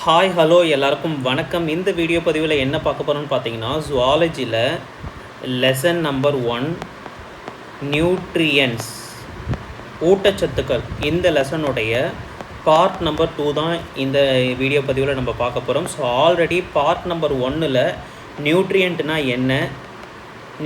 Hi hello எல்லாருக்கும் வணக்கம். இந்த வீடியோ பதிவில் என்ன பார்க்க போகிறோம்னு பார்த்தீங்கன்னா, ஜுவாலஜியில் லெசன் நம்பர் 1 நியூட்ரியன்ஸ் ஊட்டச்சத்துக்கள் இந்த லெசனுடைய பார்ட் நம்பர் 2 தான் இந்த வீடியோ பதிவில் நம்ம பார்க்க போகிறோம். ஸோ ஆல்ரெடி பார்ட் நம்பர் 1ல் நியூட்ரியன்ட்னா என்ன,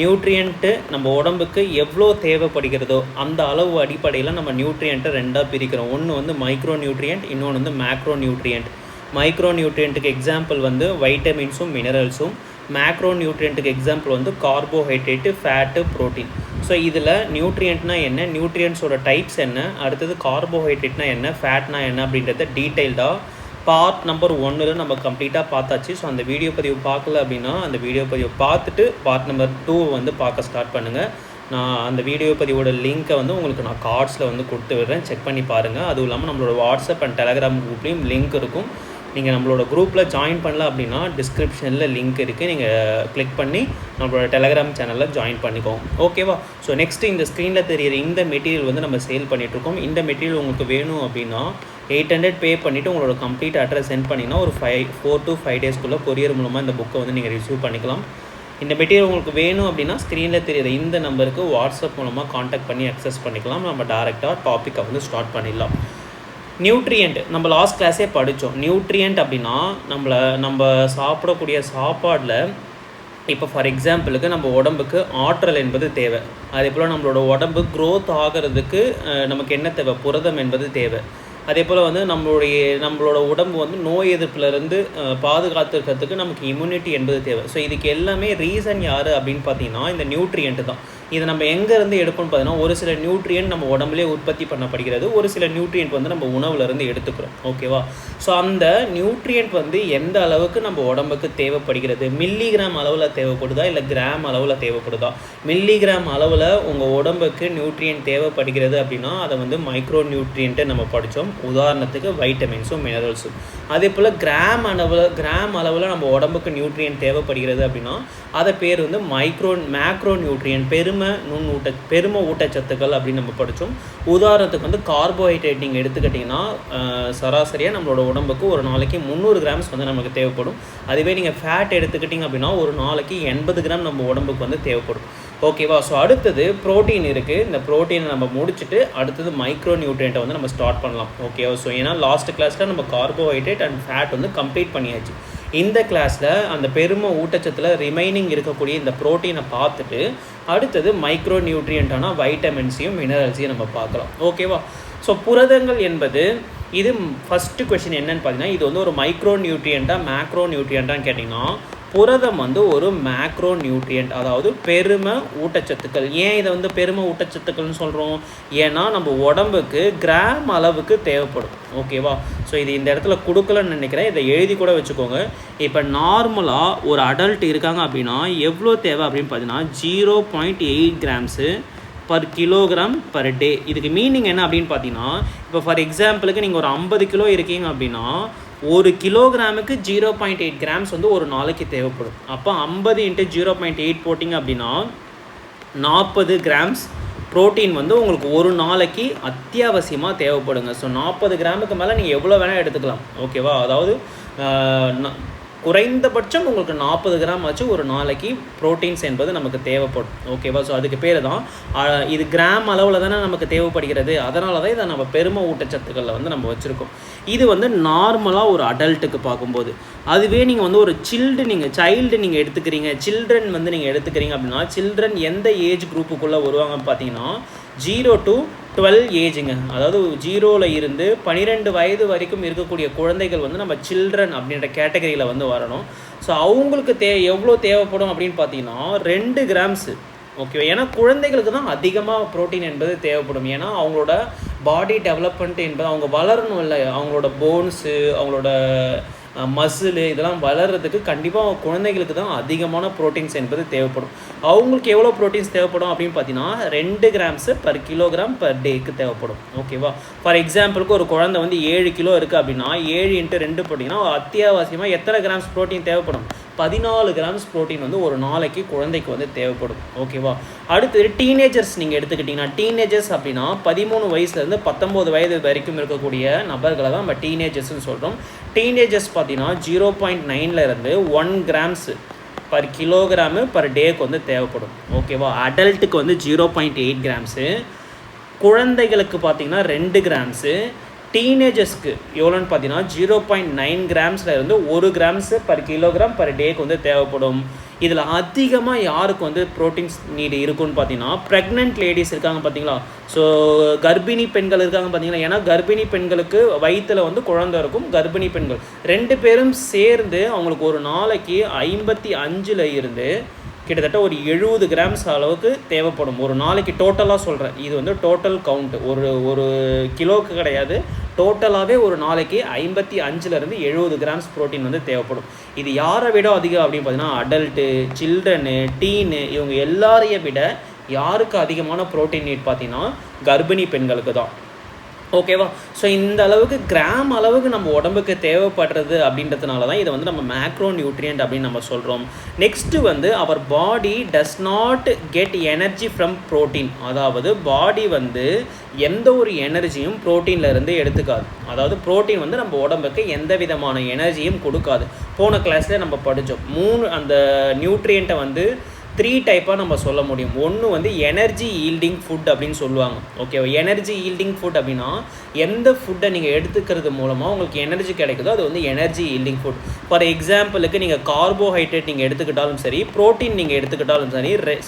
நியூட்ரியன்ட்டு நம்ம உடம்புக்கு எவ்வளோ தேவைப்படுகிறதோ அந்த அளவு அடிப்படையில் நம்ம நியூட்ரியண்ட்டை ரெண்டாக பிரிக்கிறோம். ஒன்று வந்து மைக்ரோ நியூட்ரியன்ட், இன்னொன்று வந்து மேக்ரோ நியூட்ரியன்ட். மைக்ரோ நியூட்ரியண்ட்டுக்கு எக்ஸாம்பிள் வந்து வைட்டமின்ஸும் மினரல்ஸும், மேக்ரோ நியூட்ரியண்ட்டுக்கு எக்ஸாம்பிள் வந்து கார்போஹைட்ரேட்டு, ஃபேட்டு, ப்ரோட்டீன். ஸோ இதில் நியூட்ரியண்ட்னா என்ன, நியூட்ரியன்ஸோட டைப்ஸ் என்ன, அடுத்தது கார்போஹைட்ரேட்னா என்ன, ஃபேட்னா என்ன அப்படின்றத டீட்டெயில்டாக பார்ட் நம்பர் 1ல் நம்ம கம்ப்ளீட்டாக பார்த்தாச்சு. ஸோ அந்த வீடியோ பதிவு பார்க்கல அப்படின்னா அந்த வீடியோ பதிவு பார்த்துட்டு பார்ட் நம்பர் 2 வந்து பார்க்க ஸ்டார்ட் பண்ணுங்கள். நான் அந்த வீடியோ பதிவோட லிங்க்கை வந்து உங்களுக்கு நான் கார்ட்ஸில் வந்து கொடுத்து விடுறேன், செக் பண்ணி பாருங்கள். அதுவும் இல்லாமல் நம்மளோட வாட்ஸ்அப் அண்ட் டெலகிராம் குரூப்லேயும் லிங்க் இருக்கும். நீங்கள் நம்மளோட குரூப்பில் ஜாயின் பண்ணல அப்படின்னா டிஸ்கிரிப்ஷனில் லிங்க் இருக்குது, நீங்கள் கிளிக் பண்ணி நம்மளோட டெலகிராம் சேனலில் ஜாயின் பண்ணிக்கோங்க. ஓகேவா? ஸோ நெக்ஸ்ட்டு இந்த ஸ்க்ரீனில் தெரியிற இந்த மெட்டீரியல் வந்து நம்ம சேல் பண்ணிகிட்ருக்கோம். இந்த மெட்டீரியல் உங்களுக்கு வேணும் அப்படின்னா 800 பே பண்ணிவிட்டு உங்களோட கம்ப்ளீட் அட்ரஸ் சென்ட் பண்ணிங்கன்னா ஒரு 4 to 5 டேஸ்க்குள்ளே கொரியர் மூலமாக இந்த புக்கை வந்து நீங்கள் ரிசீவ் பண்ணிக்கலாம். இந்த மெட்டீரியல் உங்களுக்கு வேணும் அப்படின்னா ஸ்க்ரீனில் தெரியிற இந்த நம்பருக்கு வாட்ஸ்அப் மூலமாக காண்டாக்ட் பண்ணி அக்சஸ் பண்ணிக்கலாம். நம்ம டேரெக்டாக டாப்பிக்கை வந்து ஸ்டார்ட் பண்ணிடலாம். நியூட்ரியண்ட் நம்ம லாஸ்ட் கிளாஸே படித்தோம். நியூட்ரியண்ட் அப்படின்னா நம்ம சாப்பிடக்கூடிய சாப்பாடில் இப்போ ஃபார் எக்ஸாம்பிளுக்கு நம்ம உடம்புக்கு ஆற்றல் என்பது தேவை. அதே போல் நம்மளோட உடம்பு க்ரோத் ஆகிறதுக்கு நமக்கு என்ன தேவை, புரதம் என்பது தேவை. அதே போல் வந்து நம்மளோட உடம்பு வந்து நோய் எதிர்ப்புலேருந்து பாதுகாத்துக்கிறதுக்கு நமக்கு இம்யூனிட்டி என்பது தேவை. ஸோ இதுக்கு எல்லாமே ரீசன் யார் அப்படின்னு பார்த்தீங்கன்னா இந்த நியூட்ரியண்ட்டு தான். இதை நம்ம எங்கேருந்து எடுப்போம்னு பார்த்தீங்கன்னா ஒரு சில நியூட்ரியன்ட் நம்ம உடம்புலேயே உற்பத்தி பண்ணப்படுகிறது, ஒரு சில நியூட்ரியன்ட் வந்து நம்ம உணவுலேருந்து எடுத்துக்கிறோம். ஓகேவா? ஸோ அந்த நியூட்ரியன்ட் வந்து எந்த அளவுக்கு நம்ம உடம்புக்கு தேவைப்படுகிறது, மில்லிகிராம் அளவில் தேவைப்படுதா இல்லை கிராம் அளவில் தேவைப்படுதா? மில்லிகிராம் அளவில் உங்கள் உடம்புக்கு நியூட்ரியன்ட் தேவைப்படுகிறது அப்படின்னா அதை வந்து மைக்ரோ நியூட்ரியன்ட்டு நம்ம படித்தோம். உதாரணத்துக்கு வைட்டமின்ஸும் மினரல்ஸும். அதே போல் கிராம் அளவில் நம்ம உடம்புக்கு நியூட்ரியன்ட் தேவைப்படுகிறது அப்படின்னா அதை பேர் வந்து மேக்ரோ நியூட்ரியன்ட், பெரும ஊட்டச்சத்துக்கள் அப்படின்னு நம்ம படித்தோம். உதாரணத்துக்கு வந்து கார்போஹைட்ரேட் நீங்கள் எடுத்துக்கிட்டிங்கன்னா சராசரியாக நம்மளோட உடம்புக்கு ஒரு நாளைக்கு 300 கிராம்ஸ் வந்து நமக்கு தேவைப்படும். அதுவே நீங்கள் ஃபேட் எடுத்துக்கிட்டிங்க அப்படின்னா ஒரு நாளைக்கு 80 கிராம் நம்ம உடம்புக்கு வந்து தேவைப்படும். ஓகேவா? ஸோ அடுத்தது ப்ரோட்டீன் இருக்குது. இந்த ப்ரோட்டீனை நம்ம முடிச்சுட்டு அடுத்தது மைக்ரோ நியூட்ரியண்ட்டை வந்து நம்ம ஸ்டார்ட் பண்ணலாம். ஓகேவா? ஸோ ஏன்னா லாஸ்ட் கிளாஸில் நம்ம கார்போஹைட்ரேட் அண்ட் ஃபேட் வந்து கம்ப்ளீட் பண்ணியாச்சு. இந்த கிளாஸில் அந்த பெரும ஊட்டச்சத்தில் ரிமைனிங் இருக்கக்கூடிய இந்த ப்ரோட்டீனை பார்த்துட்டு அடுத்தது மைக்ரோ நியூட்ரியண்ட்டான வைட்டமின்ஸையும் மினரல்ஸையும் நம்ம பார்க்கலாம். ஓகேவா? ஸோ புரதங்கள் என்பது இது ஃபஸ்ட்டு கொஷின் என்னன்னு பார்த்தீங்கன்னா இது வந்து ஒரு மைக்ரோ நியூட்ரியண்ட்டாக மேக்ரோ நியூட்ரியண்ட்டான்னு கேட்டிங்கன்னா புரதம் வந்து ஒரு மேக்ரோ நியூட்ரியன்ட், அதாவது பெரும ஊட்டச்சத்துக்கள். ஏன் இதை வந்து பெரும ஊட்டச்சத்துக்கள்னு சொல்கிறோம்? ஏன்னா நம்ம உடம்புக்கு கிராம் அளவுக்கு தேவைப்படும். ஓகேவா? ஸோ இது இந்த இடத்துல கொடுக்கலன்னு நினைக்கிறேன், இதை எழுதி கூட வச்சுக்கோங்க. இப்போ நார்மலாக ஒரு அடல்ட் இருக்காங்க அப்படின்னா எவ்வளோ தேவை அப்படின்னு பார்த்தீங்கன்னா 0.8 grams per kilogram per day. இதுக்கு மீனிங் என்ன அப்படின்னு பார்த்தீங்கன்னா இப்போ ஃபார் எக்ஸாம்பிளுக்கு நீங்கள் ஒரு 50 கிலோ இருக்கீங்க அப்படின்னா 1 கிலோகிராமுக்கு 0.8 கிராம்ஸ் வந்து ஒரு நாளைக்கு தேவைப்படும். அப்போ 50 × 0.8 போட்டிங்க அப்படின்னா 40 கிராம்ஸ் ப்ரோட்டீன் வந்து உங்களுக்கு ஒரு நாளைக்கு அத்தியாவசியமாக தேவைப்படுங்க. ஸோ 40 கிராமுக்கு மேலே நீங்கள் எவ்வளோ வேணால் எடுத்துக்கலாம். ஓகேவா? அதாவது குறைந்தபட்சம் உங்களுக்கு 40 கிராம் ஆச்சு ஒரு நாளைக்கு ப்ரோட்டீன்ஸ் என்பது நமக்கு தேவைப்படும். ஓகேவா? ஸோ அதுக்கு பேர் தான் இது கிராம் அளவில் தானே நமக்கு தேவைப்படுகிறது. அதனால தான் இதை நம்ம பெரும ஊட்டச்சத்துக்களில் வந்து நம்ம வச்சுருக்கோம். இது வந்து நார்மலாக ஒரு அடல்ட்டுக்கு பார்க்கும்போது. அதுவே நீங்கள் வந்து ஒரு சைல்டு நீங்கள் எடுத்துக்கிறீங்க, சில்ட்ரன் வந்து நீங்கள் எடுத்துக்கிறீங்க அப்படின்னா சில்ட்ரன் எந்த ஏஜ் குரூப்புக்குள்ளே வருவாங்கன்னு பார்த்தீங்கன்னா 0 to 12 ஏஜுங்க. அதாவது 0ல் இருந்து 12 வயது வரைக்கும் இருக்கக்கூடிய குழந்தைகள் வந்து நம்ம சில்ட்ரன் அப்படின்ற கேட்டகரியில் வந்து வரணும். ஸோ அவங்களுக்கு எவ்வளோ தேவைப்படும் அப்படின்னு பார்த்தீங்கன்னா 2 கிராம்ஸு. ஓகேவா? ஏன்னா குழந்தைகளுக்கு தான் அதிகமாக ப்ரோட்டீன் என்பது தேவைப்படும். ஏன்னா அவங்களோட பாடி டெவலப்மெண்ட் என்பது அவங்க வளரணும் இல்லை, அவங்களோட போன்ஸு, அவங்களோட மசிலு இதெல்லாம் வளர்கிறதுக்கு கண்டிப்பாக குழந்தைகளுக்கு தான் அதிகமான ப்ரோட்டீன்ஸ் என்பது தேவைப்படும். அவங்களுக்கு எவ்வளோ ப்ரோட்டீன்ஸ் தேவைப்படும் அப்படின்னு பார்த்தீங்கன்னா 2 கிராம்ஸு பர் கிலோகிராம் பர் டேக்கு தேவைப்படும். ஓகேவா? ஃபார் எக்ஸாம்பிளுக்கு ஒரு குழந்தை வந்து 7 கிலோ இருக்குது அப்படின்னா 7 × 2 போட்டிங்கன்னா அத்தியாவசியமாக எத்தனை கிராம்ஸ் ப்ரோட்டீன் தேவைப்படும்? 14 கிராம்ஸ் ப்ரோட்டீன் வந்து ஒரு நாளைக்கு குழந்தைக்கு வந்து தேவைப்படும். ஓகேவா? அடுத்தது டீனேஜர்ஸ் நீங்கள் எடுத்துக்கிட்டிங்கன்னா, டீனேஜர்ஸ் அப்படின்னா 13 வயசுலேருந்து 19 வயது வரைக்கும் இருக்கக்கூடிய நபர்களை தான் நம்ம டீனேஜர்ஸ்ன்னு சொல்கிறோம். டீனேஜர்ஸ் பார்த்தீங்கன்னா 0.9லேருந்து 1 கிராம்ஸ் பர் கிலோகிராமு பர் டேக்கு வந்து தேவைப்படும். ஓகேவா? அடல்ட்டுக்கு வந்து 0.8 கிராம்ஸு, குழந்தைகளுக்கு பார்த்திங்கன்னா 2 கிராம்ஸு, டீனேஜர்ஸ்க்கு எவ்வளோன்னு பார்த்தீங்கன்னா 0.9 கிராம்ஸ்லேருந்து 1 கிராம்ஸு பர் கிலோகிராம் பர் டேக்கு வந்து தேவைப்படும். இதில் அதிகமாக யாருக்கு வந்து ப்ரோட்டீன்ஸ் நீடு இருக்குன்னு பார்த்தீங்கன்னா, ப்ரெக்னென்ட் லேடிஸ் இருக்காங்க பார்த்தீங்களா, ஸோ கர்ப்பிணி பெண்கள் இருக்காங்க பார்த்தீங்களா. ஏன்னா கர்ப்பிணி பெண்களுக்கு வயிற்றில் வந்து குழந்தை இருக்கும். கர்ப்பிணி பெண்கள் 2 பேரும் சேர்ந்து அவங்களுக்கு ஒரு நாளைக்கு 55 இருந்து கிட்டத்தட்ட ஒரு 70 கிராம்ஸ் அளவுக்கு தேவைப்படும் ஒரு நாளைக்கு. டோட்டலாக சொல்கிறேன், இது வந்து டோட்டல் கவுண்ட், ஒரு கிலோவுக்கு கிடையாது. டோட்டலாகவே ஒரு நாளைக்கு 55லேருந்து 70 கிராம்ஸ் ப்ரோட்டீன் வந்து தேவைப்படும். இது யாரை விட அதிகம் அப்படின்னு பார்த்தீங்கன்னா, அடல்ட்டு, சில்ட்ரனு, டீனு, இவங்க எல்லாரையும் விட யாருக்கு அதிகமான ப்ரோட்டீன் நீட் பார்த்தீங்கன்னா கர்ப்பிணி பெண்களுக்கு தான். ஓகேவா? ஸோ இந்த அளவுக்கு கிராம் அளவுக்கு நம்ம உடம்புக்கு தேவைப்படுறது அப்படின்றதுனால தான் இதை வந்து நம்ம மேக்ரோ நியூட்ரியன்ட் அப்படின்னு நம்ம சொல்கிறோம். நெக்ஸ்ட்டு வந்து அவர் body does not get energy from protein. அதாவது பாடி வந்து எந்த ஒரு எனர்ஜியும் ப்ரோட்டீன்லேருந்து எடுத்துக்காது. அதாவது ப்ரோட்டீன் வந்து நம்ம உடம்புக்கு எந்த விதமான எனர்ஜியும் கொடுக்காது. போன கிளாஸில் நம்ம படித்தோம், 3 அந்த நியூட்ரியண்ட்டை வந்து 3 டைப்பாக நம்ம சொல்ல முடியும். ஒன்று வந்து எனர்ஜி ஈல்டிங் ஃபுட் அப்படின்னு சொல்லுவாங்க. ஓகேவா? எனர்ஜி ஈல்டிங் ஃபுட் அப்படின்னா எந்த ஃபுட்டை நீங்கள் எடுத்துக்கிறது மூலமாக உங்களுக்கு எனர்ஜி கிடைக்குதோ அது வந்து எனர்ஜி ஈல்டிங் ஃபுட். ஃபார் எக்ஸாம்பிளுக்கு நீங்கள் கார்போஹைட்ரேட் நீங்கள் எடுத்துக்கிட்டாலும் சரி, ப்ரோட்டீன் நீங்கள் எடுத்துக்கிட்டாலும்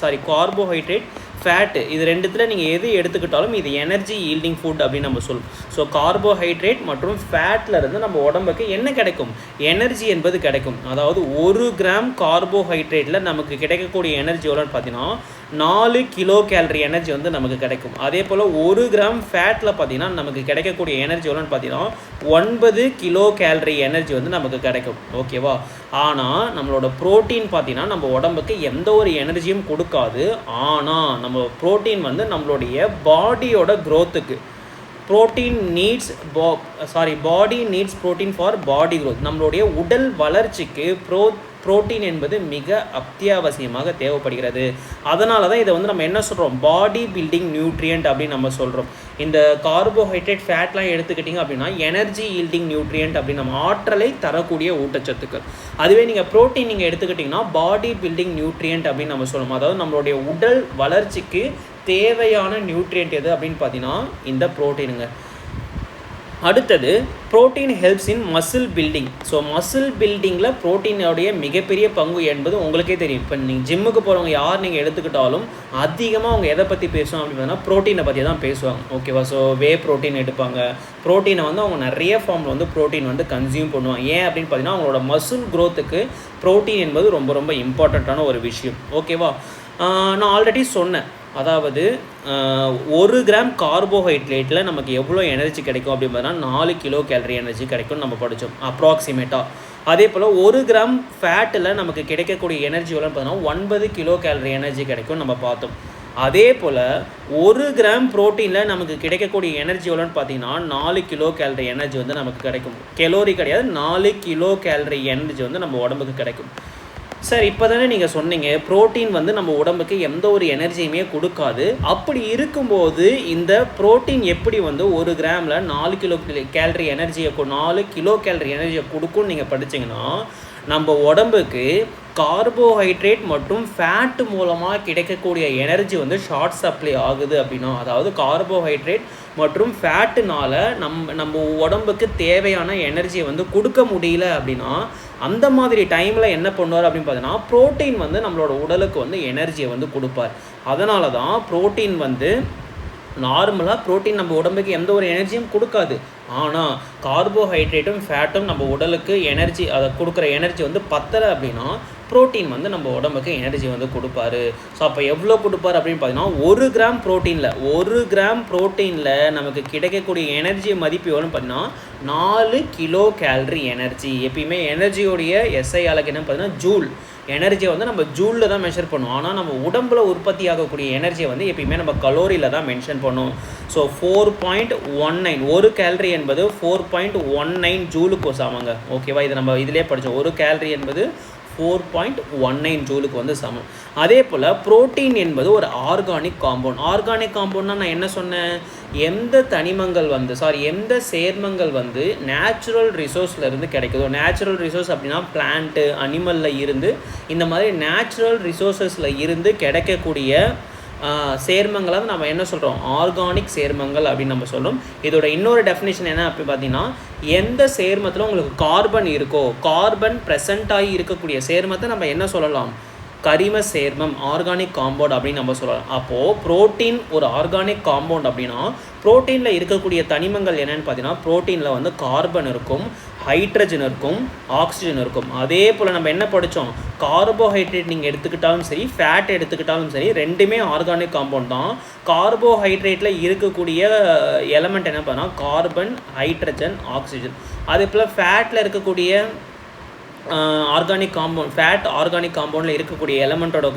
சரி, கார்போஹைட்ரேட், ஃபேட்டு, இது ரெண்டுத்தில் நீங்கள் எது எடுத்துக்கிட்டாலும் இது எனர்ஜி ஈல்டிங் ஃபுட் அப்படின்னு நம்ம சொல்லுவோம். ஸோ கார்போஹைட்ரேட் மற்றும் ஃபேட்டில் இருந்து நம்ம உடம்புக்கு என்ன கிடைக்கும்? எனர்ஜி என்பது கிடைக்கும். அதாவது 1 கிராம் கார்போஹைட்ரேட்டில் நமக்கு கிடைக்கக்கூடிய எனர்ஜி எவ்வளோன்னு பார்த்தீங்கன்னா 4 கிலோ கேலரி எனர்ஜி வந்து நமக்கு கிடைக்கும். அதே போல் 1 கிராம் ஃபேட்டில் பார்த்தீங்கன்னா நமக்கு கிடைக்கக்கூடிய எனர்ஜி எவ்வளோன்னு பார்த்தீங்கன்னா 9 கிலோ கேலரி எனர்ஜி வந்து நமக்கு கிடைக்கும். ஓகேவா? ஆனால் நம்மளோட ப்ரோட்டீன் பார்த்தீங்கன்னா நம்ம உடம்புக்கு எந்த ஒரு எனர்ஜியும் கொடுக்காது. ஆனால் நம்ம ப்ரோட்டீன் வந்து நம்மளுடைய பாடியோட க்ரோத்துக்கு, protein needs body needs protein for body growth, நம்மளுடைய உடல் வளர்ச்சிக்கு ப்ரோட்டீன் என்பது மிக அத்தியாவசியமாக தேவைப்படுகிறது. அதனால தான் இதை வந்து நம்ம என்ன சொல்கிறோம்? பாடி பில்டிங் நியூட்ரியன்ட் அப்படின்னு நம்ம சொல்கிறோம். இந்த கார்போஹைட்ரேட், ஃபேட்லாம் எடுத்துக்கிட்டிங்க அப்படின்னா எனர்ஜி ஈல்டிங் நியூட்ரியன்ட் அப்படின்னு நம்ம ஆற்றலை தரக்கூடிய ஊட்டச்சத்துக்கள். அதுவே நீங்கள் ப்ரோட்டீன் நீங்கள் எடுத்துக்கிட்டிங்கன்னா பாடி பில்டிங் நியூட்ரியன்ட் அப்படின்னு நம்ம சொல்லுவோம். அதாவது நம்மளுடைய உடல் வளர்ச்சிக்கு தேவையான நியூட்ரியன்ட் எது அப்படின்னு பார்த்தீங்கன்னா இந்த ப்ரோட்டீனுங்க. அடுத்தது protein helps in muscle building. So muscle பில்டிங்கில் ப்ரோட்டீனோடைய மிகப்பெரிய பங்கு என்பது உங்களுக்கே தெரியும். இப்போ நீங்கள் ஜிம்முக்கு போகிறவங்க யார் நீங்கள் எடுத்துக்கிட்டாலும் அதிகமாக அவங்க எதை பற்றி பேசுவாங்க அப்படின்னு பார்த்தீங்கன்னா ப்ரோட்டீனை பற்றி தான் பேசுவாங்க. ஓகேவா? ஸோ வே ப்ரோட்டீன் எடுப்பாங்க. ப்ரோட்டீனை வந்து அவங்க நிறைய ஃபார்மில் வந்து ப்ரோட்டீன் வந்து கன்சியூம் பண்ணுவாங்க. ஏன் அப்படின்னு பார்த்தீங்கன்னா அவங்களோட மசில் க்ரோத்துக்கு ப்ரோட்டீன் என்பது ரொம்ப ரொம்ப இம்பார்ட்டண்ட்டான ஒரு விஷயம். ஓகேவா? நான் ஆல்ரெடி சொன்னேன், அதாவது 1 கிராம் கார்போஹைட்ரேட்டில் நமக்கு எவ்வளோ எனர்ஜி கிடைக்கும் அப்படின்னு பார்த்தீங்கன்னா 4 கிலோ கேலரி எனர்ஜி கிடைக்கும்னு நம்ம படித்தோம் அப்ராக்சிமேட்டாக. அதே போல் 1 கிராம் ஃபேட்டில் நமக்கு கிடைக்கக்கூடிய எனர்ஜி எவ்வளோன்னு பார்த்தீங்கன்னா 9 கிலோ கேலரி எனர்ஜி கிடைக்கும் நம்ம பார்த்தோம். அதே போல் 1 கிராம் ப்ரோட்டீனில் நமக்கு கிடைக்கக்கூடிய எனர்ஜி எவ்வளோன்னு பார்த்தீங்கன்னா 4 கிலோ கேலரி எனர்ஜி வந்து நமக்கு கிடைக்கும். கெலோரி கிடையாது, 4 கிலோ கேலரி எனர்ஜி வந்து நம்ம உடம்புக்கு கிடைக்கும். சார் இப்போ தானே நீங்கள் சொன்னீங்க ப்ரோட்டீன் வந்து நம்ம உடம்புக்கு எந்த ஒரு எனர்ஜியுமே கொடுக்காது. அப்படி இருக்கும்போது இந்த ப்ரோட்டீன் எப்படி வந்து 1 கிராமில் 4 கிலோ கேலரி எனர்ஜியை 4 கிலோ கேலரி எனர்ஜியை கொடுக்கும்னு நீங்கள் படிச்சிங்கன்னா, நம்ம உடம்புக்கு கார்போஹைட்ரேட் மற்றும் ஃபேட்டு மூலமாக கிடைக்கக்கூடிய எனர்ஜி வந்து ஷார்ட் சப்ளை ஆகுது அப்படின்னா, அதாவது கார்போஹைட்ரேட் மற்றும் ஃபேட்டுனால நம்ம உடம்புக்கு தேவையான எனர்ஜியை வந்து கொடுக்க முடியல அப்படின்னா, அந்த மாதிரி டைமில் என்ன பண்ணுவார் அப்படின்னு பார்த்தீங்கன்னா ப்ரோட்டீன் வந்து நம்மளோட உடலுக்கு வந்து எனர்ஜியை வந்து கொடுப்பார். அதனால தான் ப்ரோட்டீன் வந்து நார்மலாக ப்ரோட்டீன் நம்ம உடம்புக்கு எந்த ஒரு எனர்ஜியும் கொடுக்காது. ஆனால் கார்போஹைட்ரேட்டும் ஃபேட்டும் நம்ம உடலுக்கு எனர்ஜி, அதை கொடுக்குற எனர்ஜி வந்து பத்தலை அப்படின்னா ப்ரோட்டீன் வந்து நம்ம உடம்புக்கு எனர்ஜி வந்து கொடுப்பாரு. ஸோ அப்போ எவ்வளோ கொடுப்பார் அப்படின்னு பார்த்தீங்கன்னா 1 கிராம் ப்ரோட்டீனில் நமக்கு கிடைக்கக்கூடிய எனர்ஜி மதிப்பு எவ்வளோன்னு பார்த்தீங்கன்னா 4 கிலோ கேலரி எனர்ஜி. எப்பயுமே எனர்ஜியோடைய எஸ்ஐ அலகு என்னன்னு பார்த்தீங்கன்னா ஜூல். எனர்ஜியை வந்து நம்ம ஜூலில் தான் மெஷர் பண்ணுவோம். ஆனால் நம்ம உடம்புல உற்பத்தி ஆகக்கூடிய எனர்ஜியை வந்து எப்பயுமே நம்ம கலோரியில் தான் மென்ஷன் பண்ணுவோம். ஸோ 4.19 1 கேலரி என்பது 4.19 ஜூலுக்கு சமங்க. ஓகேவா? இது நம்ம இதிலே படித்தோம். 1 கேலரி என்பது 4.19 ஜூலுக்கு வந்து சமம். அதே போல் புரோட்டீன் என்பது ஒரு ஆர்கானிக் காம்பவுண்ட். ஆர்கானிக் காம்பவுண்ட்னா நான் என்ன சொன்னேன், எந்த தனிமங்கள் வந்து எந்த சேர்மங்கள் வந்து நேச்சுரல் ரிசோர்ஸ்லேருந்து கிடைக்குதோ, நேச்சுரல் ரிசோர்ஸ் அப்படின்னா பிளான்ட்டு அனிமலில் இருந்து இந்த மாதிரி நேச்சுரல் ரிசோர்ஸஸில் இருந்து கிடைக்கக்கூடிய சேர்மங்களை வந்து நம்ம என்ன சொல்கிறோம், ஆர்கானிக் சேர்மங்கள் அப்படின்னு நம்ம சொல்கிறோம். இதோட இன்னொரு டெஃபினேஷன் என்ன அப்படி பார்த்தீங்கன்னா, எந்த சேர்மத்தில் உங்களுக்கு கார்பன் இருக்கோ, கார்பன் ப்ரெசண்ட் ஆகி இருக்கக்கூடிய சேர்மத்தை நம்ம என்ன சொல்லலாம், கரிம சேர்மம், ஆர்கானிக் காம்பவுண்ட் அப்படின்னு நம்ம சொல்லலாம். அப்போது புரோட்டீன் ஒரு ஆர்கானிக் காம்பவுண்ட் அப்படின்னா புரோட்டீனில் இருக்கக்கூடிய தனிமங்கள் என்னென்னு பார்த்தீங்கன்னா, புரோட்டீனில் வந்து கார்பன் இருக்கும், ஹைட்ரஜன் இருக்கும், ஆக்சிஜன் இருக்கும். அதே போல் நம்ம என்ன படித்தோம், கார்போஹைட்ரேட் நீங்கள் எடுத்துக்கிட்டாலும் சரி, ஃபேட் எடுத்துக்கிட்டாலும் சரி, ரெண்டுமே ஆர்கானிக் காம்பவுண்ட் தான். கார்போஹைட்ரேட்டில் இருக்கக்கூடிய எலமெண்ட் என்ன பார்த்தீங்கன்னா கார்பன், ஹைட்ரஜன், ஆக்சிஜன். அதே போல் ஃபேட்டில் இருக்கக்கூடிய ஆர்கானிக் காம்பவுண்ட், ஃபேட் ஆர்கானிக் காம்பவுண்டில் இருக்கக்கூடிய எலமெண்ட்டோட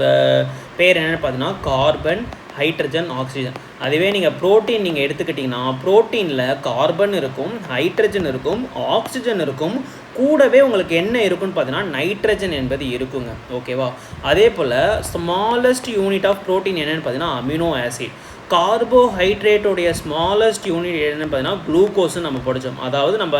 பேர் என்னென்னு பார்த்தீங்கன்னா கார்பன், ஹைட்ரஜன், ஆக்சிஜன். அதுவே நீங்கள் ப்ரோட்டீன் நீங்கள் எடுத்துக்கிட்டிங்கன்னா ப்ரோட்டீனில் கார்பன் இருக்கும், ஹைட்ரஜன் இருக்கும், ஆக்சிஜன் இருக்கும், கூடவே உங்களுக்கு என்ன இருக்குன்னு பார்த்தீங்கன்னா நைட்ரஜன் என்பது இருக்குங்க. ஓகேவா? அதே போல் ஸ்மாலஸ்ட் யூனிட் ஆஃப் ப்ரோட்டீன் என்னென்னு பார்த்தீங்கன்னா அமினோ ஆசிட். கார்போஹைட்ரேட்டோடைய ஸ்மாலஸ்ட் யூனிட் என்னென்னு பார்த்தீங்கன்னா குளுக்கோஸ்ன்னு நம்ம படித்தோம். அதாவது நம்ம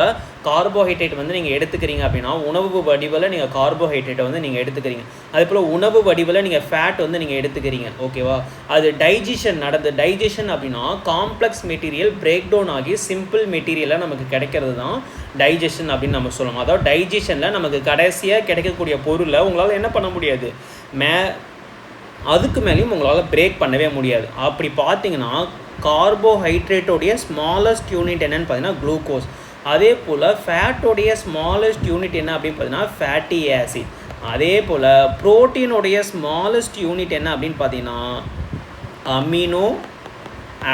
கார்போஹைட்ரேட் வந்து நீங்கள் எடுத்துக்கிறீங்க அப்படின்னா உணவு வடிவில் நீங்கள் கார்போஹைட்ரேட்டை வந்து நீங்கள் எடுத்துக்கிறீங்க. அதே போல் உணவு வடிவில் நீங்கள் ஃபேட் வந்து நீங்கள் எடுத்துக்கிறீங்க. ஓகேவா? அது டைஜஷன் நடந்து, டைஜஷன் அப்படின்னா காம்ப்ளெக்ஸ் மெட்டீரியல் பிரேக் டவுன் ஆகி சிம்பிள் மெட்டீரியலாக நமக்கு கிடைக்கிறது தான் டைஜஷன் அப்படின்னு நம்ம சொல்லலாம். அதாவது டைஜஷனில் நமக்கு கடைசியாக கிடைக்கக்கூடிய பொருளை உங்களால் என்ன பண்ண முடியாது, அதுக்கு மேலேயும் உங்களால் பிரேக் பண்ணவே முடியாது. அப்படி பார்த்தீங்கன்னா கார்போஹைட்ரேட்டோடைய ஸ்மாலஸ்ட் யூனிட் என்னென்னு பார்த்தீங்கன்னா குளுக்கோஸ். அதே போல் ஃபேட்டோடைய ஸ்மாலஸ்ட் யூனிட் என்ன அப்படின்னு பார்த்தீங்கன்னா ஃபேட்டி ஆசிட். அதே போல் ப்ரோட்டீனுடைய ஸ்மாலஸ்ட் யூனிட் என்ன அப்படின்னு பார்த்தீங்கன்னா அமினோ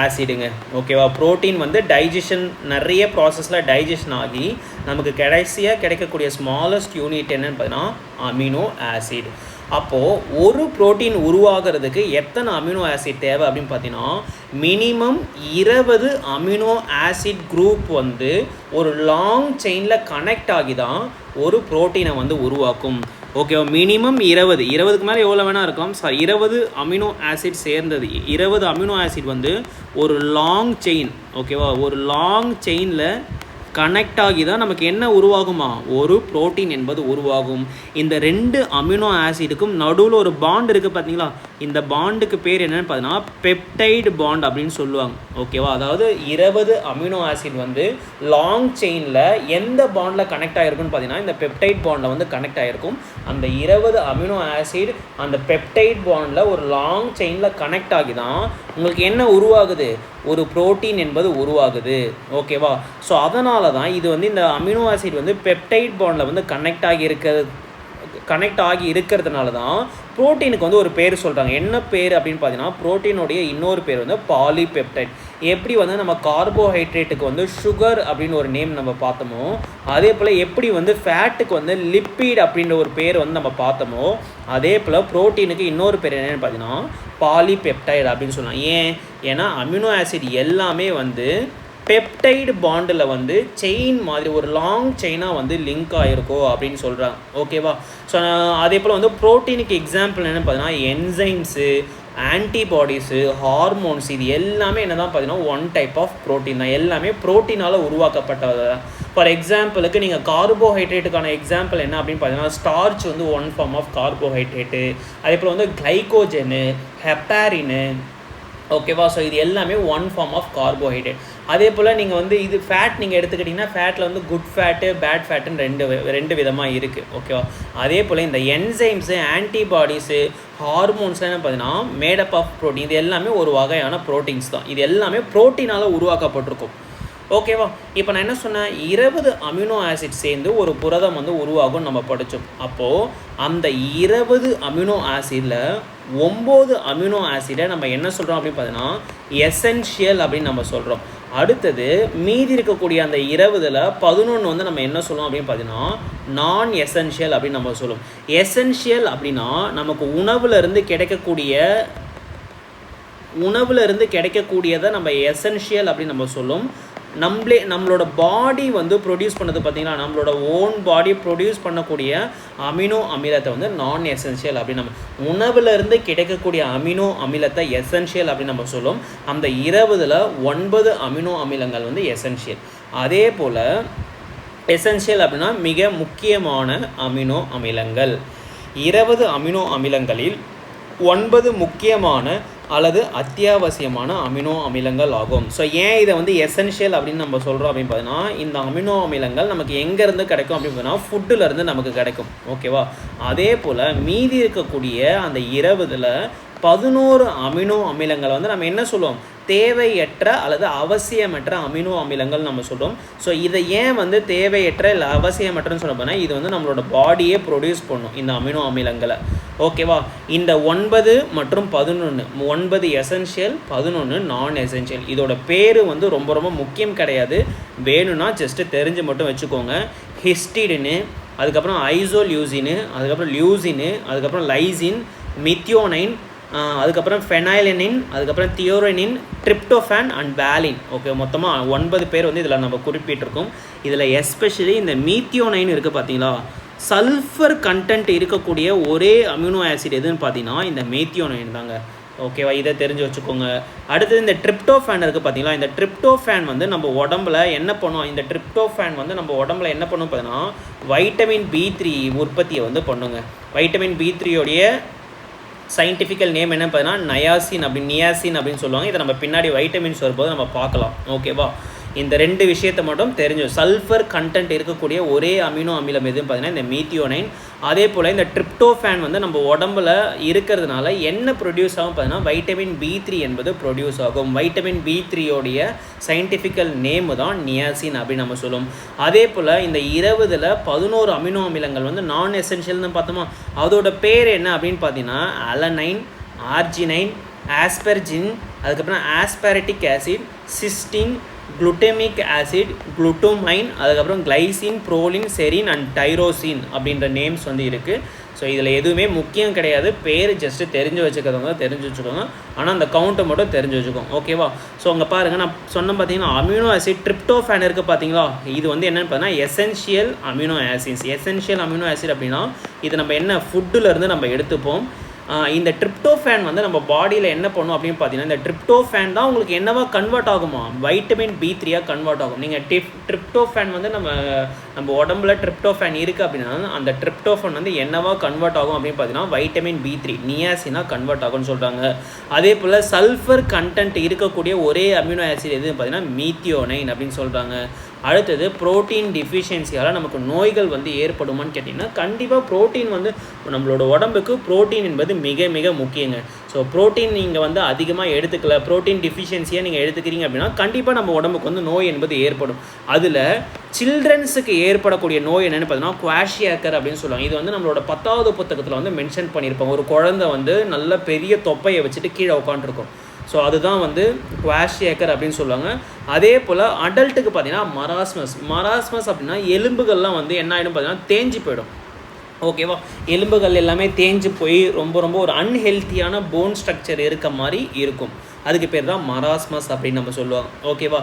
ஆசிடுங்க. ஓகேவா? ப்ரோட்டீன் வந்து டைஜஷன் நிறைய ப்ராசஸில் டைஜஷன் ஆகி நமக்கு கடைசியாக கிடைக்கக்கூடிய ஸ்மாலஸ்ட் யூனிட் என்னென்னு பார்த்தீங்கன்னா அமினோ ஆசிட். அப்போது ஒரு ப்ரோட்டீன் உருவாகிறதுக்கு எத்தனை அமினோ ஆசிட் தேவை அப்படின்னு பார்த்தீங்கன்னா மினிமம் 20 அமினோ ஆசிட் குரூப் வந்து ஒரு லாங் செயினில் கனெக்ட் ஆகி தான் ஒரு ப்ரோட்டீனை வந்து உருவாக்கும். ஓகேவா? மினிமம் 20க்கு மேலே எவ்வளோ வேணால் இருக்கலாம். 20 அமினோ ஆசிட் சேர்ந்தது, 20 அமினோ ஆசிட் வந்து ஒரு லாங் செயின். ஓகேவா? ஒரு லாங் செயினில் கனெக்ட் ஆகி தான் நமக்கு என்ன உருவாகுமா, ஒரு புரோட்டீன் என்பது உருவாகும். இந்த 2 அமினோ ஆசிடுக்கும் நடுவில் ஒரு பாண்ட் இருக்குது பார்த்தீங்களா, இந்த பாண்டுக்கு பேர் என்னென்னு பார்த்தீங்கன்னா பெப்டைடு பாண்ட் அப்படின்னு சொல்லுவாங்க. ஓகேவா? அதாவது 20 அமினோ ஆசிட் வந்து லாங் செயினில் எந்த பாண்டில் கனெக்ட் ஆகிருக்குன்னு பார்த்தீங்கன்னா இந்த பெப்டைட் பாண்டில் வந்து கனெக்ட் ஆகிருக்கும். அந்த 20 அமினோ ஆசிட் அந்த பெப்டைட் பாண்டில் ஒரு லாங் செயினில் கனெக்ட் ஆகி தான் உங்களுக்கு என்ன உருவாகுது, ஒரு புரோட்டீன் என்பது உருவாகுது. ஓகேவா? ஸோ அதனால தான் இது வந்து இந்த அமினோ ஆசிட் வந்து பெப்டைட் பாண்டில் வந்து கனெக்ட் ஆகி இருக்கிறதுனால தான் புரோட்டீனுக்கு வந்து ஒரு பேர் சொல்கிறாங்க. என்ன பேர் அப்படின்னு பார்த்தீங்கன்னா புரோட்டீனுடைய இன்னொரு பேர் வந்து பாலிபெப்டைட். எப்படி வந்து நம்ம கார்போஹைட்ரேட்டுக்கு வந்து சுகர் அப்படின்னு ஒரு நேம் நம்ம பார்த்தோமோ, அதே போல் எப்படி வந்து ஃபேட்டுக்கு வந்து லிப்பிட் அப்படின்ற ஒரு பேர் வந்து நம்ம பார்த்தோமோ, அதே போல் புரோட்டீனுக்கு இன்னொரு பேர் என்னென்னு பார்த்தீங்கன்னா பாலிபெப்டைட் அப்படின்னு சொல்லலாம். ஏன்னா அமினோ ஆசிட் எல்லாமே வந்து பெப்டைடு பாண்டில் வந்து செயின் மாதிரி ஒரு லாங் செயினாக வந்து லிங்க் ஆகிருக்கோ அப்படின்னு சொல்கிறாங்க. ஓகேவா? ஸோ அதே போல் வந்து ப்ரோட்டீனுக்கு எக்ஸாம்பிள் என்னென்னு பார்த்தீங்கன்னா என்சைம்ஸு, ஆன்டிபாடிஸு, ஹார்மோன்ஸ், இது எல்லாமே என்ன தான் பார்த்தீங்கன்னா ஒன் டைப் ஆஃப் ப்ரோட்டீன் தான். எல்லாமே ப்ரோட்டீனால் உருவாக்கப்பட்டது. ஃபார் எக்ஸாம்பிளுக்கு நீங்கள் கார்போஹைட்ரேட்டுக்கான எக்ஸாம்பிள் என்ன அப்படின்னு பார்த்தீங்கன்னா ஸ்டார்ச் வந்து ஒன் ஃபார்ம் ஆஃப் கார்போஹைட்ரேட்டு. அதே போல் வந்து கிளைகோஜனு, ஹெப்பாரினு. ஓகேவா? ஸோ இது எல்லாமே ஒன் ஃபார்ம் ஆஃப் கார்போஹைட்ரேட். அதே போல் நீங்கள் வந்து இது ஃபேட் நீங்கள் எடுத்துக்கிட்டிங்கன்னா ஃபேட்டில் வந்து குட் ஃபேட்டு, பேட் ஃபேட்டுன்னு ரெண்டு விதமாக இருக்குது. ஓகேவா? அதே போல் இந்த என்சைம்ஸு, ஆன்டிபாடிஸு, ஹார்மோன்ஸ்லாம் என்ன பார்த்தீங்கன்னா மேடப் ஆஃப் ப்ரோட்டீன். இது எல்லாமே ஒரு வகையான ப்ரோட்டீன்ஸ் தான். இது எல்லாமே ப்ரோட்டீனால் உருவாக்கப்பட்டிருக்கும். ஓகேவா? இப்போ நான் என்ன சொன்னேன், 20 அமினோ ஆசிட் சேர்ந்து ஒரு புரதம் வந்து உருவாகும்னு நம்ம படித்தோம். அப்போது அந்த 20 அமினோ ஆசிடில் 9 அமினோ ஆசிடை நம்ம என்ன சொல்கிறோம் அப்படின்னு பார்த்தீங்கன்னா எசென்ஷியல் அப்படின்னு நம்ம சொல்கிறோம். அடுத்தது மீதி இருக்கக்கூடிய அந்த 20ல் 11 வந்து நம்ம என்ன சொல்லுவோம் அப்படின்னு பார்த்தீங்கன்னா நான் எசென்ஷியல் அப்படின்னு நம்ம சொல்லுவோம். எசென்ஷியல் அப்படின்னா நமக்கு உணவுலேருந்து கிடைக்கக்கூடியதை நம்ம எசென்ஷியல் அப்படின்னு நம்ம சொல்லும். நம்மளோட பாடி வந்து ப்ரொடியூஸ் பண்ணது பார்த்திங்கன்னா நம்மளோட ஓன் பாடி ப்ரொடியூஸ் பண்ணக்கூடிய அமினோ அமிலத்தை வந்து நான் எசென்ஷியல் அப்படின்னு நம்ம உணவுலேருந்து கிடைக்கக்கூடிய அமினோ அமிலத்தை எசென்ஷியல் அப்படின்னு நம்ம சொல்லுவோம். அந்த 20ல் 9 அமினோ அமிலங்கள் வந்து எசென்ஷியல். அதே போல் எசென்ஷியல் அப்படின்னா மிக முக்கியமான அமினோ அமிலங்கள். 20 அமினோ அமிலங்களில் 9 முக்கியமான அல்லது அத்தியாவசியமான அமினோ அமிலங்கள் ஆகும். ஸோ ஏன் இதை வந்து எசென்ஷியல் அப்படின்னு நம்ம சொல்கிறோம் அப்படின்னு பார்த்தீங்கன்னா, இந்த அமினோ அமிலங்கள் நமக்கு எங்கேருந்து கிடைக்கும் அப்படின்னு பார்த்தீங்கன்னா ஃபுட்டுலேருந்து நமக்கு கிடைக்கும். ஓகேவா? அதே போல் மீதி இருக்கக்கூடிய அந்த 20ல் 11 அமினோ அமிலங்களை வந்து நம்ம என்ன சொல்லுவோம், தேவையற்ற அல்லது அவசியமற்ற அமினோ அமிலங்கள் நம்ம சொல்கிறோம். ஸோ இதை ஏன் வந்து தேவையற்ற இல்லை அவசியமற்றன்னு சொல்ல போனால், இது வந்து நம்மளோட பாடியே ப்ரொடியூஸ் பண்ணும் இந்த அமினோ அமிலங்களை. ஓகேவா? இந்த 9 மற்றும் 11, 9 எசென்ஷியல், 11 நான் எசென்ஷியல். இதோட பேர் வந்து ரொம்ப ரொம்ப முக்கியம் கிடையாது, வேணும்னா ஜஸ்ட்டு தெரிஞ்சு மட்டும் வச்சுக்கோங்க. ஹிஸ்டிடின்னு, அதுக்கப்புறம் ஐசோலியூசின்னு, அதுக்கப்புறம் லியூசின்னு, அதுக்கப்புறம் லைசின், மித்தியோனைன், அதுக்கப்புறம் ஃபெனைலனின், அதுக்கப்புறம் தியோரனின், ட்ரிப்டோஃபான் அண்ட் வேலின். ஓகே, மொத்தமாக 9 பேர் வந்து இதில் நம்ம குறிப்பிட்டிருக்கோம். இதில் எஸ்பெஷலி இந்த மீத்தியோனைன் இருக்குது பார்த்தீங்களா, சல்ஃபர் கண்டென்ட் இருக்கக்கூடிய ஒரே அமினோ ஆசிட் எதுன்னு பார்த்தீங்கன்னா இந்த மீத்தியோனைன் தாங்க. ஓகேவா? இதை தெரிஞ்சு வச்சுக்கோங்க. அடுத்தது இந்த ட்ரிப்டோஃபான் இருக்குது பார்த்தீங்களா, இந்த ட்ரிப்டோஃபான் வந்து நம்ம உடம்புல என்ன பண்ணும், இந்த ட்ரிப்டோஃபான் வந்து நம்ம உடம்புல என்ன பண்ணும் பார்த்தீங்கன்னா வைட்டமின் B3 உற்பத்தியை வந்து பண்ணுங்க. வைட்டமின் B3யோடைய சயின்டிஃபிக்கல் நேம் என்ன பார்த்தீங்கன்னா நியாசின் அப்படின்னு சொல்லுவாங்க. இதை நம்ம பின்னாடி வைட்டமின்ஸ் வரும்போது நம்ம பார்க்கலாம். ஓகேவா? இந்த 2 விஷயத்தை மட்டும் தெரிஞ்சு, சல்ஃபர் கண்டென்ட் இருக்கக்கூடிய ஒரே அமினோ அமிலம் எதுன்னு பார்த்தீங்கன்னா இந்த மீத்தியோனைன். அதே போல் இந்த ட்ரிப்டோஃபான் வந்து நம்ம உடம்புல இருக்கிறதுனால என்ன ப்ரொடியூஸ் ஆகும் பார்த்தீங்கன்னா வைட்டமின் B3 என்பது ப்ரொடியூஸ் ஆகும். வைட்டமின் B3யோடைய சயின்டிஃபிக்கல் நேமு தான் நியாசின் அப்படின்னு நம்ம சொல்லுவோம். அதே போல் இந்த 20ல் 11 அமினோ அமிலங்கள் வந்து நான் எசென்ஷியல்னு பார்த்தோமா, அதோட பேர் என்ன அப்படின்னு பார்த்தீங்கன்னா அலனைன், ஆர்ஜினைன், ஆஸ்பெர்ஜின், அதுக்கப்புறம் aspartic acid, cysteine, glutamic acid, glutamine, அதுக்கப்புறம் glycine, proline, serine and tyrosine அப்படின்ற நேம்ஸ் வந்து இருக்குது. ஸோ இதில் எதுவுமே முக்கியம் கிடையாது, பேர் ஜஸ்ட்டு தெரிஞ்சு வச்சுக்கிறவங்க தெரிஞ்சு வச்சுக்கோங்க, ஆனால் அந்த கவுண்ட்டை மட்டும் தெரிஞ்சு வச்சுக்கோங்க. ஓகேவா? ஸோ அங்கே பாருங்கள், நான் சொன்ன பார்த்தீங்கன்னா அமினோ ஆசிட் ட்ரிப்டோஃபான் இருக்குது பார்த்தீங்களா, இது வந்து என்னென்னு பார்த்தீங்கன்னா essential amino acids. Essential amino acid அப்படின்னா இது நம்ம என்ன ஃபுட்டுலேருந்து நம்ம எடுத்துப்போம். இந்த ட்ரிப்டோஃபான் வந்து நம்ம பாடியில் என்ன பண்ணும் அப்படின்னு பார்த்தீங்கன்னா, இந்த ட்ரிப்டோஃபான் தான் உங்களுக்கு என்னவா கன்வெர்ட் ஆகுமா, வைட்டமின் B3 கன்வெர்ட் ஆகும். நீங்கள் ட்ரிப்டோஃபான் வந்து நம்ம உடம்புல ட்ரிப்டோஃபான் இருக்குது அப்படின்னா அந்த ட்ரிப்டோஃபான் வந்து என்னவா கன்வெர்ட் ஆகும் அப்படின்னு பார்த்தீங்கன்னா வைட்டமின் B3 நியாசினாக கன்வெர்ட் ஆகும்னு சொல்கிறாங்க. அதே போல் சல்ஃபர் கண்டென்ட் இருக்கக்கூடிய ஒரே அமினோ ஆசிட் எதுன்னு பார்த்தீங்கன்னா மீத்தியோனைன் அப்படின்னு சொல்கிறாங்க. அடுத்தது ப்ரோட்டீன் டிஃபிஷியன்சியால் நமக்கு நோய்கள் வந்து ஏற்படுமான்னு கேட்டிங்கன்னா, கண்டிப்பாக ப்ரோட்டீன் வந்து நம்மளோட உடம்புக்கு ப்ரோட்டீன் என்பது மிக மிக முக்கியங்க. ஸோ ப்ரோட்டீன் நீங்கள் வந்து அதிகமாக எடுத்துக்கல, ப்ரோட்டீன் டிஃபிஷியன்சியாக நீங்கள் எடுத்துக்கிறீங்க அப்படின்னா கண்டிப்பாக நம்ம உடம்புக்கு வந்து நோய் என்பது ஏற்படும். அதில் சில்ட்ரன்ஸுக்கு ஏற்படக்கூடிய நோய் என்னென்னு பார்த்தீங்கன்னா குவாஷியாக்கர் அப்படின்னு சொல்லுவாங்க. இது வந்து நம்மளோட 10வது புத்தகத்தில் வந்து மென்ஷன் பண்ணியிருப்பாங்க. ஒரு குழந்தை வந்து நல்ல பெரிய தொப்பையை வச்சுட்டு கீழே உட்காந்துருக்கும். ஸோ அதுதான் வந்து குவாஷியாக்கர் அப்படின்னு சொல்லுவாங்க. அதே போல் அடல்ட்டுக்கு பார்த்தீங்கன்னா மராஸ்மஸ் அப்படின்னா எலும்புகள்லாம் வந்து என்ன ஆகிடும் பார்த்தீங்கன்னா தேஞ்சு போயிடும். ஓகேவா? எலும்புகள் எல்லாமே தேஞ்சு போய் ரொம்ப ரொம்ப ஒரு அன்ஹெல்த்தியான போன் ஸ்ட்ரக்சர் இருக்க மாதிரி இருக்கும். அதுக்கு பேர் தான் மராஸ்மஸ் அப்படின்னு நம்ம சொல்லுவாங்க. ஓகேவா?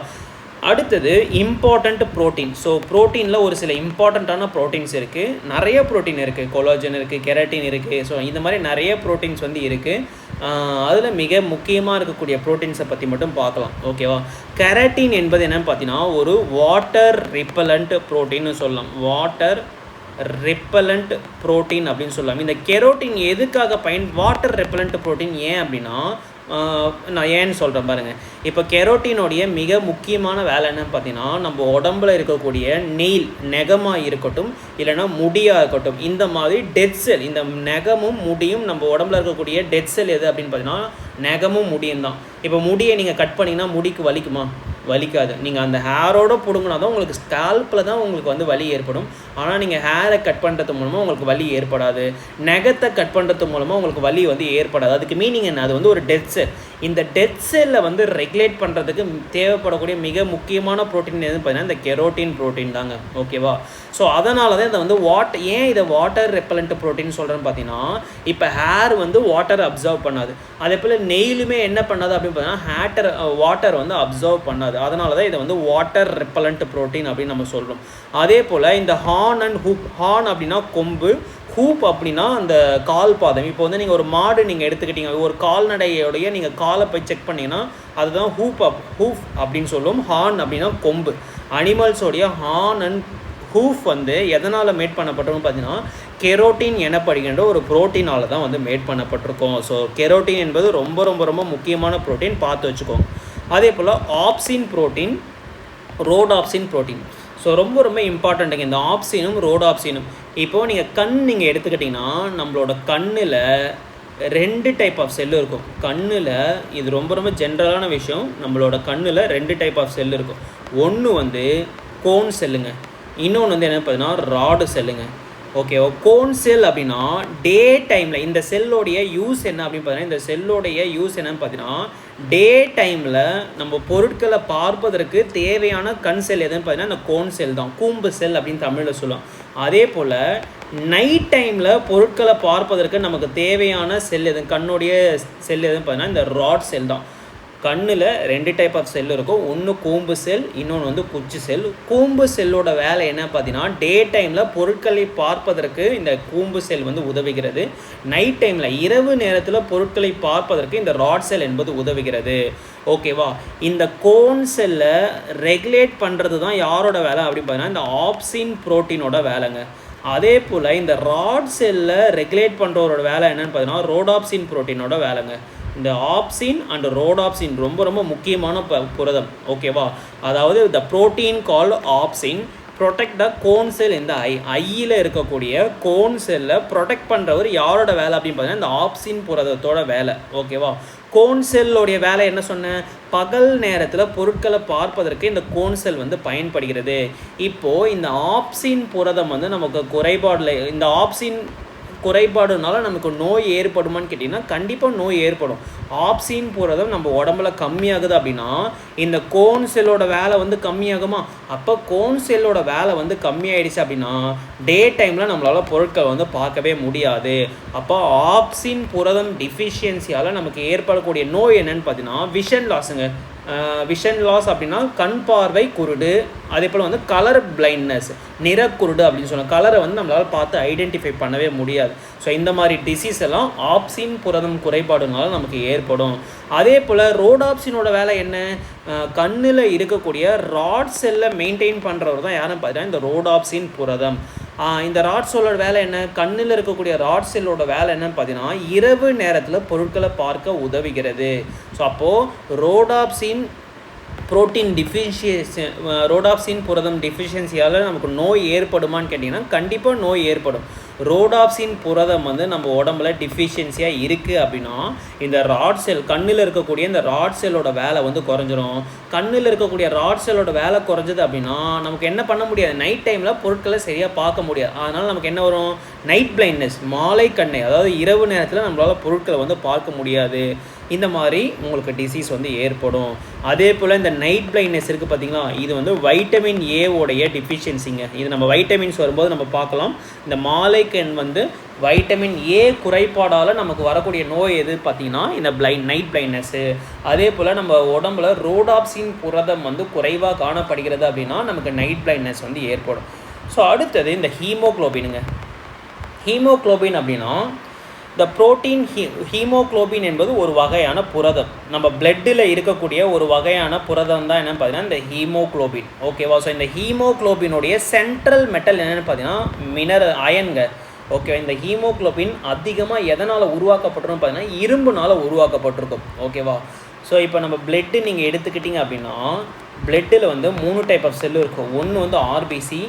அடுத்தது இம்பார்ட்டண்ட் ப்ரோட்டீன். ஸோ ப்ரோட்டீனில் ஒரு சில இம்பார்ட்டண்ட்டான ப்ரோட்டீன்ஸ் இருக்குது, நிறைய ப்ரோட்டீன் இருக்குது, கொலாஜன் இருக்குது, கெரட்டின் இருக்குது. ஸோ இந்த மாதிரி நிறைய ப்ரோட்டீன்ஸ் வந்து இருக்குது. அதில் மிக முக்கியமாக இருக்கக்கூடிய ப்ரோட்டீன்ஸை பற்றி மட்டும் பார்க்கலாம். ஓகேவா? கெரட்டின் என்பது என்னென்னு பார்த்தீங்கன்னா ஒரு வாட்டர் ரிப்பலண்ட் ப்ரோட்டீன்னு சொல்லலாம். வாட்டர் ரெப்பலண்ட் ப்ரோட்டீன் அப்படின்னு சொல்லலாம். இந்த கெரோட்டின் எதுக்காக வாட்டர் ரெப்பலண்ட் ப்ரோட்டீன் ஏன் அப்படின்னா, நான் ஏன்னு சொல்கிறேன் பாருங்கள். இப்போ கெரோட்டினோடைய மிக முக்கியமான வேலை என்னன்னு பார்த்தீங்கன்னா, நம்ம உடம்புல இருக்கக்கூடிய நெகமாக இருக்கட்டும் இல்லைனா முடியாக இருக்கட்டும், இந்த மாதிரி டெட் செல், இந்த நெகமும் முடியும் நம்ம உடம்புல இருக்கக்கூடிய டெட் செல் எது அப்படின்னு பார்த்தீங்கன்னா நெகமும் முடியும் தான். இப்போ முடியை நீங்கள் கட் பண்ணிங்கன்னா முடிக்கு வலிக்குமா? வலிக்காது. நீங்கள் அந்த ஹேரோடு பிடுங்கினா தான் உங்களுக்கு ஸ்கால்பில் தான் உங்களுக்கு வந்து வலி ஏற்படும். ஆனால் நீங்கள் ஹேரை கட் பண்ணுறது மூலமாக உங்களுக்கு வலி ஏற்படாது. நெகத்தை கட் பண்ணுறது மூலமாக உங்களுக்கு வலி வந்து ஏற்படாது. அதுக்கு மீனிங் என்ன? அது வந்து ஒரு டெட் செல். இந்த டெட் செல்லை வந்து ரெகுலேட் பண்ணுறதுக்கு தேவைப்படக்கூடிய மிக முக்கியமான ப்ரோட்டீன் எதுன்னு பார்த்தீங்கன்னா இந்த கெரோட்டின் ப்ரோட்டீன் தாங்க. ஓகேவா? ஸோ அதனால தான் இதை வந்து ஏன் இதை வாட்டர் ரெப்பலண்ட் ப்ரோட்டீன் சொல்கிறேன்னு பார்த்தீங்கன்னா, இப்போ ஹேர் வந்து வாட்டர் அப்சர்வ் பண்ணாது. அதே போல் நெயிலுமே என்ன பண்ணாது அப்படின்னு பார்த்தீங்கன்னா வாட்டர் வந்து அப்சர்வ் பண்ணாது. பண்ணாது. அதனால தான் இதை வந்து வாட்டர் ரெப்பலண்ட் ப்ரோட்டீன் அப்படின்னு நம்ம சொல்கிறோம். அதே போல் இந்த ஹார்ன் அண்ட் ஹூப், ஹார்ன் அப்படின்னா கொம்பு, ஹூப் அப்படின்னா அந்த கால் பாதம். இப்போ வந்து நீங்கள் ஒரு மாடு நீங்கள் எடுத்துக்கிட்டீங்க, ஒரு கால்நடையோடைய நீங்கள் காலை போய் செக் பண்ணிங்கன்னா அதுதான் ஹூப் அப்படின்னு சொல்லுவோம். ஹார்ன் அப்படின்னா கொம்பு. அனிமல்ஸோடைய ஹார்ன் அண்ட் ஹூஃப் வந்து எதனால் மேட் பண்ணப்பட்டிருக்கும் பார்த்தீங்கன்னா கெரோட்டின் எனப்படுகின்ற ஒரு ப்ரோட்டீனால் தான் வந்து மேட் பண்ணப்பட்டிருக்கோம். ஸோ கெரோட்டின் என்பது ரொம்ப ரொம்ப ரொம்ப முக்கியமான ப்ரோட்டீன், பார்த்து வச்சுக்கோங்க. அதே போல் ஆப்சின் ப்ரோட்டீன், ரோடாப்சின் ப்ரோட்டீன். ஸோ ரொம்ப ரொம்ப இம்பார்ட்டண்ட்டுங்க இந்த ஆப்சினும் ரோடாப்சினும். இப்போது நீங்கள் எடுத்துக்கிட்டிங்கன்னா நம்மளோட கண்ணில் 2 டைப் ஆஃப் செல்லு இருக்கும். கண்ணில் இது ரொம்ப ரொம்ப ஜென்ரலான விஷயம், நம்மளோட கண்ணில் 2 டைப் ஆஃப் செல்லு இருக்கும். ஒன்று வந்து கோன் செல்லுங்க, இன்னொன்று வந்து என்ன பார்த்தீங்கன்னா ராடு செல்லுங்க. ஓகே, கோன் செல் அப்படின்னா டே டைமில் இந்த செல்லோடைய யூஸ் என்ன அப்படின்னு பார்த்தீங்கன்னா, இந்த செல்லோடைய யூஸ் என்னன்னு பார்த்தீங்கன்னா டே டைமில் நம்ம பொருட்களை பார்ப்பதற்கு தேவையான கண் செல் எதுன்னு பார்த்தீங்கன்னா இந்த கோன் செல் தான், கூம்பு செல் அப்படின்னு தமிழில் சொல்லுவோம். அதே போல் நைட் டைமில் பொருட்களை பார்ப்பதற்கு நமக்கு தேவையான செல் எது, கண்ணுடைய செல் எதுன்னு பார்த்தீங்கன்னா இந்த ராட் செல் தான். கண்ணில் 2 டைப் ஆஃப் செல் இருக்கும். ஒன்று கூம்பு செல், இன்னொன்று வந்து குச்சி செல். கூம்பு செல்லோட வேலை என்ன பார்த்தீங்கன்னா டே டைமில் பொருட்களை பார்ப்பதற்கு இந்த கூம்பு செல் வந்து உதவுகிறது. நைட் டைமில் இரவு நேரத்தில் பொருட்களை பார்ப்பதற்கு இந்த ராட் செல் என்பது உதவுகிறது. ஓகேவா, இந்த கோன் செல்லை ரெகுலேட் பண்ணுறது தான் யாரோட வேலை அப்படின்னு பார்த்தீங்கன்னா இந்த ஆப்சின் ப்ரோட்டீனோட வேலைங்க. அதே போல் இந்த ராட் செல்லை ரெகுலேட் பண்ணுறவரோட வேலை என்னென்னு பார்த்தீங்கன்னா ரோடாப்சின் ப்ரோட்டீனோட வேலைங்க. இந்த ஆப்சின் அண்ட் ரோடாப்சின் ரொம்ப ரொம்ப முக்கியமான புரதம். ஓகேவா, அதாவது the protein call opsin protect the cone cell இந்த ஐயில் இருக்கக்கூடிய கோன் செல்லை ப்ரொடெக்ட் பண்ணுறவர் யாரோட வேலை அப்படின்னு பார்த்தீங்கன்னா இந்த ஆப்சின் புரதத்தோட வேலை. ஓகேவா, கோன் செல்லோடைய வேலை என்ன சொன்னேன், பகல் நேரத்தில் பொருட்களை பார்ப்பதற்கு இந்த கோன் செல் வந்து பயன்படுகிறது. இப்போது இந்த ஆப்சின் புரதம் வந்து நமக்கு குறைபாடில், இந்த ஆப்சின் குறைபாடுனால நமக்கு நோய் ஏற்படுமான்னு கேட்டிங்கன்னா கண்டிப்பாக நோய் ஏற்படும். ஆப்சின் புரதம் நம்ம உடம்புல கம்மியாகுது அப்படின்னா இந்த கோன் செல்லோட வேலை வந்து கம்மியாகுமா? அப்போ கோன் செல்லோட வேலை வந்து கம்மியாயிடுச்சு அப்படின்னா டே டைமில் நம்மளால் பொருட்களை வந்து பார்க்கவே முடியாது. அப்போ ஆப்சின் புரதம் டிஃபிஷியன்சியால் நமக்கு ஏற்படக்கூடிய நோய் என்னன்னு பார்த்தீங்கன்னா விஷன் லாஸுங்க. விஷன் லாஸ் அப்படின்னா கண் பார்வை குருடு, அதே போல் வந்து கலர் பிளைண்ட்னஸ், நிறக்குருடு அப்படின்னு சொன்னால் கலரை வந்து நம்மளால் பார்த்து ஐடென்டிஃபை பண்ணவே முடியாது. ஸோ இந்த மாதிரி டிசீஸ் எல்லாம் ஆப்சின் புரதம் குறைபாடுனால நமக்கு ஏற்படும். அதே போல் ரோடாப்சினோட வேலை என்ன, கண்ணில் இருக்கக்கூடிய ராட் செல்லை மெயின்டைன் பண்ணுறவர் தான் யாருன்னு பார்த்தீங்கன்னா இந்த ரோடாப்சின் புரதம். இந்த ராட் செல்லோட வேலை என்ன, கண்ணில் இருக்கக்கூடிய ராட் செல்லோட வேலை என்னன்னு பார்த்தீங்கன்னா இரவு நேரத்தில் பொருட்களை பார்க்க உதவுகிறது. ஸோ அப்போது ரோடாப்சின் ப்ரோட்டீன் ரோடாப்சின் புரதம் டிஃபிஷியன்சியால் நமக்கு நோய் ஏற்படுமான்னு கேட்டிங்கன்னா கண்டிப்பாக நோய் ஏற்படும். ரோடாப்சின் புரதம் வந்து நம்ம உடம்புல டிஃபிஷியன்சியாக இருக்குது அப்படின்னா இந்த ராட் செல், கண்ணில் இருக்கக்கூடிய இந்த ராட் செல்லோட வேலை வந்து குறைஞ்சிரும். கண்ணில் இருக்கக்கூடிய ராட் செல்லோட வேலை குறைஞ்சது அப்படின்னா நமக்கு என்ன பண்ண முடியாது, நைட் டைமில் பொருட்களை சரியாக பார்க்க முடியாது. அதனால் நமக்கு என்ன வரும், நைட் பிளைண்ட்னஸ், மாலை கண்ணை, அதாவது இரவு நேரத்தில் நம்மளால் பொருட்களை வந்து பார்க்க முடியாது. இந்த மாதிரி உங்களுக்கு டிசீஸ் வந்து ஏற்படும். அதே போல் இந்த நைட் பிளைண்ட்னஸ் இருக்குது பார்த்தீங்களா, இது வந்து வைட்டமின் ஏவோடைய டிஃபிஷியன்சிங்க. இது நம்ம வைட்டமின்ஸ் வரும்போது நம்ம பார்க்கலாம். இந்த மாலை கண் வந்து வைட்டமின் ஏ குறைபாடால் நமக்கு வரக்கூடிய நோய் எது பார்த்தீங்கன்னா இந்த நைட் பிளைண்ட்னஸ்ஸு. அதே போல் நம்ம உடம்புல ரோடாப்சின் புரதம் வந்து குறைவாக காணப்படுகிறது அப்படின்னா நமக்கு நைட் பிளைண்ட்னஸ் வந்து ஏற்படும். ஸோ அடுத்தது இந்த ஹீமோக்ளோபினுங்க. ஹீமோக்ளோபின் அப்படின்னா இந்த ப்ரோட்டீன் ஹீமோக்ளோபின் என்பது ஒரு வகையான புரதம். நம்ம பிளட்டில் இருக்கக்கூடிய ஒரு வகையான புரதம் தான் என்னென்னு பார்த்தீங்கன்னா இந்த ஹீமோக்ளோபின். ஓகேவா, ஸோ இந்த ஹீமோக்ளோபினுடைய சென்ட்ரல் மெட்டல் என்னென்னு பார்த்தீங்கன்னா அயன்க. ஓகே, இந்த ஹீமோக்ளோபின் அதிகமாக எதனால் உருவாக்கப்பட்டிருக்கும் பார்த்தீங்கன்னா இரும்புனால் உருவாக்கப்பட்டிருக்கும். ஓகேவா, ஸோ இப்போ நம்ம பிளட்டு நீங்கள் எடுத்துக்கிட்டிங்க அப்படின்னா பிளட்டில் வந்து 3 டைப் ஆஃப் செல்லு இருக்கும். ஒன்று வந்து ஆர்பிசி,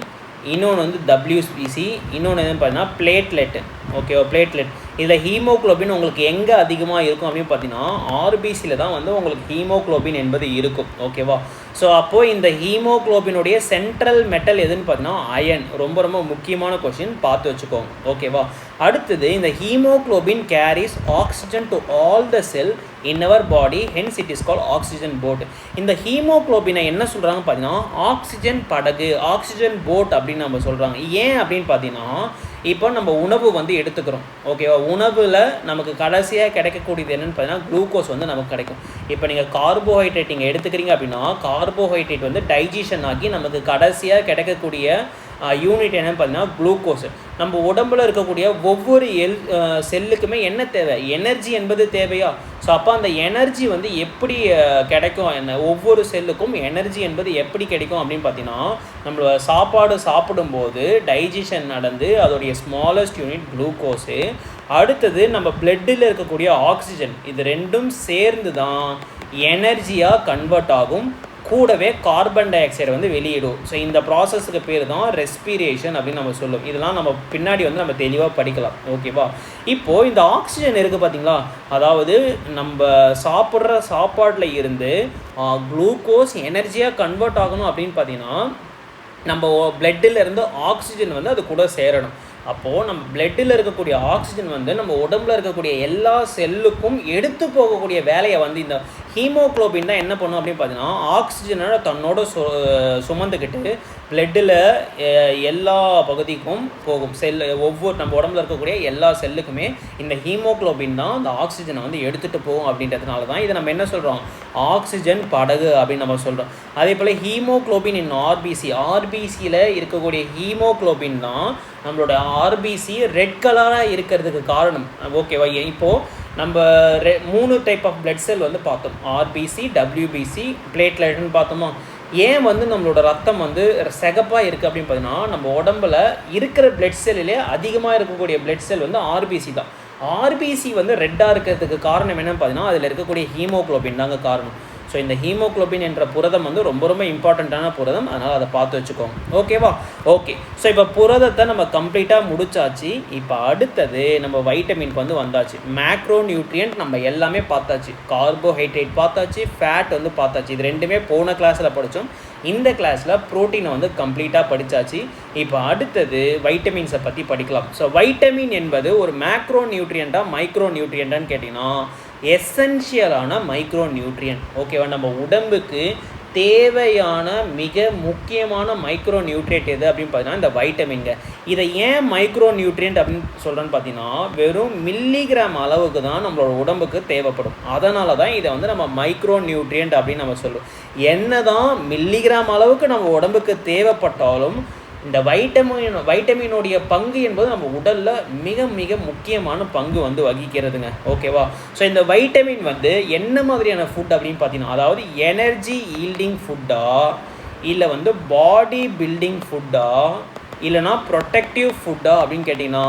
இன்னொன்று வந்து டபிள்யூபிசி, இன்னொன்று என்னென்னு பார்த்தீங்கன்னா பிளேட்லெட். ஓகேவா, பிளேட்லெட். இதில் ஹீமோக்ளோபின் உங்களுக்கு எங்கே அதிகமாக இருக்கும் அப்படின்னு பார்த்தீங்கன்னா ஆர்பிசியில் தான் வந்து உங்களுக்கு ஹீமோக்ளோபின் என்பது இருக்கும். ஓகேவா, ஸோ அப்போது இந்த ஹீமோக்ளோபினுடைய சென்ட்ரல் மெட்டல் எதுன்னு பார்த்தீங்கன்னா அயன். ரொம்ப ரொம்ப முக்கியமான கொஸ்டின், பார்த்து வச்சுக்கோங்க. ஓகேவா, அடுத்தது இந்த haemoglobin carries oxygen to all the cell in our body, hence it is called oxygen boat. இந்த ஹீமோக்ளோபினை என்ன சொல்கிறாங்க பார்த்தீங்கன்னா ஆக்சிஜன் படகு, ஆக்சிஜன் போட் அப்படின்னு நம்ம சொல்கிறாங்க. ஏன் அப்படின்னு பார்த்தீங்கன்னா இப்போ நம்ம உணவு வந்து எடுத்துக்கிறோம். ஓகேவா? உணவில் நமக்கு கடைசியாக கிடைக்கக்கூடியது என்னென்னு பார்த்தீங்கன்னா குளுக்கோஸ் வந்து நமக்கு கிடைக்கும். இப்போ நீங்கள் கார்போஹைட்ரேட் நீங்கள் எடுத்துக்கிறீங்க அப்படின்னா கார்போஹைட்ரேட் வந்து டைஜஷன் ஆகி நமக்கு கடைசியாக கிடைக்கக்கூடிய யூனிட் என்னென்னு பார்த்தீங்கன்னா குளுக்கோஸ். நம்ம உடம்பில் இருக்கக்கூடிய ஒவ்வொரு செல்லுக்குமே என்ன தேவை? எனர்ஜி என்பது தேவையா? ஸோ அப்போ அந்த எனர்ஜி வந்து எப்படி கிடைக்கும்? என்ன ஒவ்வொரு செல்லுக்கும் எனர்ஜி என்பது எப்படி கிடைக்கும் அப்படின்னு பார்த்தீங்கன்னா நம்ம சாப்பாடு சாப்பிடும்போது டைஜஷன் நடந்து அதோடைய ஸ்மாலஸ்ட் யூனிட் குளுக்கோஸு, அடுத்தது நம்ம பிளட்டில் இருக்கக்கூடிய ஆக்சிஜன், இது ரெண்டும் சேர்ந்து தான் எனர்ஜியாக கன்வெர்ட் ஆகும். கூடவே கார்பன் டை ஆக்சைடை வந்து வெளியிடும். ஸோ இந்த ப்ராசஸுக்கு பேர் தான் ரெஸ்பிரேஷன் அப்படின்னு நம்ம சொல்லுவோம். இதெல்லாம் நம்ம பின்னாடி வந்து நம்ம தெளிவாக படிக்கலாம். ஓகேவா? இப்போது இந்த ஆக்சிஜன் இருக்குது பார்த்தீங்களா, அதாவது நம்ம சாப்பிட்ற சாப்பாட்டில் இருந்து குளுக்கோஸ் எனர்ஜியாக கன்வெர்ட் ஆகணும் அப்படின்னு பார்த்தீங்கன்னா நம்ம பிளட்டில் இருந்து ஆக்சிஜன் வந்து அது கூட சேரணும். அப்போது நம்ம பிளட்டில் இருக்கக்கூடிய ஆக்சிஜன் வந்து நம்ம உடம்புல இருக்கக்கூடிய எல்லா செல்லுக்கும் எடுத்து போகக்கூடிய வேலையை வந்து இந்த ஹீமோக்ளோபின் தான் என்ன பண்ணும் அப்படின்னு பார்த்தீங்கன்னா ஆக்சிஜனை தன்னோட சுமந்துக்கிட்டு பிளட்டில் எல்லா பகுதிக்கும் போகும். ஒவ்வொரு நம்ம உடம்புல இருக்கக்கூடிய எல்லா செல்லுக்குமே இந்த ஹீமோக்ளோபின் தான் அந்த ஆக்சிஜனை வந்து எடுத்துகிட்டு போகும். அப்படின்றதுனால தான் இதை நம்ம என்ன சொல்கிறோம்? ஆக்சிஜன் படகு அப்படின்னு நம்ம சொல்கிறோம். அதே போல் ஹீமோக்ளோபின் இன் ஆர்பிசியில் இருக்கக்கூடிய ஹீமோக்ளோபின் தான் நம்மளோட ஆர்பிசி ரெட் கலராக இருக்கிறதுக்கு காரணம். ஓகேவா? இப்போது நம்ம 3 டைப் ஆஃப் பிளட் செல் வந்து பார்த்தோம். ஆர்பிசி, டபிள்யூபிசி, பிளேட்லெட்னு பார்த்தோமா? ஏன் வந்து நம்மளோட ரத்தம் வந்து சிகப்பாக இருக்குது அப்படின்னு பார்த்தீங்கன்னா நம்ம உடம்புல இருக்கிற பிளட் செல்லிலே அதிகமாக இருக்கக்கூடிய பிளட் செல் வந்து ஆர்பிசி தான். ஆர்பிசி வந்து ரெட்டாக இருக்கிறதுக்கு காரணம் என்னென்னு பார்த்தீங்கன்னா அதில் இருக்கக்கூடிய ஹீமோக்ளோபின் தாங்க காரணம். ஸோ இந்த ஹீமோக்ளோபின் என்ற புரதம் வந்து ரொம்ப ரொம்ப இம்பார்ட்டண்ட்டான புரதம், அதனால் அதை பார்த்து வச்சுக்கோங்க. ஓகேவா? ஓகே. ஸோ இப்போ புரதத்தை நம்ம கம்ப்ளீட்டாக முடிச்சாச்சு. இப்போ அடுத்தது நம்ம வைட்டமின்க்கு வந்து வந்தாச்சு. மேக்ரோ நியூட்ரியன்ட் நம்ம எல்லாமே பார்த்தாச்சு. கார்போஹைட்ரேட் பார்த்தாச்சு, ஃபேட் வந்து பார்த்தாச்சு. இது ரெண்டுமே போன கிளாஸில் படித்தோம். இந்த கிளாஸில் ப்ரோட்டீனை வந்து கம்ப்ளீட்டாக படித்தாச்சு. இப்போ அடுத்தது வைட்டமின்ஸை பற்றி படிக்கலாம். ஸோ வைட்டமின் என்பது ஒரு மேக்ரோ நியூட்ரியண்ட்டாக மைக்ரோ நியூட்ரியண்ட்டான்னு கேட்டிங்கன்னா எசென்ஷியலான மைக்ரோ நியூட்ரியன்ட். ஓகேவா? நம்ம உடம்புக்கு தேவையான மிக முக்கியமான மைக்ரோ நியூட்ரியன்ட் எது அப்படின்னு பார்த்தீங்கன்னா இந்த வைட்டமின்ங்க. இதை ஏன் மைக்ரோ நியூட்ரியன்ட் அப்படின்னு சொல்கிறேன்னு பார்த்தீங்கன்னா வெறும் மில்லிகிராம் அளவுக்கு தான் நம்மளோட உடம்புக்கு தேவைப்படும். அதனால தான் இதை வந்து நம்ம மைக்ரோ நியூட்ரியன்ட் அப்படின்னு நம்ம சொல்லுவோம். என்ன தான் மில்லிகிராம் அளவுக்கு நம்ம உடம்புக்கு தேவைப்பட்டாலும் இந்த வைட்டமினுடைய பங்கு என்பது நம்ம உடலில் மிக மிக முக்கியமான பங்கு வந்து வகிக்கிறதுங்க. ஓகேவா? ஸோ இந்த வைட்டமின் வந்து என்ன மாதிரியான ஃபுட் அப்படின்னு பார்த்தீங்கன்னா அதாவது எனர்ஜி ஈல்டிங் ஃபுட்டா, இல்லை வந்து பாடி பில்டிங் ஃபுட்டா, இல்லைனா ப்ரொடெக்டிவ் ஃபுட்டா அப்படின்னு கேட்டிங்கன்னா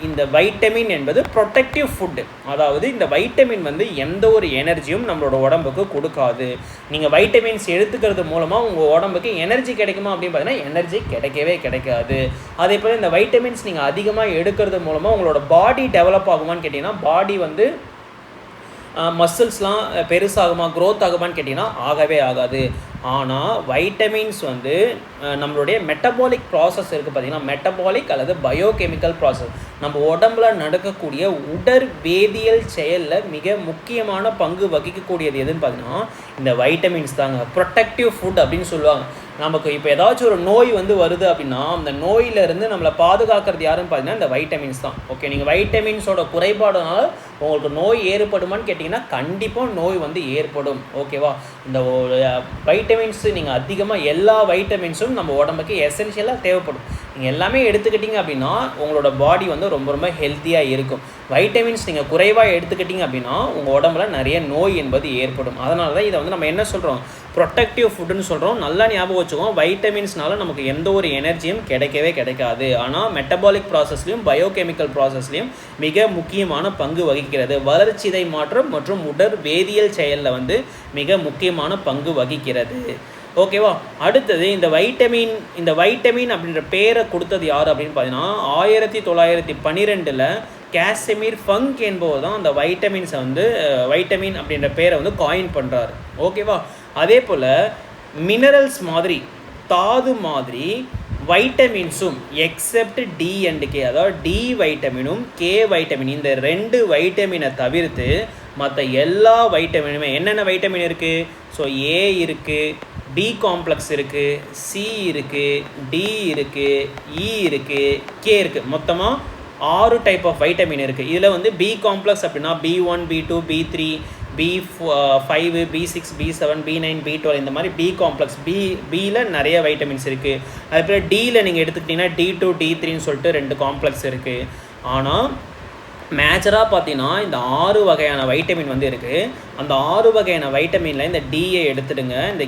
இந்த வைட்டமின் என்பது ப்ரொடெக்டிவ் ஃபுட்டு. அதாவது இந்த வைட்டமின் வந்து எந்த ஒரு எனர்ஜியும் நம்மளோட உடம்புக்கு கொடுக்காது. நீங்கள் வைட்டமின்ஸ் எடுத்துக்கிறது மூலமாக உங்கள் உடம்புக்கு எனர்ஜி கிடைக்குமா அப்படின்னு பார்த்தீங்கன்னா எனர்ஜி கிடைக்கவே கிடைக்காது. அதே போல் இந்த வைட்டமின்ஸ் நீங்கள் அதிகமாக எடுக்கிறது மூலமாக உங்களோட பாடி டெவலப் ஆகுமான்னு கேட்டிங்கன்னா பாடி வந்து மசில்ஸ்லாம் பெருசாகுமா, க்ரோத் ஆகுமான்னு கேட்டிங்கன்னா ஆகவே ஆகாது. ஆனால் வைட்டமின்ஸ் வந்து நம்மளுடைய மெட்டபாலிக் ப்ராசஸ் இருக்குது பார்த்திங்கன்னா, மெட்டபாலிக் அல்லது பயோகெமிக்கல் ப்ராசஸ், நம்ம உடம்புல நடக்கக்கூடிய உடற்வேதியியல் செயலில் மிக முக்கியமான பங்கு வகிக்கக்கூடியது எதுன்னு பார்த்தீங்கன்னா இந்த வைட்டமின்ஸ் தாங்க. ப்ரொடெக்டிவ் ஃபுட் அப்படின்னு சொல்லுவாங்க. நமக்கு இப்போ ஏதாச்சும் ஒரு நோய் வந்து வருது அப்படின்னா அந்த நோயிலிருந்து நம்மளை பாதுகாக்கிறது யாருன்னு பார்த்தீங்கன்னா இந்த வைட்டமின்ஸ் தான். ஓகே, நீங்கள் வைட்டமின்ஸோட குறைபாடுனால உங்களுக்கு நோய் ஏற்படுமான்னு கேட்டிங்கன்னா கண்டிப்பாக நோய் வந்து ஏற்படும். ஓகேவா? இந்த வைட்டமின்ஸ் நீங்கள் அதிகமாக எல்லா வைட்டமின்ஸும் நம்ம உடம்புக்கு எசென்ஷியலாக தேவைப்படும். நீங்கள் எல்லாமே எடுத்துக்கிட்டிங்க அப்படின்னா உங்களோட பாடி வந்து ரொம்ப ரொம்ப ஹெல்த்தியாக இருக்கும். வைட்டமின்ஸ் நீங்கள் குறைவாக எடுத்துக்கிட்டிங்க அப்படின்னா உங்கள் உடம்புல நிறைய நோய் என்பது ஏற்படும். அதனால தான் இதை வந்து நம்ம என்ன சொல்கிறோம், ப்ரொடெக்டிவ் ஃபுட்டுன்னு சொல்கிறோம். நல்லா ஞாபகம் வச்சுக்கோம், வைட்டமின்ஸ்னால நமக்கு எந்த ஒரு எனர்ஜியும் கிடைக்கவே கிடைக்காது. ஆனால் மெட்டபாலிக் ப்ராசஸ்லையும் பயோகெமிக்கல் ப்ராசஸ்லையும் மிக முக்கியமான பங்கு வகிக்கிறது. வளர்ச்சிதை மாற்றம் மற்றும் உடற் வேதியியல் செயலில் வந்து மிக முக்கியமான பங்கு வகிக்கிறது. ஓகேவா? அடுத்தது இந்த வைட்டமின் அப்படின்ற பேரை கொடுத்தது யார் அப்படின்னு பார்த்தீங்கன்னா 1912 கேசிமிர் ஃபங்க் என்பவர் தான் அந்த வைட்டமின்ஸை வந்து வைட்டமின் அப்படின்ற பேரை வந்து காயின் பண்ணுறாரு. ஓகேவா? அதே போல் மினரல்ஸ் மாதிரி தாது மாதிரி வைட்டமின்ஸும் எக்ஸப்ட் டி அண்ட் கே, அதாவது டி வைட்டமினும் கே வைட்டமின், இந்த 2 வைட்டமினை தவிர்த்து மற்ற எல்லா வைட்டமினுமே என்னென்ன வைட்டமின் இருக்குது? ஸோ ஏ இருக்குது, பி காம்ப்ளெக்ஸ் இருக்குது, சி இருக்குது, டி இருக்குது, இ இருக்குது, கே இருக்குது. மொத்தமாக 6 டைப் ஆஃப் வைட்டமின் இருக்குது. இதில் வந்து பி காம்ப்ளெக்ஸ் அப்படின்னா B1, B2, B3, B5, B6, B7, B9, B12 இந்த மாதிரி பி காம்ப்ளெக்ஸ். பியில் நிறைய வைட்டமின்ஸ் இருக்குது. அதுக்கப்புறம் டியில் நீங்கள் எடுத்துக்கிட்டிங்கன்னா D2, D3ன்னு சொல்லிட்டு 2 காம்ப்ளெக்ஸ் இருக்குது. ஆனால் மேஜராக பார்த்தீங்கன்னா இந்த 6 வகையான வைட்டமின் வந்து இருக்குது. அந்த 6 வகையான வைட்டமினில் இந்த டியை எடுத்துடுங்க, இந்த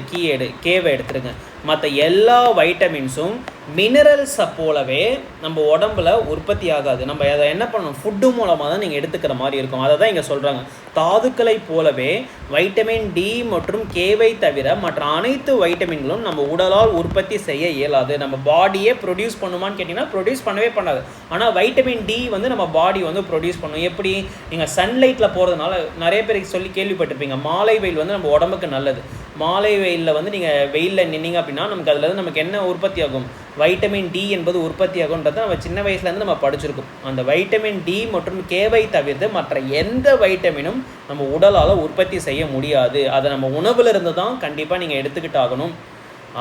கேவை எடுத்துடுங்க. மற்ற எல்லா வைட்டமின்ஸும் மினரல்ஸை போலவே நம்ம உடம்புல உற்பத்தி ஆகாது. நம்ம அதை என்ன பண்ணணும், ஃபுட்டு மூலமாக தான் நீங்கள் எடுத்துக்கிற மாதிரி இருக்கும். அதை தான் இங்கே சொல்கிறாங்க. தாதுக்களை போலவே வைட்டமின் டி மற்றும் கேவை தவிர மற்ற அனைத்து வைட்டமின்களும் நம்ம உடலால் உற்பத்தி செய்ய இயலாது. நம்ம பாடியே ப்ரொடியூஸ் பண்ணுமான்னு கேட்டிங்கன்னா ப்ரொடியூஸ் பண்ணவே பண்ணாது. ஆனால் வைட்டமின் டி வந்து நம்ம பாடி வந்து ப்ரொடியூஸ் பண்ணும். எப்படி, நீங்கள் சன்லைட்டில் போகிறதுனால நிறைய பேருக்கு சொல்லி கேள்விப்பட்டிருப்பீங்க, மாலை வெயில் வந்து நம்ம உடம்புக்கு நல்லது. மாலை வெயிலில் வந்து நீங்கள் வெயிலில் நின்னீங்க அப்படின்னா நமக்கு அதில் வந்து நமக்கு என்ன உற்பத்தி ஆகும், வைட்டமின் டி என்பது உற்பத்தி ஆகுன்றதை நம்ம சின்ன வயசுலேருந்து நம்ம படிச்சிருக்கோம். அந்த வைட்டமின் டி மற்றும் கேவை தவிர்த்து மற்ற எந்த வைட்டமினும் நம்ம உடலால் உற்பத்தி செய்ய முடியாது. அதை நம்ம உணவில் இருந்து தான் கண்டிப்பாக நீங்கள் எடுத்துக்கிட்டாகணும்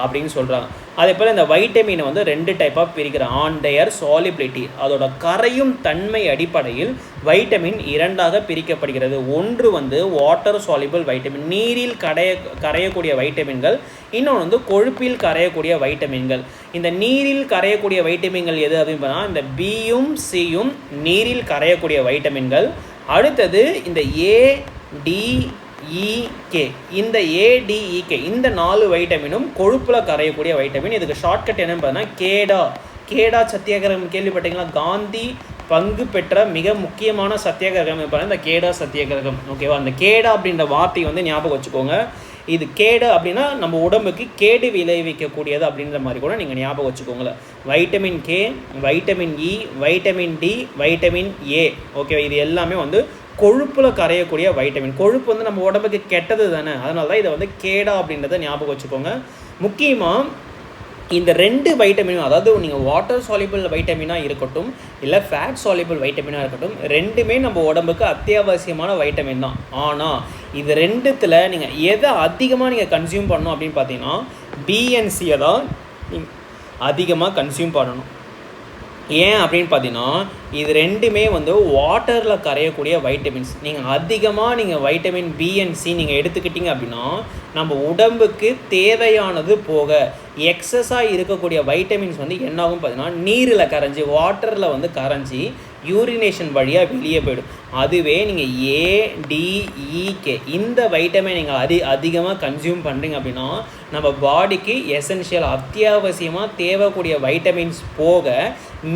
அப்படின்னு சொல்கிறாங்க. அதே போல் இந்த வைட்டமினை வந்து 2 டைப்பாக பிரிக்கிறேன். ஆன் டயர் சாலிபிலிட்டி, அதோட கரையும் தன்மை அடிப்படையில் வைட்டமின் 2ஆக பிரிக்கப்படுகிறது. ஒன்று வந்து வாட்டர் சாலிபிள் வைட்டமின், நீரில் கரையக்கூடிய வைட்டமின்கள். இன்னொன்று வந்து கொழுப்பில் கரையக்கூடிய வைட்டமின்கள். இந்த நீரில் கரையக்கூடிய வைட்டமின்கள் எது அப்படின்னு பார்த்தா இந்த பியும் சியும் நீரில் கரையக்கூடிய வைட்டமின்கள். அடுத்தது இந்த ஏடிஇகே, இந்த ஏடிஇகே இந்த 4 வைட்டமினும் கொழுப்பில் கரையக்கூடிய வைட்டமின். இதுக்கு ஷார்ட்கட் என்னன்னு பார்த்தீங்கன்னா கேடா சத்தியாகிரகம் கேள்விப்பட்டீங்களா? காந்தி பங்கு பெற்ற மிக முக்கியமான சத்தியாகிரகம் பார்த்தீங்கன்னா இந்த கேடா சத்தியாகிரகம். ஓகேவா? அந்த கேடா அப்படின்ற வார்த்தை வந்து ஞாபகம் வச்சுக்கோங்க. இது கேடு அப்படின்னா நம்ம உடம்புக்கு கேடு விளைவிக்கக்கூடியது அப்படின்ற மாதிரி கூட நீங்கள் ஞாபகம் வச்சுக்கோங்களேன். Vitamin K, vitamin E, vitamin D, vitamin A. ஓகேவா? இது எல்லாமே வந்து கொழுப்பில் கரையக்கூடிய வைட்டமின். கொழுப்பு வந்து நம்ம உடம்புக்கு கெட்டது தானே, அதனால தான் இதை வந்து கேடா அப்படின்றத ஞாபகம் வச்சுக்கோங்க. முக்கியமாக இந்த 2 வைட்டமினும், அதாவது நீங்கள் வாட்டர் சாலிபிள் வைட்டமினாக இருக்கட்டும் இல்லை ஃபேட் சாலிபிள் வைட்டமினாக இருக்கட்டும், ரெண்டுமே நம்ம உடம்புக்கு அத்தியாவசியமான வைட்டமின் தான். ஆனால் இது 2த்தில் நீங்கள் எதை அதிகமாக நீங்கள் கன்சியூம் பண்ணணும் அப்படின்னு பார்த்தீங்கன்னா பிஎன்சியை தான் அதிகமாக கன்சியூம் பண்ணணும். ஏன் அப்படின்னு பார்த்தீங்கன்னா இது 2மே வந்து வாட்டரில் கரையக்கூடிய வைட்டமின்ஸ். நீங்கள் அதிகமாக வைட்டமின் பி அண்ட் சி நீங்கள் எடுத்துக்கிட்டீங்க அப்படின்னா நம்ம உடம்புக்கு தேவையானது போக எக்ஸஸாக இருக்கக்கூடிய வைட்டமின்ஸ் வந்து என்னாகும் பார்த்தீங்கன்னா நீரில் கரைஞ்சி, வாட்டரில் வந்து கரைஞ்சி யூரினேஷன் வழியாக வெளியே போயிடும். அதுவே நீங்கள் ஏடிஇகே இந்த வைட்டமின் நீங்கள் அதிகமாக கன்சியூம் பண்ணுறீங்க அப்படின்னா நம்ம பாடிக்கு எசென்ஷியல் அத்தியாவசியமாக தேவைக்கூடிய வைட்டமின்ஸ் போக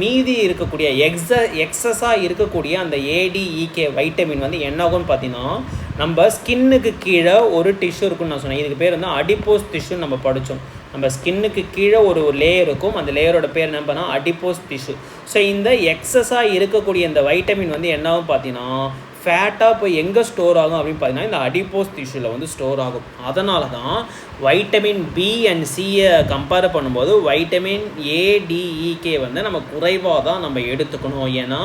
மீதி இருக்கக்கூடிய எக்ஸஸாக இருக்கக்கூடிய அந்த ஏடிஇகே வைட்டமின் வந்து என்னாகும்னு பார்த்தீங்கன்னா நம்ம ஸ்கின்னுக்கு கீழே ஒரு டிஷ்யூ இருக்குன்னு நான் சொன்னேன். இதுக்கு பேர் வந்து அடிப்போஸ் டிஷ்யூ நம்ம படித்தோம். நம்ம ஸ்கின்னுக்கு கீழே ஒரு லேயர் இருக்கும். அந்த லேயரோட பேர் என்ன பண்ணால் அடிப்போஸ் டிஷ்யூ. ஸோ இந்த எக்ஸஸாக இருக்கக்கூடிய இந்த வைட்டமின் வந்து என்னாகும் பார்த்தீங்கன்னா ஃபேட்டாக போய் எங்கே ஸ்டோர் ஆகும் அப்படின்னு பார்த்தீங்கன்னா இந்த அடிப்போஸ் டிஷ்யூவில் வந்து ஸ்டோர் ஆகும். அதனால தான் வைட்டமின் பி அண்ட் சியை கம்பேர் பண்ணும்போது வைட்டமின் ஏடிஇகே வந்து நம்ம குறைவாக தான் நம்ம எடுத்துக்கணும். ஏன்னா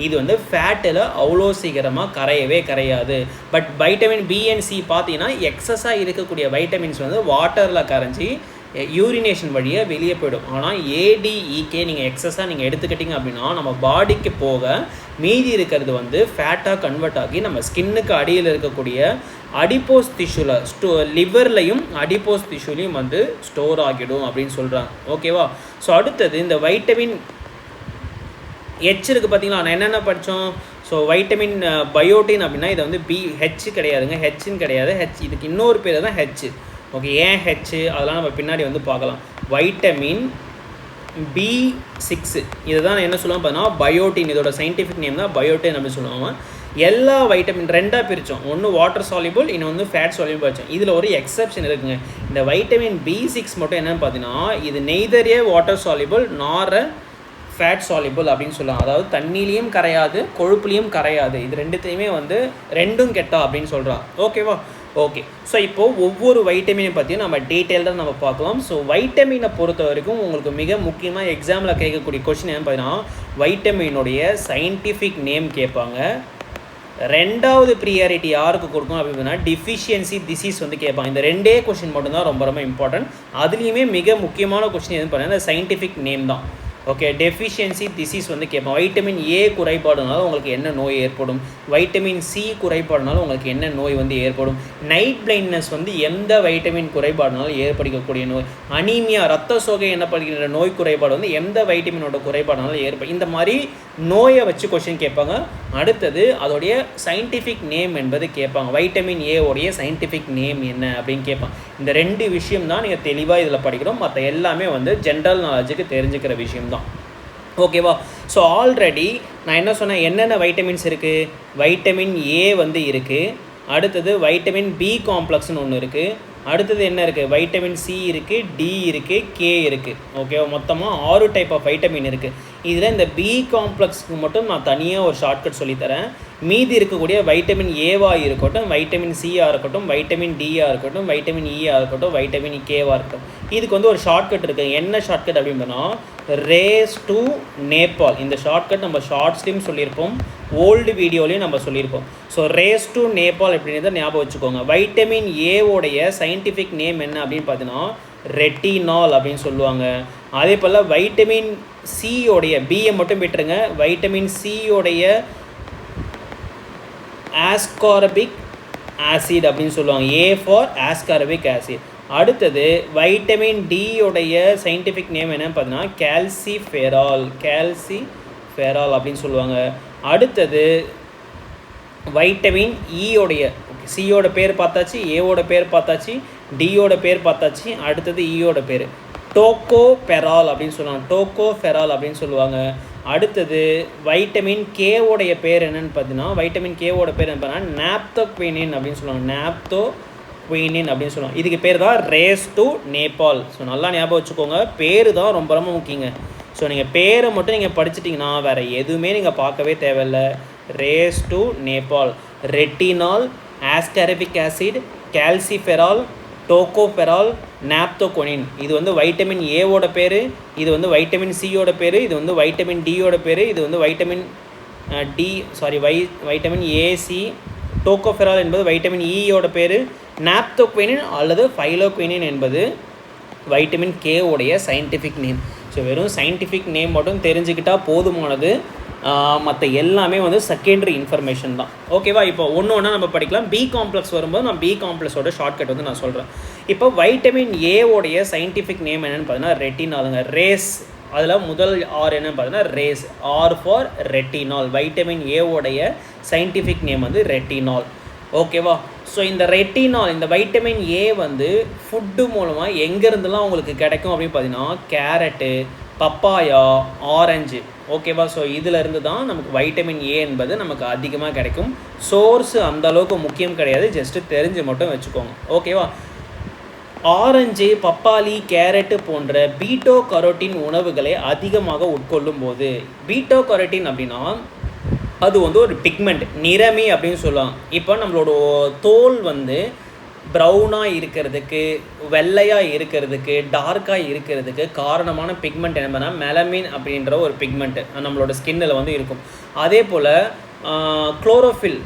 இது வந்து ஃபேட்டில் அவ்வளோ சீக்கிரமாக கரையவே கரையாது. But vitamin B and C பார்த்தீங்கன்னா எக்ஸஸாக இருக்கக்கூடிய வைட்டமின்ஸ் வந்து வாட்டரில் கரைஞ்சி யூரினேஷன் வழியாக வெளியே போயிடும். ஆனால் ஏடிஇகே நீங்கள் எக்ஸஸாக நீங்கள் எடுத்துக்கிட்டிங்க அப்படின்னா நம்ம பாடிக்கு போக மீதி இருக்கிறது வந்து ஃபேட்டாக கன்வெர்ட் ஆகி நம்ம ஸ்கின்னுக்கு அடியில் இருக்கக்கூடிய அடிப்போஸ் டிஷ்யூவில் லிவர்லையும் அடிப்போஸ் டிஷ்யூலையும் வந்து ஸ்டோர் ஆகிடும் அப்படின்னு சொல்கிறாங்க. ஓகேவா? ஸோ அடுத்தது இந்த வைட்டமின் ஹெச் இருக்குது பார்த்தீங்களா, நான் என்னென்ன படித்தோம். ஸோ வைட்டமின் பயோட்டின் அப்படின்னா இதை வந்து ஹெச் கிடையாதுங்க, ஹெச்ன்னு கிடையாது. இதுக்கு இன்னொரு பேர் தான் ஹெச். ஓகே, ஏன் ஹெச் அதெல்லாம் நம்ம பின்னாடி வந்து பார்க்கலாம். வைட்டமின் B6 இதை தான் என்ன சொல்லுவாங்க பார்த்தீங்கன்னா பயோட்டின். இதோட சயின்டிஃபிக் நேம் தான் பயோட்டின் அப்படின்னு சொல்லுவாங்க. எல்லா வைட்டமின் 2ஆக பிரித்தோம். ஒன்று வாட்டர் சாலிபிள், இன்னும் வந்து ஃபேட் சாலிபிள் படித்தோம். இதில் ஒரு எக்ஸப்ஷன் இருக்குங்க. இந்த வைட்டமின் B6 மட்டும் என்னென்னு பார்த்தீங்கன்னா இது நெய்தர் வாட்டர் சாலிபிள் நார் ஃபேட் சாலிபிள் அப்படின்னு சொல்லலாம். அதாவது தண்ணிலையும் கரையாது, கொழுப்புலையும் கரையாது. இது ரெண்டுத்தையுமே வந்து ரெண்டும் கெட்டா அப்படின்னு சொல்கிறான். ஓகேவா? ஓகே. ஸோ இப்போது ஒவ்வொரு வைட்டமினை பற்றியும் நம்ம டீட்டெயில்டாக நம்ம பார்க்கலாம். ஸோ வைட்டமினை பொறுத்த வரைக்கும் உங்களுக்கு மிக முக்கியமாக எக்ஸாமில் கேட்கக்கூடிய கொஸ்டின் என்னன்னு பார்த்தீங்கன்னா வைட்டமினுடைய சயின்டிஃபிக் நேம் கேட்பாங்க. ரெண்டாவது ப்ரியாரிட்டி யாருக்கு கொடுக்கும் அப்படின்னா டிஃபிஷியன்சி டிசீஸ் வந்து கேட்பாங்க. இந்த ரெண்டே கொஸ்டின் மட்டும்தான் ரொம்ப ரொம்ப இம்பார்ட்டன்ட். அதுலேயுமே மிக முக்கியமான கொஸ்டின் எதுன்னு பார்த்தீங்கன்னா சயின்டிஃபிக் நேம் தான். ஓகே, டெஃபிஷியன்சி டிசீஸ் வந்து கேட்போம். வைட்டமின் ஏ குறைபாடுனால உங்களுக்கு என்ன நோய் ஏற்படும், வைட்டமின் சி குறைபாடுனால உங்களுக்கு என்ன நோய் வந்து ஏற்படும், நைட் பிளைண்ட்னஸ் வந்து எந்த வைட்டமின் குறைபாடுனாலும் ஏற்படுத்தக்கூடிய நோய், அனீமியா ரத்த சோகை எனப்படுகின்ற நோய் குறைபாடு வந்து எந்த வைட்டமினோட குறைபாடுனாலும் ஏற்படும். இந்த மாதிரி நோயை வச்சு கொஸ்டின் கேட்பாங்க. அடுத்தது அதோடைய சயின்டிஃபிக் நேம் என்பது கேட்பாங்க. வைட்டமின் ஏ உடைய சயின்டிஃபிக் நேம் என்ன அப்படின்னு கேட்பாங்க. இந்த ரெண்டு விஷயம் தான் நீங்கள் தெளிவாக இதில் படிக்கிறோம். மற்ற எல்லாமே வந்து ஜென்ரல் நாலேஜுக்கு தெரிஞ்சுக்கிற விஷயம் தான். ஓகேவா? ஸோ ஆல்ரெடி நான் என்ன சொன்னேன், என்னென்ன வைட்டமின்ஸ் இருக்குது, வைட்டமின் ஏ வந்து இருக்குது, அடுத்தது வைட்டமின் பி காம்ப்ளெக்ஸ்னு ஒன்று இருக்குது, அடுத்தது என்ன இருக்குது, வைட்டமின் சி இருக்குது, டி இருக்குது, கே இருக்குது. ஓகேவா? மொத்தமாக 6 டைப் ஆஃப் வைட்டமின் இருக்குது. இதில் இந்த பி காம்ப்ளெக்ஸ்க்கு மட்டும் நான் தனியாக ஒரு ஷார்ட்கட் சொல்லித்தரேன். மீதி இருக்கக்கூடிய வைட்டமின் ஏவாக இருக்கட்டும், வைட்டமின் சியாக இருக்கட்டும், வைட்டமின் டியாக இருக்கட்டும், வைட்டமின் இயாக இருக்கட்டும், வைட்டமின் கேவாக இருக்கட்டும், இதுக்கு வந்து ஒரு ஷார்ட்கட் இருக்குது. என்ன ஷார்ட்கட் அப்படின்னா ரேஸ் டு நேபாள். இந்த ஷார்ட்கட் நம்ம ஷார்ட்ஸ்லையும் சொல்லியிருப்போம், ஓல்டு வீடியோலையும் நம்ம சொல்லியிருப்போம். ஸோ ரேஸ் டு நேபாள் அப்படின்றத ஞாபகம் வச்சுக்கோங்க. வைட்டமின் ஏவோடைய சயின்டிஃபிக் நேம் என்ன அப்படின்னு பார்த்தீங்கன்னா ரெட்டினால் அப்படின்னு சொல்லுவாங்க. அதே போல் வைட்டமின் சியோடைய பியை மட்டும் விட்டுருங்க, வைட்டமின் சியோடைய ஆஸ்கார்பிக் ஆசிட் அப்படின்னு சொல்லுவாங்க. A for ascorbic acid. அடுத்தது வைட்டமின் டியோடைய சயின்டிஃபிக் நேம் என்னன்னு பார்த்தீங்கன்னா கால்சிஃபெரால் அப்படின்னு சொல்லுவாங்க. அடுத்தது வைட்டமின் ஈயோடைய சியோட பேர் பார்த்தாச்சு, ஏவோட பேர் பார்த்தாச்சு, டியோட பேர் பார்த்தாச்சு. அடுத்தது ஈயோட பேர் டோகோஃபெரால் அப்படின்னு சொல்லுவாங்க. அடுத்தது வைட்டமின் கேவோடைய பேர் என்னென்னு பார்த்தீங்கன்னா வைட்டமின் கேவோட பேர் என்ன பார்த்தீங்கன்னா நாப்தோகுயினின் அப்படின்னு சொல்லுவாங்க. இதுக்கு பேர் தான் ரேஸ் டு நேபாள். ஸோ நல்லா ஞாபகம் வச்சுக்கோங்க, பேர் தான் ரொம்ப ரொம்ப முக்கியங்க. ஸோ நீங்கள் பேரை மட்டும் நீங்கள் படிச்சிட்டிங்கன்னா வேறு எதுவுமே நீங்கள் பார்க்கவே தேவையில்லை. ரேஸ் டு நேபாள், retinol, ascorbic acid, calciferol, tocopherol, naphthoquinone. இது வந்து வைட்டமின் ஏவோட பேர், இது வந்து வைட்டமின் சியோட பேர், இது வந்து வைட்டமின் டியோட பேர், இது வந்து வைட்டமின் வைட்டமின் ஏசி. டோகோஃபெரால் என்பது வைட்டமின் ஈயோட பேர், நாப்தோகுயினின் அல்லது ஃபைலோகுயினின் என்பது வைட்டமின் கேவோடைய சயின்டிஃபிக் நேம். ஸோ வெறும் சயின்டிஃபிக் நேம் மட்டும் தெரிஞ்சுக்கிட்டால் போதுமானது. மற்ற எல்லாமே வந்து செகண்டரி இன்ஃபர்மேஷன் தான். ஓகேவா? இப்போ ஒன்று ஒன்றா நம்ம படிக்கலாம். பி காம்ப்ளெக்ஸ் வரும்போது நான் பி காம்ப்ளெக்ஸோட ஷார்ட்கட் வந்து நான் சொல்கிறேன். இப்போ வைட்டமின் ஏவோடைய சயின்டிஃபிக் நேம் என்னென்னு பார்த்தீங்கன்னா ரெட்டினாலுங்க. ரேஸ், அதில் முதல் ஆர் என்னென்னு பார்த்தீங்கன்னா race, R for retinol. Vitamin ஏவோடைய சயின்டிஃபிக் நேம் வந்து ரெட்டினால். ஓகேவா? ஸோ இந்த ரெட்டினால், இந்த வைட்டமின் ஏ வந்து ஃபுட்டு மூலமாக எங்கேருந்துலாம் உங்களுக்கு கிடைக்கும் அப்படின்னு பார்த்தீங்கன்னா கேரட்டு, பப்பாயா, ஆரஞ்சு. ஓகேவா? ஸோ இதிலேருந்து தான் நமக்கு வைட்டமின் ஏ என்பது நமக்கு அதிகமாக கிடைக்கும். சோர்ஸு அந்தளவுக்கு முக்கியம் கிடையாது, ஜஸ்ட்டு தெரிஞ்சு மட்டும் வச்சுக்கோங்க. ஓகேவா? ஆரஞ்சு, பப்பாளி, கேரட்டு போன்ற பீட்டோ கரோட்டின் உணவுகளை அதிகமாக உட்கொள்ளும் போது, பீட்டோ கரோட்டின் அப்படின்னா அது வந்து ஒரு பிக்மெண்ட், நிறமி அப்படின்னு சொல்லுவாங்க. இப்போ நம்மளோட தோல் வந்து ப்ரௌனாக இருக்கிறதுக்கு, வெள்ளையாக இருக்கிறதுக்கு, டார்க்காக இருக்கிறதுக்கு காரணமான பிக்மெண்ட் என்னன்னா மெலமின் அப்படின்ற ஒரு பிக்மெண்ட்டு நம்மளோட ஸ்கின்னில் வந்து இருக்கும். அதே போல் குளோரோஃபில்,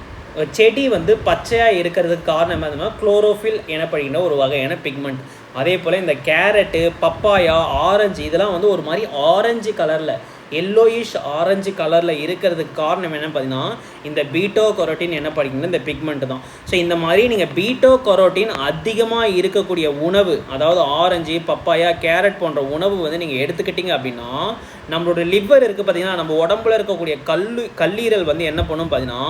செடி வந்து பச்சையாக இருக்கிறதுக்கு காரணம் என்னன்னா குளோரோஃபில் எனப்படுகின்ற ஒரு வகையான பிக்மெண்ட். அதே போல் இந்த கேரட்டு, பப்பாயா, ஆரஞ்சு இதெல்லாம் வந்து ஒரு மாதிரி ஆரஞ்சு கலரில், எல்லோயிஷ் ஆரஞ்சு கலரில் இருக்கிறதுக்கு காரணம் என்னென்னு பார்த்தீங்கன்னா இந்த பீட்டோ கரோட்டின் என்ன படிக்கணும், இந்த பிக்மெண்ட் தான். ஸோ இந்த மாதிரி நீங்கள் பீட்டோ கரோட்டின் அதிகமாக இருக்கக்கூடிய உணவு, அதாவது ஆரஞ்சு, பப்பாயா, கேரட் போன்ற உணவு வந்து நீங்கள் எடுத்துக்கிட்டீங்க அப்படின்னா நம்மளோட லிவர் இருக்குது பார்த்தீங்கன்னா, நம்ம உடம்புல இருக்கக்கூடிய கல்லீரல் வந்து என்ன பண்ணும் பார்த்தீங்கன்னா,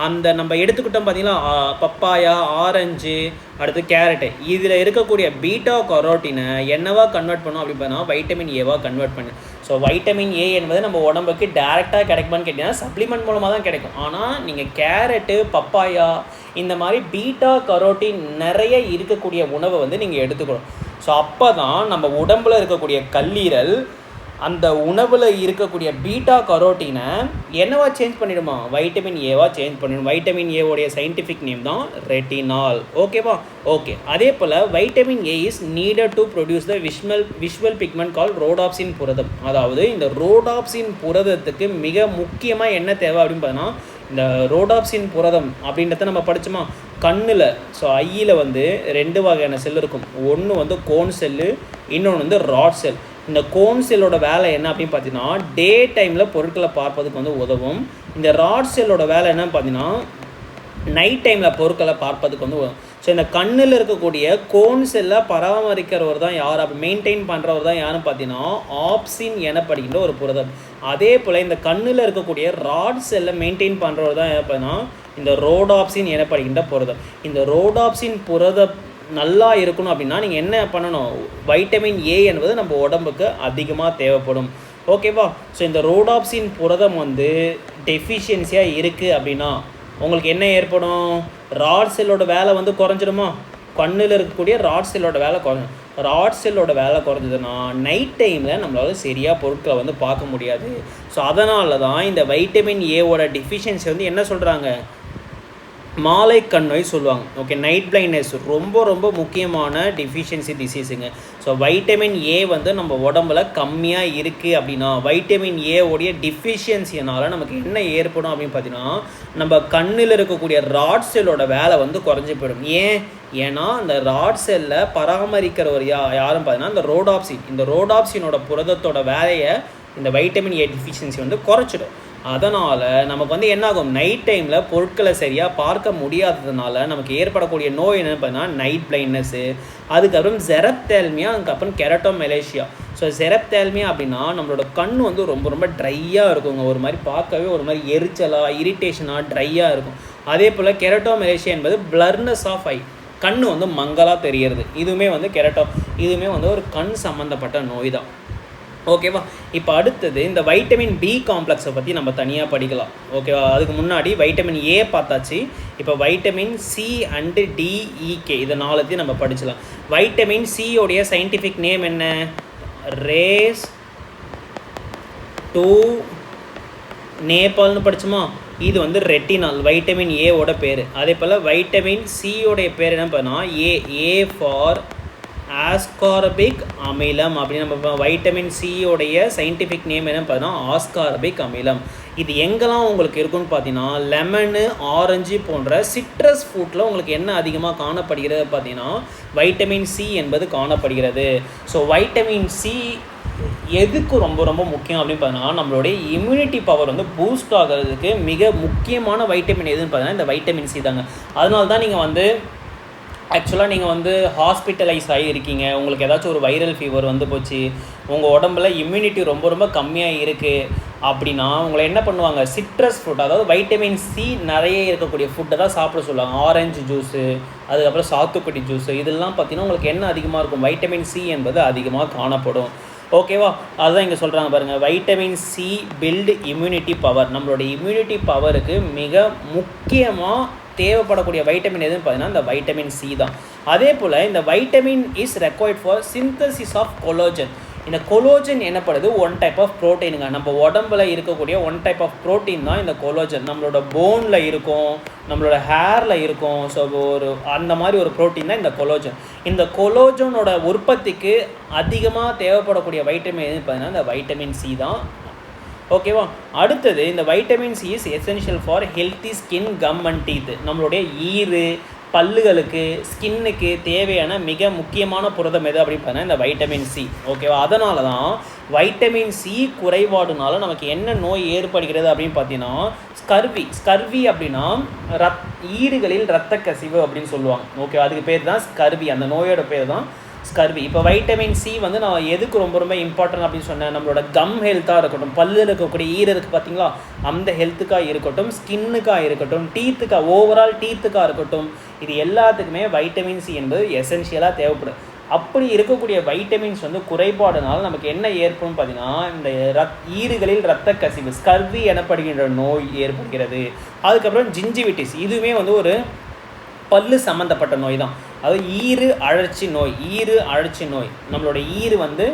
அந்த நம்ம எடுத்துக்கிட்டோம் பார்த்தீங்கன்னா பப்பாயா, ஆரஞ்சு, அடுத்து கேரட்டு, இதில் இருக்கக்கூடிய பீட்டா கரோட்டினை என்னவா கன்வெர்ட் பண்ணும் அப்படின்னு பார்த்தீங்கன்னா வைட்டமின் ஏவாக கன்வெர்ட் பண்ணு. ஸோ வைட்டமின் ஏ என்பது நம்ம உடம்புக்கு டேரெக்டாக கிடைக்குமான்னு கேட்டிங்கன்னா சப்ளிமெண்ட் மூலமாக தான் கிடைக்கும். ஆனால் நீங்கள் கேரட்டு, பப்பாயா இந்த மாதிரி பீட்டா கரோட்டின் நிறைய இருக்கக்கூடிய உணவை வந்து நீங்கள் எடுத்துக்கணும். ஸோ அப்போ தான் நம்ம உடம்பில் இருக்கக்கூடிய கல்லீரல் அந்த உணவில் இருக்கக்கூடிய பீட்டா கரோட்டினை என்னவா சேஞ்ச் பண்ணிடுமா, வைட்டமின் ஏவா சேஞ்ச் பண்ணிடும். வைட்டமின் ஏவோடைய சயின்டிஃபிக் நேம் தான் ரெட்டினால். ஓகேவா? ஓகே. அதே போல் vitamin A is needed to produce the visual pigment call rhodopsin புரதம். அதாவது இந்த ரோடாப்சின் புரதத்துக்கு மிக முக்கியமாக என்ன தேவை அப்படின்னு பார்த்தீங்கன்னா இந்த ரோடாப்சின் புரதம் அப்படின்றத நம்ம படித்தோமா கண்ணில். ஸோ ஐயில் வந்து 2 வகையான செல் இருக்கும். ஒன்று வந்து கோன் செல்லு, இன்னொன்று வந்து ராட் செல். இந்த கோன் செல்லோட வேலை என்ன அப்படின்னு பார்த்தீங்கன்னா டே டைமில் பொருட்களை பார்ப்பதுக்கு வந்து உதவும். இந்த ராட் செல்லோட வேலை என்னன்னு பார்த்தீங்கன்னா நைட் டைமில் பொருட்களை பார்ப்பதுக்கு வந்து உதவும். ஸோ இந்த கண்ணில் இருக்கக்கூடிய கோன் செல்லை பராமரிக்கிறவர் தான் யார், அப்படி மெயின்டைன் பண்ணுறவர் தான் யாருன்னு பார்த்தீங்கன்னா ஆப்சின் எனப்படுகின்ற ஒரு புரதம். அதே போல் இந்த கண்ணில் இருக்கக்கூடிய ராட் செல்லை மெயின்டைன் பண்ணுறவர் தான் பார்த்தீங்கன்னா இந்த ரோடாப்சின் எனப்படுகின்ற புரதம். இந்த ரோடாப்சின் புரதம் நல்லா இருக்கணும் அப்படின்னா நீங்கள் என்ன பண்ணணும், வைட்டமின் ஏ என்பது நம்ம உடம்புக்கு அதிகமாக தேவைப்படும். ஓகேவா. ஸோ இந்த ரோடாப்சின் புரதம் வந்து டெஃபிஷியன்சியாக இருக்குது அப்படின்னா உங்களுக்கு என்ன ஏற்படும், ராட் செல்லோட வேலை வந்து குறைஞ்சிடுமா, கண்ணில் இருக்கக்கூடிய ராட் செல்லோட வேலை குறைஞ்சிடும். ராட் செல்லோட வேலை குறைஞ்சதுன்னா நைட் டைமில் நம்மளால் சரியாக பொருட்களை வந்து பார்க்க முடியாது. ஸோ அதனால தான் இந்த வைட்டமின் ஏவோட டெஃபிஷியன்சி வந்து என்ன சொல்கிறாங்க, மாலை கண் நோய் சொல்லுவாங்க. ஓகே, நைட் பிளைண்ட்னஸ் ரொம்ப ரொம்ப முக்கியமான டெஃபிஷியன்சி டிசீஸுங்க. ஸோ வைட்டமின் ஏ வந்து நம்ம உடம்புல கம்மியாக இருக்குது அப்படின்னா வைட்டமின் ஏவோடைய டிஃபிஷியன்சினால் நமக்கு என்ன ஏற்படும் அப்படின்னு பார்த்தீங்கன்னா நம்ம கண்ணில் இருக்கக்கூடிய ராட் செல்லோட வேலை வந்து குறைஞ்சி போயிடும். ஏன்னா அந்த ராட் செல்லை பராமரிக்கிறவர் யாரும் பார்த்தீங்கன்னா இந்த ரோடாப்சின். இந்த ரோடாப்சினோட புரதத்தோட வேலையை இந்த வைட்டமின் ஏ டிஃபிஷியன்சி வந்து குறைச்சிடும். அதனால் நமக்கு வந்து என்னாகும், நைட் டைமில் பொருட்களை சரியாக பார்க்க முடியாததுனால நமக்கு ஏற்படக்கூடிய நோய் என்னென்னு பார்த்தீங்கன்னா நைட் பிளைண்ட்னஸ்ஸு, அதுக்கப்புறம் ஜெரப்தேல்மியா, அதுக்கப்புறம் கெரட்டோமெலேஷியா. ஸோ ஜெரப்தேல்மியா அப்படின்னா நம்மளோட கண் வந்து ரொம்ப ரொம்ப ட்ரையாக இருக்குங்க, ஒரு மாதிரி பார்க்கவே ஒரு மாதிரி எரிச்சலாக இரிட்டேஷனாக ட்ரையாக இருக்கும். அதே போல் கெரட்டோமெலேஷியா என்பது பிளர்னஸ் ஆஃப் ஐ, கண் வந்து மங்கலாக தெரியறது. இதுவுமே வந்து ஒரு கண் சம்மந்தப்பட்ட நோய் தான். ஓகேவா. இப்போ அடுத்தது இந்த வைட்டமின் பி காம்ப்ளெக்ஸை பற்றி நம்ம தனியாக படிக்கலாம். ஓகேவா. அதுக்கு முன்னாடி வைட்டமின் ஏ பார்த்தாச்சு. இப்போ வைட்டமின் சி அண்டு டிஇகே இதை 4 நம்ம படிச்சலாம். வைட்டமின் சியோடைய சயின்டிஃபிக் நேம் என்ன, ரேஸ் டூ நேபாள்னு படித்தோமா, இது வந்து ரெட்டினால் வைட்டமின் ஏவோட பேர். அதே போல் வைட்டமின் சியோடைய பேர் என்ன பண்ணால் ஏ ஃபார் ஆஸ்கார்பிக் அமிலம் அப்படின்னு நம்ம வைட்டமின் சியோடைய சயின்டிஃபிக் நேம் என்ன பார்த்தீங்கன்னா ஆஸ்கார்பிக் அமிலம். இது எங்கெல்லாம் உங்களுக்கு இருக்குன்னு பார்த்தீங்கன்னா லெமனு, ஆரஞ்சு போன்ற சிட்ரஸ் ஃப்ரூட்டில் உங்களுக்கு என்ன அதிகமாக காணப்படுகிறது பார்த்தீங்கன்னா வைட்டமின் சி என்பது காணப்படுகிறது. ஸோ வைட்டமின் சி எதுக்கு ரொம்ப ரொம்ப முக்கியம் அப்படின்னு பார்த்தீங்கன்னா நம்மளுடைய இம்யூனிட்டி பவர் வந்து பூஸ்ட் ஆகிறதுக்கு மிக முக்கியமான வைட்டமின் எதுன்னு பார்த்தீங்கன்னா இந்த வைட்டமின் சி தாங்க. அதனால தான் நீங்கள் வந்து ஆக்சுவலாக நீங்கள் வந்து ஹாஸ்பிட்டலைஸ் ஆகியிருக்கீங்க, உங்களுக்கு ஏதாச்சும் ஒரு வைரல் ஃபீவர் வந்து போச்சு, உங்கள் உடம்புல இம்யூனிட்டி ரொம்ப ரொம்ப கம்மியாக இருக்குது அப்படின்னா உங்களை என்ன பண்ணுவாங்க, சிட்ரஸ் ஃப்ரூட் அதாவது வைட்டமின் சி நிறைய இருக்கக்கூடிய ஃபுட்டை தான் சாப்பிட சொல்லுவாங்க. ஆரஞ்சு ஜூஸு, அதுக்கப்புறம் சாத்துக்குடி ஜூஸு, இதெல்லாம் பார்த்திங்கன்னா உங்களுக்கு என்ன அதிகமாக இருக்கும், வைட்டமின் சி என்பது அதிகமாக காணப்படும். ஓகேவா. அதுதான் இங்கே சொல்கிறாங்க பாருங்கள், vitamin C build immunity power. நம்மளோட இம்யூனிட்டி பவருக்கு மிக முக்கியமாக தேவைப்படக்கூடிய வைட்டமின் எதுன்னு பார்த்தீங்கன்னா இந்த வைட்டமின் சி தான். அதே போல் இந்த vitamin is required for synthesis of collagen. இந்த கொலோஜன் என்னப்படுது ஒன் டைப் ஆஃப் ப்ரோட்டீனுங்க. நம்ம உடம்புல இருக்கக்கூடிய ஒன் டைப் ஆஃப் ப்ரோட்டீன் தான் இந்த கொலோஜன். நம்மளோட போனில் இருக்கும், நம்மளோட ஹேரில் இருக்கும். ஸோ ஒரு அந்த மாதிரி ஒரு ப்ரோட்டீன் தான் இந்த கொலோஜன். இந்த கொலோஜனோட உற்பத்திக்கு அதிகமாக தேவைப்படக்கூடிய வைட்டமின் எதுன்னு பார்த்தீங்கன்னா இந்த வைட்டமின் சி தான். ஓகேவா. அடுத்தது இந்த vitamin C is essential for healthy skin, come and teeth. நம்மளுடைய ஈறு, பல்லுகளுக்கு, ஸ்கின்னுக்கு தேவையான மிக முக்கியமான புரதம் எது அப்படின்னு பார்த்தீங்கன்னா இந்த வைட்டமின் சி. ஓகேவா. அதனால தான் வைட்டமின் சி குறைபாடுனால நமக்கு என்ன நோய் ஏற்படுகிறது அப்படின்னு பார்த்தீங்கன்னா ஸ்கர்வி அப்படின்னா ஈறுகளில் இரத்த கசிவு அப்படின்னு சொல்லுவாங்க. ஓகே, அதுக்கு பேர் தான் ஸ்கர்வி, அந்த நோயோட பேர் தான் ஸ்கர்வி. இப்போ வைட்டமின் சி வந்து நான் எதுக்கு ரொம்ப ரொம்ப இம்பார்ட்டன்ட் அப்படின்னு சொன்னேன், நம்மளோட கம் ஹெல்த்தாக இருக்கட்டும், பல்லில் இருக்கக்கூடிய ஈர இருக்குது பார்த்தீங்களா, அந்த ஹெல்த்துக்காக இருக்கட்டும், ஸ்கின்னுக்காக இருக்கட்டும், டீத்துக்காக ஓவரால் டீத்துக்காக இருக்கட்டும், இது எல்லாத்துக்குமே வைட்டமின் சி என்பது எசென்ஷியலாக தேவைப்படும். அப்படி இருக்கக்கூடிய வைட்டமின்ஸ் வந்து குறைபாடுனால நமக்கு என்ன ஏற்படும் பார்த்தீங்கன்னா இந்த ஈறுகளில் இரத்த கசிவு, ஸ்கர்வி எனப்படுகின்ற நோய் ஏற்படுகிறது. அதுக்கப்புறம் ஜிஞ்சிவிட்டிஸ், இதுவுமே வந்து ஒரு பல்லு சம்மந்தப்பட்ட நோய் தான். அதாவது ஈறு அழற்சி நோய். நம்மளோட ஈறு வந்து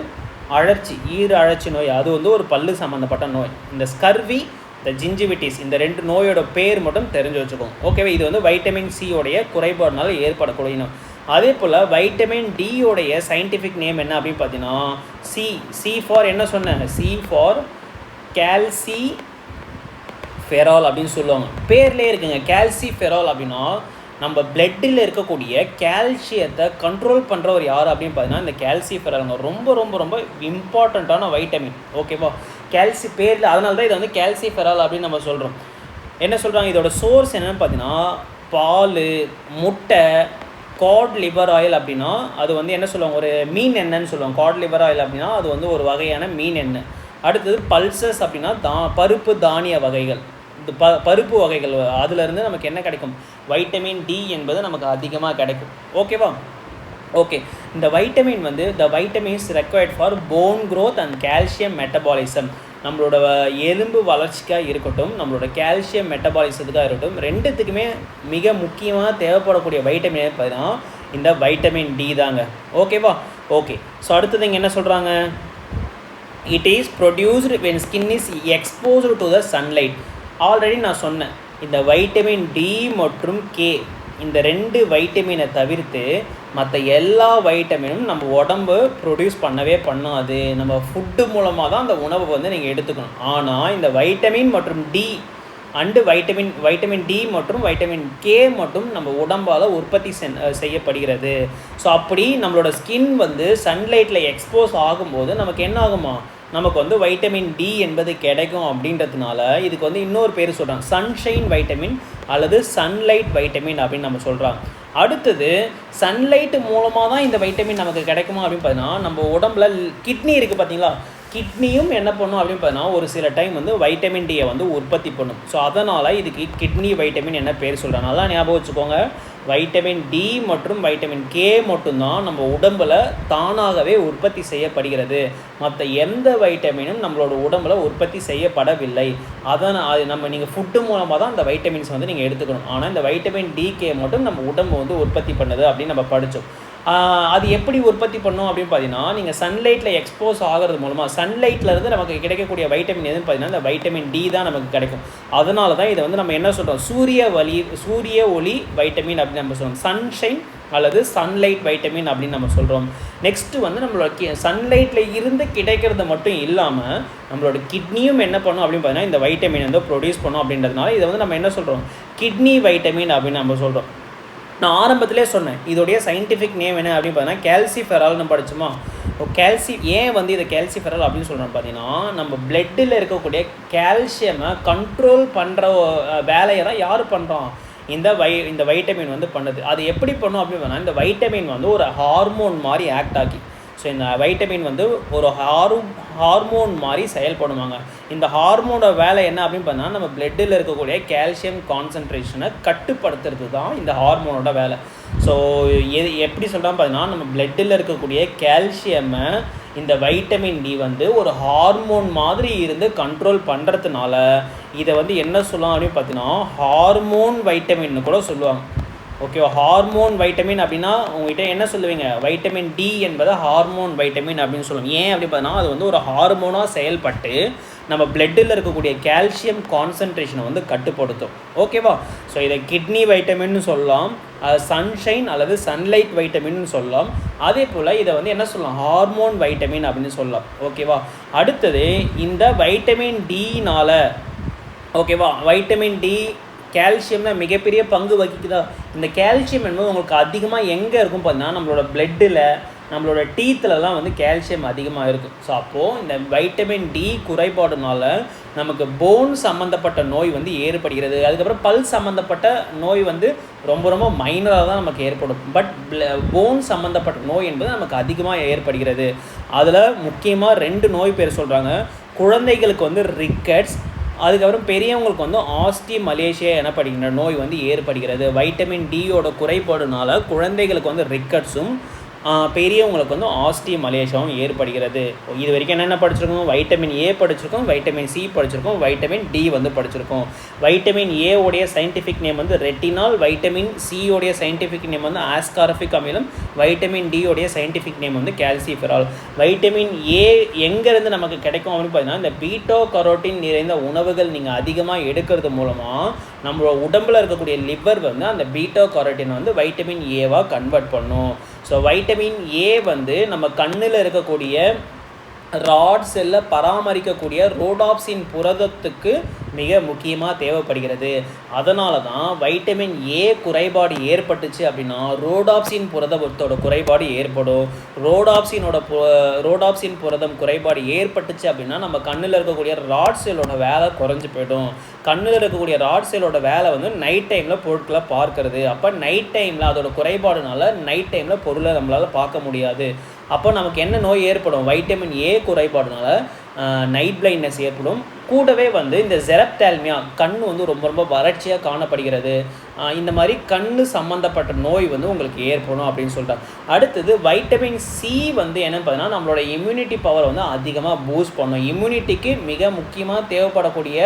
ஈறு அழற்சி நோய், அது வந்து ஒரு பல்லு சம்மந்தப்பட்ட நோய். இந்த ஸ்கர்வி, இந்த ஜிஞ்சிவிட்டிஸ், இந்த 2 நோயோட பேர் மட்டும் தெரிஞ்சு வச்சுக்கோங்க. ஓகேவா. இது வந்து வைட்டமின் சியோடைய குறைபாடுனால ஏற்படக்கூடிய நோய். அதே போல் வைட்டமின் டியோடைய சயின்டிஃபிக் நேம் என்ன அப்படின்னு பார்த்தீங்கன்னா சி ஃபார் என்ன சொன்னேன், சி ஃபார் கால்சி ஃபெரால் அப்படின்னு சொல்லுவாங்க. பேர்லேயே இருக்குங்க கால்சிஃபெரால் அப்படின்னா நம்ம பிளட்டில் இருக்கக்கூடிய கால்சியத்தை கண்ட்ரோல் பண்ணுறவர் யார் அப்படின்னு பார்த்தீங்கன்னா இந்த கால்சிஃபெராலுங்க. ரொம்ப ரொம்ப ரொம்ப இம்பார்ட்டண்ட்டான வைட்டமின். ஓகேவா, கால்சி பேரில் அதனால தான் இதை வந்து கால்சிஃபெரால் அப்படின்னு நம்ம சொல்கிறோம். என்ன சொல்கிறாங்க, இதோட சோர்ஸ் என்னென்னு பார்த்தீங்கன்னா பால், முட்டை, காட் லிவர் ஆயில் அப்படின்னா அது வந்து என்ன சொல்லுவாங்க, ஒரு மீன் எண்ணெய்ன்னு சொல்லுவாங்க. காட் லிவர் ஆயில் அப்படின்னா அது வந்து ஒரு வகையான மீன் எண்ணெய். அடுத்தது பல்சஸ் அப்படின்னா பருப்பு தானிய வகைகள், இந்த பருப்பு வகைகள், அதுலேருந்து நமக்கு என்ன கிடைக்கும், வைட்டமின் டி என்பது நமக்கு அதிகமாக கிடைக்கும். ஓகேவா, ஓகே. இந்த வைட்டமின் வந்து the vitamins required for bone growth and calcium metabolism. நம்மளோட எலும்பு வளர்ச்சிக்காக இருக்கட்டும், நம்மளோட கால்சியம் மெட்டபாலிசத்துக்காக இருக்கட்டும், ரெண்டுத்துக்குமே மிக முக்கியமாக தேவைப்படக்கூடிய வைட்டமின் பார்த்தீங்கன்னா இந்த வைட்டமின் டி தாங்க. ஓகேவா, ஓகே. ஸோ அடுத்தது இங்கே என்ன சொல்கிறாங்க, it is produced when skin is exposed to the sunlight. Already நான் சொன்னேன், இந்த வைட்டமின் டி மற்றும் கே இந்த 2 வைட்டமினை தவிர்த்து மற்ற எல்லா வைட்டமினும் நம்ம உடம்பு ப்ரொடியூஸ் பண்ணவே பண்ணாது. நம்ம ஃபுட்டு மூலமாக தான் அந்த உணவை வந்து நீங்கள் எடுத்துக்கணும். ஆனால் இந்த வைட்டமின் மற்றும் டி அண்டு வைட்டமின் டி மற்றும் வைட்டமின் கே மட்டும் நம்ம உடம்பால் உற்பத்தி செய்யப்படுகிறது. ஸோ அப்படி நம்மளோட ஸ்கின் வந்து சன்லைட்டில் எக்ஸ்போஸ் ஆகும்போது நமக்கு என்ன ஆகுமா, நமக்கு வந்து வைட்டமின் டி என்பது கிடைக்கும். அப்படின்றதுனால இதுக்கு வந்து இன்னொரு பேர் சொல்கிறாங்க, சன்ஷைன் வைட்டமின் அல்லது சன்லைட் வைட்டமின் அப்படின்னு நம்ம சொல்கிறாங்க. அடுத்தது சன்லைட்டு மூலமாக தான் இந்த வைட்டமின் நமக்கு கிடைக்குமா அப்படின்னு பார்த்தீங்கன்னா, நம்ம உடம்புல கிட்னி இருக்குது பார்த்தீங்களா, கிட்னியும் என்ன பண்ணும் அப்படின்னு பார்த்தீங்கன்னா ஒரு சில டைம் வந்து வைட்டமின் டியை வந்து உற்பத்தி பண்ணும். ஸோ அதனால் இதுக்கு கிட்னி வைட்டமின் என்ன பேர் சொல்கிறாங்க, நல்லா ஞாபகம் வச்சுக்கோங்க. வைட்டமின் டி மற்றும் வைட்டமின் கே மட்டும்தான் நம்ம உடம்பில் தானாகவே உற்பத்தி செய்யப்படுகிறது. மற்ற எந்த வைட்டமினும் நம்மளோட உடம்பில் உற்பத்தி செய்யப்படவில்லை. அதனால் நீங்கள் ஃபுட்டு மூலமாக தான் அந்த வைட்டமின்ஸ் வந்து நீங்கள் எடுத்துக்கணும். ஆனால் இந்த வைட்டமின் டி கே மட்டும் நம்ம உடம்பு வந்து உற்பத்தி பண்ணுது அப்படின்னு நம்ம படித்தோம். அது எப்படி உற்பத்தி பண்ணோம் அப்படின்னு பார்த்தீங்கன்னா, நீங்கள் சன்லைட்டில் எக்ஸ்போஸ் ஆகிறது மூலமாக சன்லைட்லேருந்து நமக்கு கிடைக்கக்கூடிய வைட்டமின் எதுன்னு பார்த்தீங்கன்னா இந்த வைட்டமின் டி தான் நமக்கு கிடைக்கும். அதனால தான் இதை வந்து நம்ம என்ன சொல்கிறோம், சூரிய ஒளி வைட்டமின் அப்படின்னு நம்ம சொல்கிறோம். சன்ஷைன் அல்லது சன்லைட் வைட்டமின் அப்படின்னு நம்ம சொல்கிறோம். நெக்ஸ்ட்டு வந்து நம்மளோட சன்லைட்டில் இருந்து கிடைக்கிறது மட்டும் இல்லாமல் நம்மளோட கிட்னியும் என்ன பண்ணும் அப்படின்னு பார்த்தீங்கன்னா இந்த வைட்டமின் வந்து ப்ரொடியூஸ் பண்ணும். அப்படின்றதுனால இதை வந்து நம்ம என்ன சொல்கிறோம், கிட்னி வைட்டமின் அப்படின்னு நம்ம சொல்கிறோம். நான் ஆரம்பத்திலே சொன்னேன் இதோடைய சயின்டிஃபிக் நேம் என்ன அப்படின்னு பார்த்தீங்கன்னா கால்சிஃபெரால்னு படித்தோமா. ஏன் வந்து இதை கால்சிஃபெரால் அப்படின்னு சொல்கிறோம் பார்த்தீங்கன்னா, நம்ம பிளட்டில் இருக்கக்கூடிய கால்சியமை கண்ட்ரோல் பண்ணுற வேலையை தான் யார் பண்ணுறோம், இந்த வைட்டமின் வந்து பண்ணுது. அது எப்படி பண்ணும் அப்படின்னு பார்த்தீங்கன்னா, இந்த வைட்டமின் வந்து ஒரு ஹார்மோன் மாதிரி ஆக்ட் ஆகி, ஸோ இந்த வைட்டமின் வந்து ஒரு ஹார்மோன் மாதிரி செயல்படுவாங்க. இந்த ஹார்மோனோட வேலை என்ன அப்படின்னு பார்த்தீங்கன்னா, நம்ம பிளட்டில் இருக்கக்கூடிய கால்சியம் கான்சன்ட்ரேஷனை கட்டுப்படுத்துறது தான் இந்த ஹார்மோனோட வேலை. ஸோ எப்படி சொல்கிறான்னு பார்த்தீங்கன்னா, நம்ம பிளட்டில் இருக்கக்கூடிய கால்சியமை இந்த வைட்டமின் டி வந்து ஒரு ஹார்மோன் மாதிரி இருந்து கண்ட்ரோல் பண்ணுறதுனால இதை வந்து என்ன சொல்லலாம் அப்படின்னு பார்த்தீங்கன்னா ஹார்மோன் வைட்டமின்னு கூட சொல்லுவாங்க. ஓகேவா, ஹார்மோன் வைட்டமின் அப்படின்னா உங்கள்கிட்ட என்ன சொல்லுவீங்க, வைட்டமின் டி என்பதை ஹார்மோன் வைட்டமின் அப்படின்னு சொல்லுவோம். ஏன் அப்படி பார்த்தீங்கன்னா அது வந்து ஒரு ஹார்மோனாக செயல்பட்டு நம்ம பிளட்டில் இருக்கக்கூடிய கால்சியம் கான்சன்ட்ரேஷனை வந்து கட்டுப்படுத்தும். ஓகேவா, ஸோ இதை கிட்னி வைட்டமின்னு சொல்லலாம், சன்ஷைன் அல்லது சன்லைட் வைட்டமின் சொல்லலாம். அதே போல் இதை வந்து என்ன சொல்லலாம், ஹார்மோன் வைட்டமின் அப்படின்னு சொல்லலாம். ஓகேவா, அடுத்தது இந்த வைட்டமின் டினால் ஓகேவா, வைட்டமின் டி கால்சியம் தான் மிகப்பெரிய பங்கு வகிக்குதா. இந்த கால்சியம் என்பது உங்களுக்கு அதிகமாக எங்கே இருக்கும் பார்த்தீங்கன்னா நம்மளோட பிளட்டில், நம்மளோட டீத்துலலாம் வந்து கால்சியம் அதிகமாக இருக்கும். ஸோ அப்போது இந்த வைட்டமின் டி குறைபாடுனால நமக்கு போன் சம்மந்தப்பட்ட நோய் வந்து ஏற்படுகிறது. அதுக்கப்புறம் பல் சம்மந்தப்பட்ட நோய் வந்து ரொம்ப ரொம்ப மைனராக தான் நமக்கு ஏற்படும். பட் போன் சம்மந்தப்பட்ட நோய் என்பது நமக்கு அதிகமாக ஏற்படுகிறது. அதில் முக்கியமாக 2 நோய் பேர் சொல்கிறாங்க. குழந்தைகளுக்கு வந்து ரிக்கெட்ஸ், அதுக்கப்புறம் பெரியவங்களுக்கு வந்து ஆஸ்டிமலேஷியா எனப்படுகின்ற நோய் வந்து ஏற்படுகிறது. வைட்டமின் டியோட குறைபாடுனால குழந்தைகளுக்கு வந்து ரிக்கட்ஸும் பெரியவங்களுக்கு வந்து ஆஸ்டிமலேஷியாவும் ஏற்படுகிறது. இது வரைக்கும் என்னென்ன படிச்சிருக்கோம், வைட்டமின் ஏ படிச்சிருக்கோம், வைட்டமின் சி படிச்சிருக்கோம், வைட்டமின் டி வந்து படிச்சிருக்கோம். வைட்டமின் ஏ உடைய சயின்டிஃபிக் நேம் வந்து ரெட்டினால், வைட்டமின் சி உடைய சயின்டிஃபிக் நேம் வந்து ஆஸ்கார்பிக் அமிலம், வைட்டமின் டி உடைய சயின்டிஃபிக் நேம் வந்து கால்சிஃபெரால். வைட்டமின் ஏ எங்கேருந்து நமக்கு கிடைக்கும் அப்படின்னு பார்த்தீங்கன்னா இந்த பீட்டோ கரோட்டின் நிறைந்த உணவுகள் நீங்கள் அதிகமாக எடுக்கிறது மூலமாக நம்மளோட உடம்பில் இருக்கக்கூடிய லிவர் வந்து அந்த பீட்டோ கரோட்டினை வந்து வைட்டமின் ஏவாக கன்வெர்ட் பண்ணும். ஸோ வைட்டமின் ஏ வந்து நம்ம கண்ணில் இருக்கக்கூடிய ராட் செல்லை பராமரிக்கக்கூடிய ரோடாப்சின் புரதத்துக்கு மிக முக்கியமாக தேவைப்படுகிறது. அதனால தான் வைட்டமின் ஏ குறைபாடு ஏற்பட்டுச்சு அப்படின்னா ரோடாப்சின் புரதத்தோட குறைபாடு ஏற்படும். ரோடாப்சின் புரதம் குறைபாடு ஏற்பட்டுச்சு அப்படின்னா நம்ம கண்ணில் இருக்கக்கூடிய ராட் செல்லோட வேலை குறைஞ்சி போய்டும். கண்ணில் இருக்கக்கூடிய ராட் செல்லோட வேலை வந்து நைட் டைமில் பொருட்களை பார்க்கறது. அப்போ நைட் டைமில் அதோட குறைபாடுனால நைட் டைமில் பொருளை நம்மளால் பார்க்க முடியாது. அப்போ நமக்கு என்ன நோய் ஏற்படும்? வைட்டமின் ஏ குறைபாடுனால நைட் பிளைண்ட்னஸ் ஏற்படும். கூடவே வந்து இந்த ஜெரப்தால்மியா கண் வந்து ரொம்ப ரொம்ப வறட்சியாக காணப்படுகிறது. இந்த மாதிரி கண் சம்மந்தப்பட்ட நோய் வந்து உங்களுக்கு ஏற்படும் அப்படின்னு சொல்கிறாங்க. அடுத்தது வைட்டமின் சி வந்து என்னென்னு பார்த்தீங்கன்னா நம்மளோட இம்யூனிட்டி பவர் வந்து அதிகமாக பூஸ்ட் பண்ணும். இம்யூனிட்டிக்கு மிக முக்கியமாக தேவைப்படக்கூடிய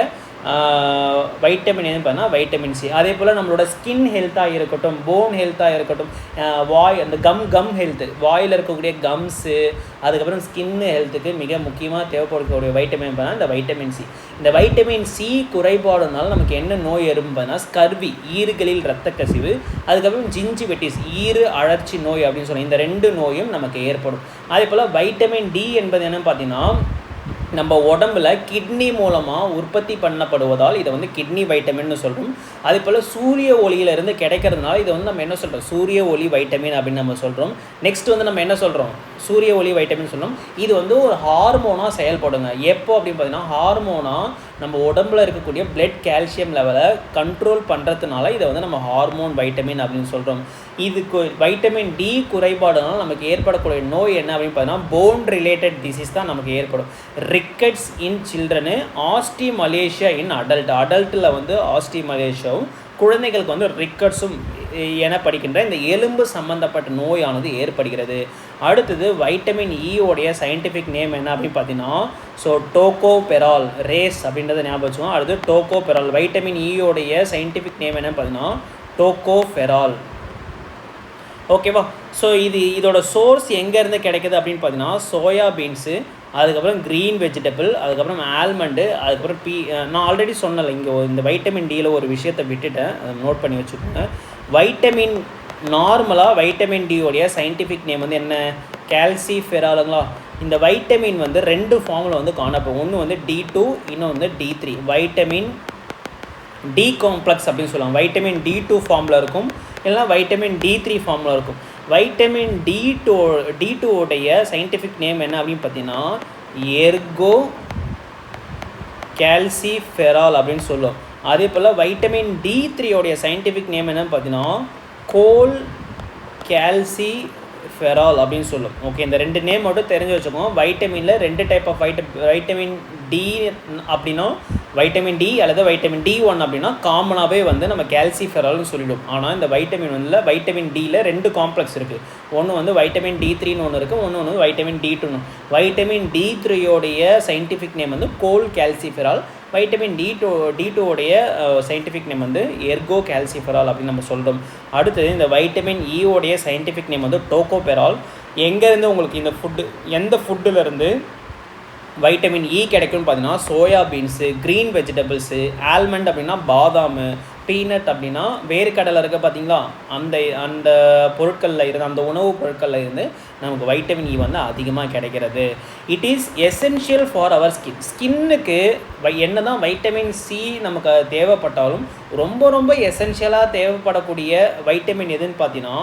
வைட்டமின் எதுன்னு பார்த்தீங்கன்னா வைட்டமின் சி. அதே போல் நம்மளோட ஸ்கின் ஹெல்த்தாக இருக்கட்டும், போன் ஹெல்த்தாக இருக்கட்டும், அந்த கம் ஹெல்த்து, வாயில் இருக்கக்கூடிய கம்ஸு, அதுக்கப்புறம் ஸ்கின் ஹெல்த்துக்கு மிக முக்கியமாக தேவைப்படக்கூடிய வைட்டமின் பார்த்தீங்கன்னா இந்த வைட்டமின் சி. இந்த வைட்டமின் சி குறைபாடுனால நமக்கு என்ன நோய் ஏற்படும் பார்த்தீங்கன்னா ஸ்கர்வி, ஈறுகளில் இரத்த கசிவு, அதுக்கப்புறம் ஜிஞ்சிவிட்டிஸ், ஈறு அழற்சி நோய் அப்படின்னு சொல்லி இந்த 2 நோயும் நமக்கு ஏற்படும். அதே போல் வைட்டமின் டி என்பது என்னன்னு பார்த்தீங்கன்னா நம்ம உடம்பில் கிட்னி மூலமாக உற்பத்தி பண்ணப்படுவதால் இதை வந்து கிட்னி வைட்டமின்னு சொல்கிறோம். அதே போல் சூரிய ஒளியிலிருந்து கிடைக்கிறதுனால இதை வந்து நம்ம என்ன சொல்கிறோம்? சூரிய ஒளி வைட்டமின் அப்படின்னு நம்ம சொல்கிறோம். நெக்ஸ்ட் வந்து நம்ம என்ன சொல்கிறோம்? சூரிய ஒளி வைட்டமின் சொல்கிறோம். இது வந்து ஒரு ஹார்மோனாக செயல்படுங்க. எப்போ அப்படின்னு பார்த்தீங்கன்னா ஹார்மோனாக நம்ம உடம்புல இருக்கக்கூடிய பிளட் கால்சியம் லெவலை கண்ட்ரோல் பண்ணுறதுனால இதை வந்து நம்ம ஹார்மோன் வைட்டமின் அப்படின்னு சொல்கிறோம். இதுக்கு வைட்டமின் டி குறைபாடுனால நமக்கு ஏற்படக்கூடிய நோய் என்ன அப்படின்னு பார்த்தீங்கன்னா போன் ரிலேட்டட் டிசீஸ் தான் நமக்கு ஏற்படும். ரிக்கெட்ஸ் இன் சில்ட்ரனு, ஆஸ்டிமலேஷியா இன் அடல்ட்டில் வந்து ஆஸ்டிமலேஷியாவும், குழந்தைகளுக்கு வந்து ரிக்கெட்ஸும் என படிக்கின்ற இந்த எலும்பு சம்மந்தப்பட்ட நோயானது ஏற்படுகிறது. அடுத்தது வைட்டமின் ஈயோடைய சயின்டிஃபிக் நேம் என்ன அப்படின்னு பார்த்தீங்கன்னா டோகோபெரால் ரேஸ் அப்படின்றத ஞாபகம் வச்சுக்கோங்க. அடுத்து டோகோபெரால். வைட்டமின் ஈயோடைய சயின்டிஃபிக் நேம் என்னன்னு பார்த்தீங்கன்னா டோகோபெரால். ஓகேவா? ஸோ இதோட சோர்ஸ் எங்கேருந்து கிடைக்குது அப்படின்னு பார்த்தீங்கன்னா சோயா பீன்ஸு, அதுக்கப்புறம் க்ரீன் வெஜிடபிள், அதுக்கப்புறம் ஆல்மண்டு, அதுக்கப்புறம் நான் ஆல்ரெடி சொன்னல இங்கே இந்த வைட்டமின் டியில் ஒரு விஷயத்தை விட்டுட்டேன், அதை நோட் பண்ணி வச்சுக்கோங்க. வைட்டமின் நார்மலாக வைட்டமின் டியோடைய சயின்டிஃபிக் நேம் வந்து என்ன? கால்சிஃபெராலுங்களா. இந்த வைட்டமின் வந்து 2 ஃபார்மில் வந்து காணப்படும். ஒன்று வந்து D2, இன்னும் வந்து D3. வைட்டமின் டி காம்ப்ளெக்ஸ் அப்படின்னு சொல்லுவாங்க. வைட்டமின் D2 ஃபார்மில் இருக்கும், இல்லைனா வைட்டமின் D3 ஃபார்மில் இருக்கும். வைட்டமின் D2 உடைய சயின்டிஃபிக் நேம் என்ன அப்படின்னு பார்த்தீங்கன்னா எர்கோ கால்சிஃபெரால் அப்படின்னு சொல்லுவோம். அதே போல் வைட்டமின் D3 உடைய சயின்டிஃபிக் நேம் என்னன்னு பார்த்தீங்கன்னா கோல் கால்சிஃபெரால் அப்படின்னு சொல்லும். ஓகே, இந்த 2 நேம் மட்டும் தெரிஞ்சு வச்சுக்கோங்க. வைட்டமினில் 2 டைப் ஆஃப் வைட்டமின் டி அப்படின்னா வைட்டமின் டி அல்லது வைட்டமின் D1 அப்படின்னா காமனாகவே வந்து நம்ம கால்சிஃபெரால்னு சொல்லிவிடும். ஆனால் இந்த வைட்டமின் டியில் 2 காம்ப்ளெக்ஸ் இருக்குது. ஒன்று வந்து வைட்டமின் D3ன்னு ஒன்று இருக்குது, ஒன்று வந்து வைட்டமின் D2ன்னு. வைட்டமின் D3யோடைய சயின்டிஃபிக் நேம் வந்து கோல் கால்சிஃபெரால். வைட்டமின் D2 உடைய சயின்டிஃபிக் நேம் வந்து எர்கோ கால்சிஃபெரால் அப்படின்னு நம்ம சொல்கிறோம். அடுத்தது இந்த வைட்டமின் ஈயோடைய சயின்டிஃபிக் நேம் வந்து டோகோபெரால். எங்கேருந்து உங்களுக்கு இந்த எந்த ஃபுட்டுலேருந்து வைட்டமின் இ கிடைக்கும்னு பார்த்தீங்கன்னா soya beans, green vegetables, almond அப்படின்னா பாதாமு, பீனட் அப்படின்னா வேர்க்கடலை இருக்க பார்த்தீங்களா, அந்த பொருட்களில் இருந்து, அந்த உணவுப் பொருட்களில் இருந்து நமக்கு வைட்டமின் இ வந்து அதிகமாக கிடைக்கிறது. It is essential for our ஸ்கின்னுக்கு என்ன தான் வைட்டமின் சி நமக்கு தேவைப்பட்டாலும் ரொம்ப ரொம்ப எசென்ஷியலாக தேவைப்படக்கூடிய வைட்டமின் எதுன்னு பார்த்தீங்கன்னா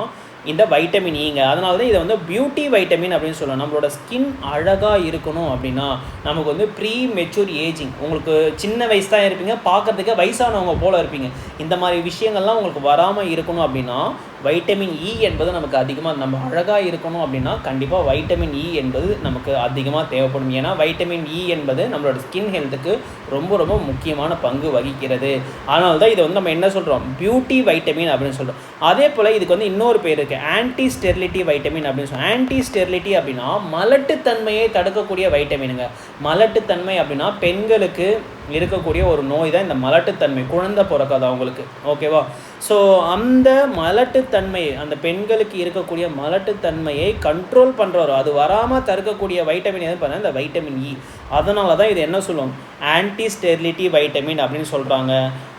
இந்த வைட்டமின் ஈங்க. அதனால தான் இதை வந்து பியூட்டி வைட்டமின் அப்படின்னு சொல்லலாம். நம்மளோட ஸ்கின் அழகாக இருக்கணும் அப்படின்னா நமக்கு வந்து ப்ரீ மெச்சூர் ஏஜிங், உங்களுக்கு சின்ன வயசு தான் இருப்பீங்க, பார்க்குறதுக்கு வயசானவங்க போல் இருப்பீங்க, இந்த மாதிரி விஷயங்கள்லாம் உங்களுக்கு வராமல் இருக்கணும் அப்படின்னா வைட்டமின் இ என்பது நமக்கு அதிகமாக, நம்ம அழகாக இருக்கணும் அப்படின்னா கண்டிப்பாக வைட்டமின் இ என்பது நமக்கு அதிகமாக தேவைப்படும். ஏன்னா வைட்டமின் இ என்பது நம்மளோட ஸ்கின் ஹெல்த்துக்கு ரொம்ப ரொம்ப முக்கியமான பங்கு வகிக்கிறது. அதனால தான் இதை வந்து நம்ம என்ன சொல்கிறோம், பியூட்டி வைட்டமின் அப்படின்னு சொல்கிறோம். அதே போல் இதுக்கு வந்து இன்னொரு பேர் இருக்குது, ஆன்டி ஸ்டெரிலிட்டி வைட்டமின் அப்படின்னு சொல்லுவோம். ஆன்டி ஸ்டெரிலிட்டி அப்படின்னா மலட்டுத்தன்மையை தடுக்கக்கூடிய வைட்டமினுங்க. மலட்டுத்தன்மை அப்படின்னா பெண்களுக்கு இருக்கக்கூடிய ஒரு நோய் தான் இந்த மலட்டுத்தன்மை, குழந்தை பிறக்காது அவங்களுக்கு. ஓகேவா? ஸோ அந்த மலட்டுத்தன்மை, அந்த பெண்களுக்கு இருக்கக்கூடிய மலட்டுத்தன்மையை கண்ட்ரோல் பண்ணுறவர், அது வராமல் தடுக்கக்கூடிய வைட்டமின் எதுன்னு பார்த்தா இந்த வைட்டமின் இ. அதனால தான் இது என்ன சொல்லுவோம், ஆன்டி ஸ்டெரிலிட்டி வைட்டமின் அப்படின்னு சொல்கிறாங்க.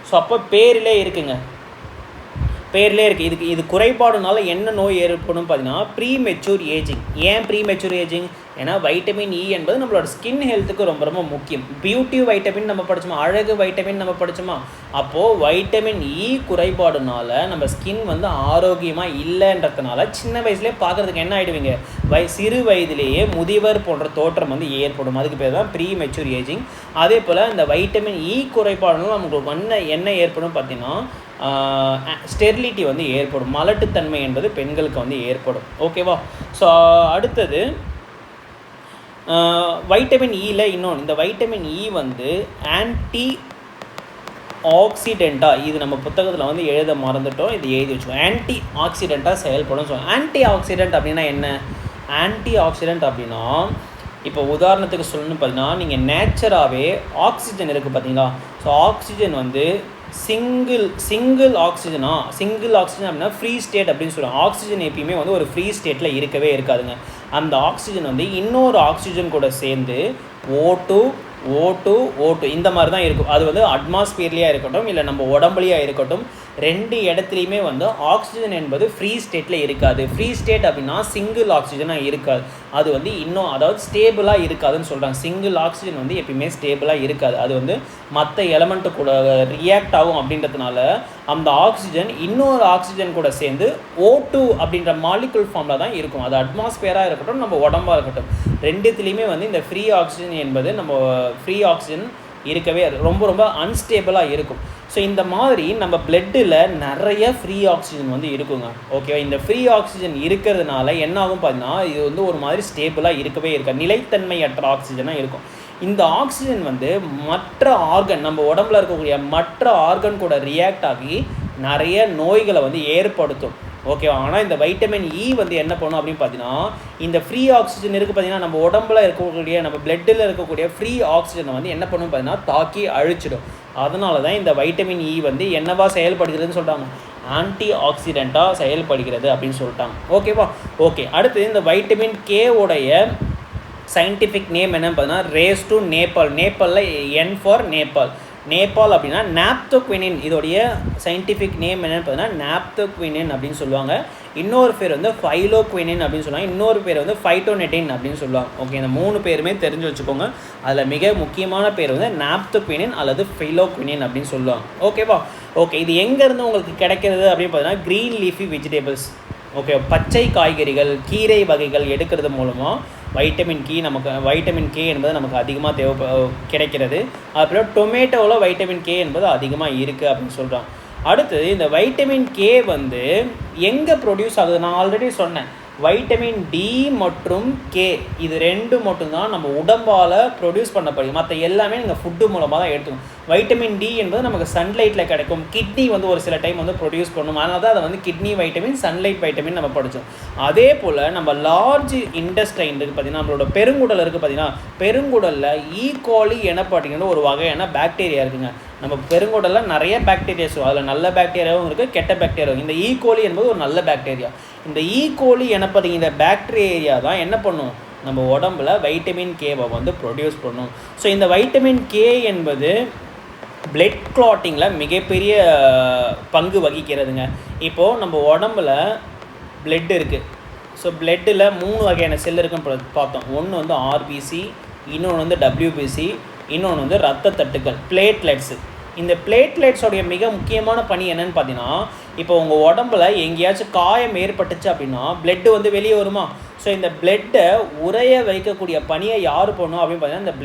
ஸோ அப்போ பேரிலே இருக்குது. இது குறைபாடுனால என்ன நோய் ஏற்படும் பார்த்தீங்கன்னா ப்ரீ மெச்சூர் ஏஜிங். ஏன் ப்ரீ மெச்சூர் ஏஜிங்? ஏன்னா வைட்டமின் இ என்பது நம்மளோட ஸ்கின் ஹெல்த்துக்கு ரொம்ப ரொம்ப முக்கியம். பியூட்டி வைட்டமின் நம்ம படித்தோமா, அழகு வைட்டமின் நம்ம படித்தோமா. அப்போது வைட்டமின் இ குறைபாடுனால நம்ம ஸ்கின் வந்து ஆரோக்கியமாக இல்லைன்றதுனால சின்ன வயசுலேயே பார்க்குறதுக்கு என்ன ஆகிடுவீங்க, சிறு வயதிலேயே முதியவர் போன்ற தோற்றம் வந்து ஏற்படும். அதுக்கு பேர் தான் ப்ரீ மெச்சூர் ஏஜிங். அதே போல் இந்த வைட்டமின் இ குறைபாடுனால நமக்கு என்ன ஏற்படும் பார்த்தீங்கன்னா ஸ்டெரிலிட்டி வந்து ஏற்படும். மலட்டுத்தன்மை என்பது பெண்களுக்கு வந்து ஏற்படும். ஓகேவா. ஸோ அடுத்தது வைட்டமின் இயில் இன்னொன்று, இந்த வைட்டமின் இ வந்து ஆன்டி ஆக்சிடெண்ட்டாக, இது நம்ம புத்தகத்தில் வந்து எழுத மறந்துட்டோம், இது எழுதி வச்சுக்கோம். ஆன்டி ஆக்சிடெண்ட்டாக செயல்படும் சொல்லுவோம். ஆன்டி ஆக்சிடெண்ட் அப்படின்னா என்ன? ஆன்டி ஆக்சிடெண்ட் அப்படின்னா இப்போ உதாரணத்துக்கு சொல்லணும்னு பார்த்தீங்கன்னா, நீங்கள் நேச்சராகவே ஆக்சிஜன் இருக்குது பார்த்தீங்களா. ஸோ ஆக்சிஜன் வந்து சிங்கிள் ஆக்சிஜன் அப்படின்னா ஃப்ரீ ஸ்டேட் அப்படின்னு சொல்லுவாங்க. ஆக்சிஜன் எப்பயுமே வந்து ஒரு ஃப்ரீ ஸ்டேட்டில் இருக்கவே இருக்காதுங்க. அந்த ஆக்சிஜன் வந்து இன்னொரு ஆக்சிஜன் கூட சேர்ந்து O2 இந்த மாதிரி தான் இருக்கும். அது வந்து அட்மாஸ்பியர்லேயே இருக்கட்டும் இல்லை நம்ம உடம்புலையாக இருக்கட்டும், ரெண்டு இடத்துலையுமே வந்து ஆக்சிஜன் என்பது ஃப்ரீ ஸ்டேட்டில் இருக்காது. ஃப்ரீ ஸ்டேட் அப்படின்னா சிங்கிள் ஆக்சிஜனாக இருக்காது. அது வந்து இன்னும் அதாவது ஸ்டேபிளாக இருக்காதுன்னு சொல்கிறாங்க. சிங்கிள் ஆக்சிஜன் வந்து எப்பயுமே ஸ்டேபிளாக இருக்காது. அது வந்து மற்ற எலமெண்ட்டு கூட ரியாக்ட் ஆகும். அப்படின்றதுனால அந்த ஆக்சிஜன் இன்னொரு ஆக்சிஜன் கூட சேர்ந்து O2 அப்படின்ற மாலிகுல் ஃபார்மில் தான் இருக்கும். அது அட்மாஸ்பியராக இருக்கட்டும் நம்ம உடம்பாக இருக்கட்டும், ரெண்டுத்துலேயுமே வந்து இந்த ஃப்ரீ ஆக்சிஜன் என்பது நம்ம ஃப்ரீ ஆக்சிஜன் இருக்கவே ரொம்ப ரொம்ப அன்ஸ்டேபிளாக இருக்கும். ஸோ இந்த மாதிரி நம்ம பிளட்டில் நிறைய ஃப்ரீ ஆக்சிஜன் வந்து இருக்குங்க. ஓகேவா. இந்த ஃப்ரீ ஆக்சிஜன் இருக்கிறதுனால என்ன ஆகும் பார்த்தீங்கன்னா, இது வந்து ஒரு மாதிரி ஸ்டேபிளாக இருக்கவே இருக்காது, நிலைத்தன்மையற்ற ஆக்சிஜனாக இருக்கும். இந்த ஆக்சிஜன் வந்து மற்ற ஆர்கன், நம்ம உடம்புல இருக்கக்கூடிய மற்ற ஆர்கன் கூட ரியாக்ட் ஆகி நிறைய நோய்களை வந்து ஏற்படுத்தும். ஓகேவா. ஆனால் இந்த வைட்டமின் இ வந்து என்ன பண்ணும் அப்படின்னு பார்த்தீங்கன்னா, இந்த ஃப்ரீ ஆக்சிஜன் இருக்குது பார்த்தீங்கன்னா, நம்ம உடம்புல இருக்கக்கூடிய நம்ம பிளட்டில் இருக்கக்கூடிய ஃப்ரீ ஆக்சிஜனை வந்து என்ன பண்ணும் பார்த்தீங்கன்னா தாக்கி அழிச்சிடும். அதனால தான் இந்த வைட்டமின் இ வந்து என்னவா செயல்படுகிறதுன்னு சொல்கிறாங்க, ஆன்டி ஆக்சிடெண்ட்டாக செயல்படுகிறது அப்படின்னு சொல்லிட்டாங்க. ஓகேவா. ஓகே. அடுத்து இந்த வைட்டமின் கே உடைய சயின்டிஃபிக் நேம் என்னன்னு பார்த்தீங்கன்னா ரேஸ் டு நேபாள். நேபாளில் N ஃபார் நேபாள் அப்படின்னா நாப்தோக்வினின். இதோடைய சயின்டிஃபிக் நேம் என்னென்னு பார்த்தீங்கன்னா நாப்தோக்வினின் அப்படின்னு சொல்லுவாங்க. இன்னொரு பேர் வந்து ஃபைலோக்வினின் அப்படின்னு சொல்லுவாங்க. இன்னொரு பேர் வந்து ஃபைட்டோனெட்டின் அப்படின்னு சொல்லுவாங்க. ஓகே. இந்த 3 பேருமே தெரிஞ்சு வச்சுக்கோங்க. அதில் மிக முக்கியமான பேர் வந்து நாப்தோக்வினின் அல்லது ஃபைலோக்வினின் அப்படின்னு சொல்லுவாங்க. ஓகேவா. ஓகே. இது எங்கேருந்து உங்களுக்கு கிடைக்கிறது அப்படின்னு பார்த்தீங்கன்னா க்ரீன் லீஃபி வெஜிடபிள்ஸ். ஓகே. பச்சை காய்கறிகள், கீரை வகைகள் எடுக்கிறது மூலமாக வைட்டமின் கே என்பது நமக்கு அதிகமாக கிடைக்கிறது. அப்புறம் டொமேட்டோவில் வைட்டமின் கே என்பது அதிகமாக இருக்குது அப்படின்னு சொல்கிறாங்க. அடுத்து இந்த வைட்டமின் கே வந்து எங்கே ப்ரொடியூஸ் ஆகுது? நான் ஆல்ரெடி சொன்னேன், வைட்டமின் டி மற்றும் கே இது 2 மட்டும்தான் நம்ம உடம்பால் ப்ரொடியூஸ் பண்ணப்படுது. மற்ற எல்லாமே நீங்கள் ஃபுட்டு மூலமாக தான் எடுத்துக்கணும். வைட்டமின் டி என்பது நமக்கு சன்லைட்டில் கிடைக்கும். கிட்னி வந்து ஒரு சில டைம் வந்து ப்ரொடியூஸ் பண்ணும். அதனால தான் அதை வந்து கிட்னி வைட்டமின், சன்லைட் வைட்டமின் நம்ம படித்தோம். அதே போல் நம்ம லார்ஜ் இன்டெஸ்டைன் இருக்குது பார்த்திங்கன்னா, நம்மளோட பெருங்குடல் இருக்குது பார்த்திங்கன்னா, பெருங்குடலில் ஈகோலி எனப்பட்டிங்கன்னா ஒரு வகையான பாக்டீரியா இருக்குங்க. நம்ம பெருங்குடலில் நிறைய பாக்டீரியாஸ், அதில் நல்ல பாக்டீரியாவும் இருக்குது, கெட்ட பாக்டீரியாவும். இந்த ஈகோலி என்பது ஒரு நல்ல பாக்டீரியா. இந்த ஈகோலி எனப்படுகிற பாக்டீரியா தான் என்ன பண்ணும், நம்ம உடம்புல வைட்டமின் கேவை வந்து ப்ரொடியூஸ் பண்ணும். ஸோ இந்த வைட்டமின் கே என்பது பிளட் கிளாட்டிங்கில் மிகப்பெரிய பங்கு வகிக்கிறதுங்க. இப்போது நம்ம உடம்புல பிளட் இருக்குது. ஸோ பிளட்டில் 3 வகையான செல் இருக்குன்னு பார்த்தோம். ஒன்று வந்து ஆர்பிசி, இன்னொன்று வந்து டபிள்யூபிசி, இன்னொன்று வந்து ரத்த தட்டுக்கள், பிளேட்லெட்ஸு. இந்த பிளேட்லெட்ஸோடைய மிக முக்கியமான பணி என்னன்னு பார்த்தீங்கன்னா, இப்போ உங்கள் உடம்புல எங்கேயாச்சும் காயம் ஏற்பட்டுச்சு அப்படின்னா பிளட்டு வந்து வெளியே வருமா. ஸோ இந்த பிளட்டை உறைய வைக்கக்கூடிய பணியை யார் பண்ணும் அப்படின்னு பார்த்தீங்கன்னா, இந்த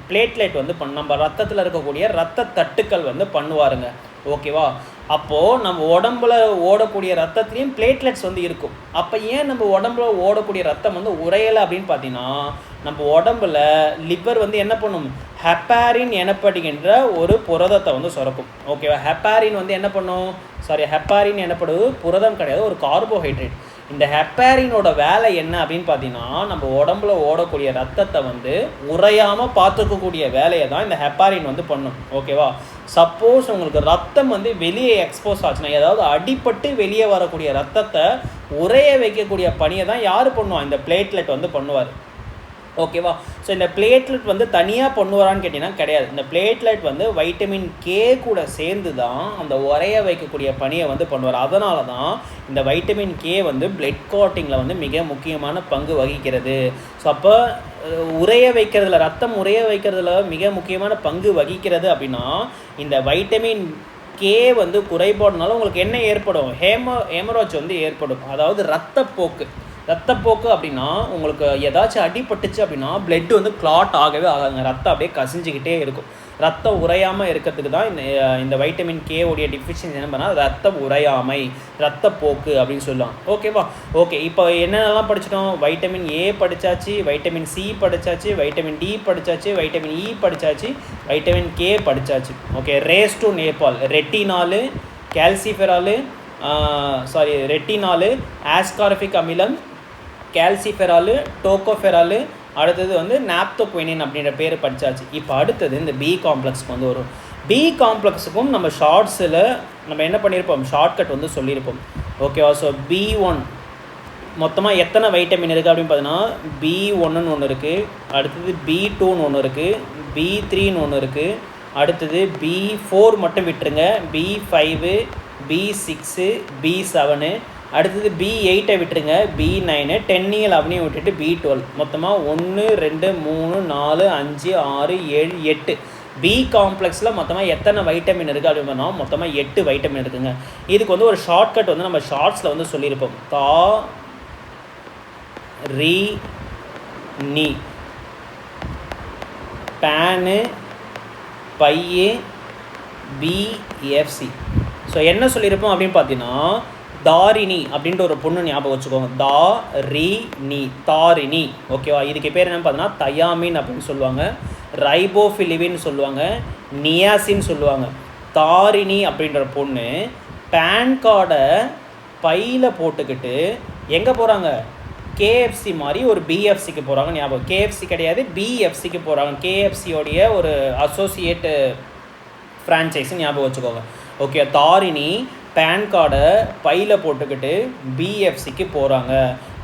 பிளேட்லெட் வந்து நம்ம ரத்தத்தில் இருக்கக்கூடிய ரத்த தட்டுக்கள் வந்து பண்ணுவாருங்க. ஓகேவா. அப்போது நம்ம உடம்புல ஓடக்கூடிய ரத்தத்துலேயும் பிளேட்லெட்ஸ் வந்து இருக்கும். அப்போ ஏன் நம்ம உடம்புல ஓடக்கூடிய ரத்தம் வந்து உறையலை அப்படின்னு பார்த்தீங்கன்னா, நம்ம உடம்புல லிவர் வந்து என்ன பண்ணும், ஹெப்பாரின் எனப்படுகின்ற ஒரு புரதத்தை வந்து சுரக்கும். ஓகேவா. ஹெப்பாரின் வந்து என்ன பண்ணும், ஹெப்பாரின் எனப்படுவது புரதம் கிடையாது, ஒரு கார்போஹைட்ரேட். இந்த ஹெப்பாரினோட வேலை என்ன அப்படின்னு பார்த்தீங்கன்னா, நம்ம உடம்புல ஓடக்கூடிய ரத்தத்தை வந்து உறையாமல் பார்த்துக்கக்கூடிய வேலையை தான் இந்த ஹெப்பாரின் வந்து பண்ணும். ஓகேவா. சப்போஸ் உங்களுக்கு ரத்தம் வந்து வெளியே எக்ஸ்போஸ் ஆச்சுன்னா, ஏதாவது அடிபட்டு வெளியே வரக்கூடிய ரத்தத்தை உறைய வைக்கக்கூடிய பணியை தான் யார் பண்ணுவா, இந்த பிளேட்லெட் வந்து பண்ணுவார். ஓகேவா. ஸோ இந்த பிளேட்லெட் வந்து தனியாக கொண்டு வரான்னு கேட்டிங்கன்னா கிடையாது. இந்த பிளேட்லெட் வந்து வைட்டமின் கே கூட சேர்ந்து தான் அந்த உரைய வைக்கக்கூடிய பணியை வந்து பண்ணுவார். அதனால தான் இந்த வைட்டமின் கே வந்து பிளட் கிளாட்டிங்கில் வந்து மிக முக்கியமான பங்கு வகிக்கிறது. ஸோ அப்போ உரைய வைக்கிறதுல, ரத்தம் உரைய வைக்கிறதுல மிக முக்கியமான பங்கு வகிக்கிறது அப்படின்னா இந்த வைட்டமின் கே வந்து குறைபாடுனால உங்களுக்கு என்ன ஏற்படும்? ஹேமராய்ட்ஸ் வந்து ஏற்படும். அதாவது ரத்தப்போக்கு அப்படின்னா உங்களுக்கு ஏதாச்சும் அடிபட்டுச்சு அப்படின்னா பிளட் வந்து கிளாட் ஆகவே ஆகாதுங்க. ரத்தம் அப்படியே கசிஞ்சிக்கிட்டே இருக்கும். ரத்தம் உறையாமல் இருக்கிறதுக்கு தான் இந்த வைட்டமின் கே உடைய டிஃபிஷியன்சி என்ன பண்ணால் ரத்தம் உறையாமை, ரத்தப்போக்கு அப்படின்னு சொல்லலாம். ஓகேவா. ஓகே, இப்போ என்னென்னலாம் படிச்சிட்டோம்? வைட்டமின் ஏ படித்தாச்சு, வைட்டமின் சி படித்தாச்சு, வைட்டமின் டி படித்தாச்சு, வைட்டமின் இ படித்தாச்சு, வைட்டமின் கே படித்தாச்சு. Okay, race to Nepal, retinol, calciferol, retinol, ascorbic அமிலம், கால்சிஃபெராலு, டோகோஃபெராலு, அடுத்தது வந்து நாப்தோகுயினின் அப்படின்ற பேர் படித்தாச்சு. இப்போ அடுத்தது இந்த பி காம்ப்ளெக்ஸ்க்கு வந்து வரும். பி காம்ப்ளெக்ஸுக்கும் நம்ம ஷார்ட்ஸில் நம்ம என்ன பண்ணியிருப்போம்? ஷார்ட்கட் வந்து சொல்லியிருப்போம். ஓகேவா. ஸோ B1 மொத்தமாக எத்தனை வைட்டமின் இருக்குது அப்படின்னு பார்த்தீங்கன்னா B1ன்னு ஒன்று இருக்குது, அடுத்தது B2ன்னு ஒன்று இருக்குது, B3ன்னு ஒன்று இருக்குது, அடுத்தது B4 மட்டும் விட்டுருங்க, B5, B6, B7, அடுத்தது B8 விட்டுருங்க, B9, 10, 11 விட்டுட்டு B12. மொத்தமாக 1, 2, 3, 4, 5, 6, 7, 8 பி காம்ப்ளெக்ஸில் மொத்தமாக எத்தனை வைட்டமின் இருக்குது அப்படின்னு பார்த்தோம்னா மொத்தமாக 8 வைட்டமின் இருக்குங்க. இதுக்கு வந்து ஒரு ஷார்ட்கட் வந்து நம்ம ஷார்ட்ஸில் வந்து சொல்லியிருப்போம். நீ பேனு பையு BFC. ஸோ என்ன சொல்லியிருப்போம் அப்படின்னு பார்த்தீங்கன்னா தாரிணி அப்படின்ற ஒரு பொண்ணு ஞாபகம் வச்சுக்கோங்க. தாரிணி. ஓகேவா. இதுக்கு பேர் என்னன்னு பார்த்தீங்கன்னா தயாமின் அப்படின்னு சொல்லுவாங்க, ரைபோஃபிலிவின்னு சொல்லுவாங்க, நியாசின்னு சொல்லுவாங்க. தாரிணி அப்படின்ற பொண்ணு பேன் கார்டை பையில் போட்டுக்கிட்டு எங்கே போகிறாங்க? KFC மாதிரி ஒரு BFCக்கு போகிறாங்க. ஞாபகம், KFC கிடையாது, BFCக்கு போகிறாங்க. KFCயோடைய ஒரு அசோசியேட்டு ஃப்ரான்ச்சைஸு ஞாபகம் வச்சுக்கோங்க. ஓகே, தாரிணி பேன் கார்டை பையில் போட்டுக்கிட்டு BFCக்கு போகிறாங்க.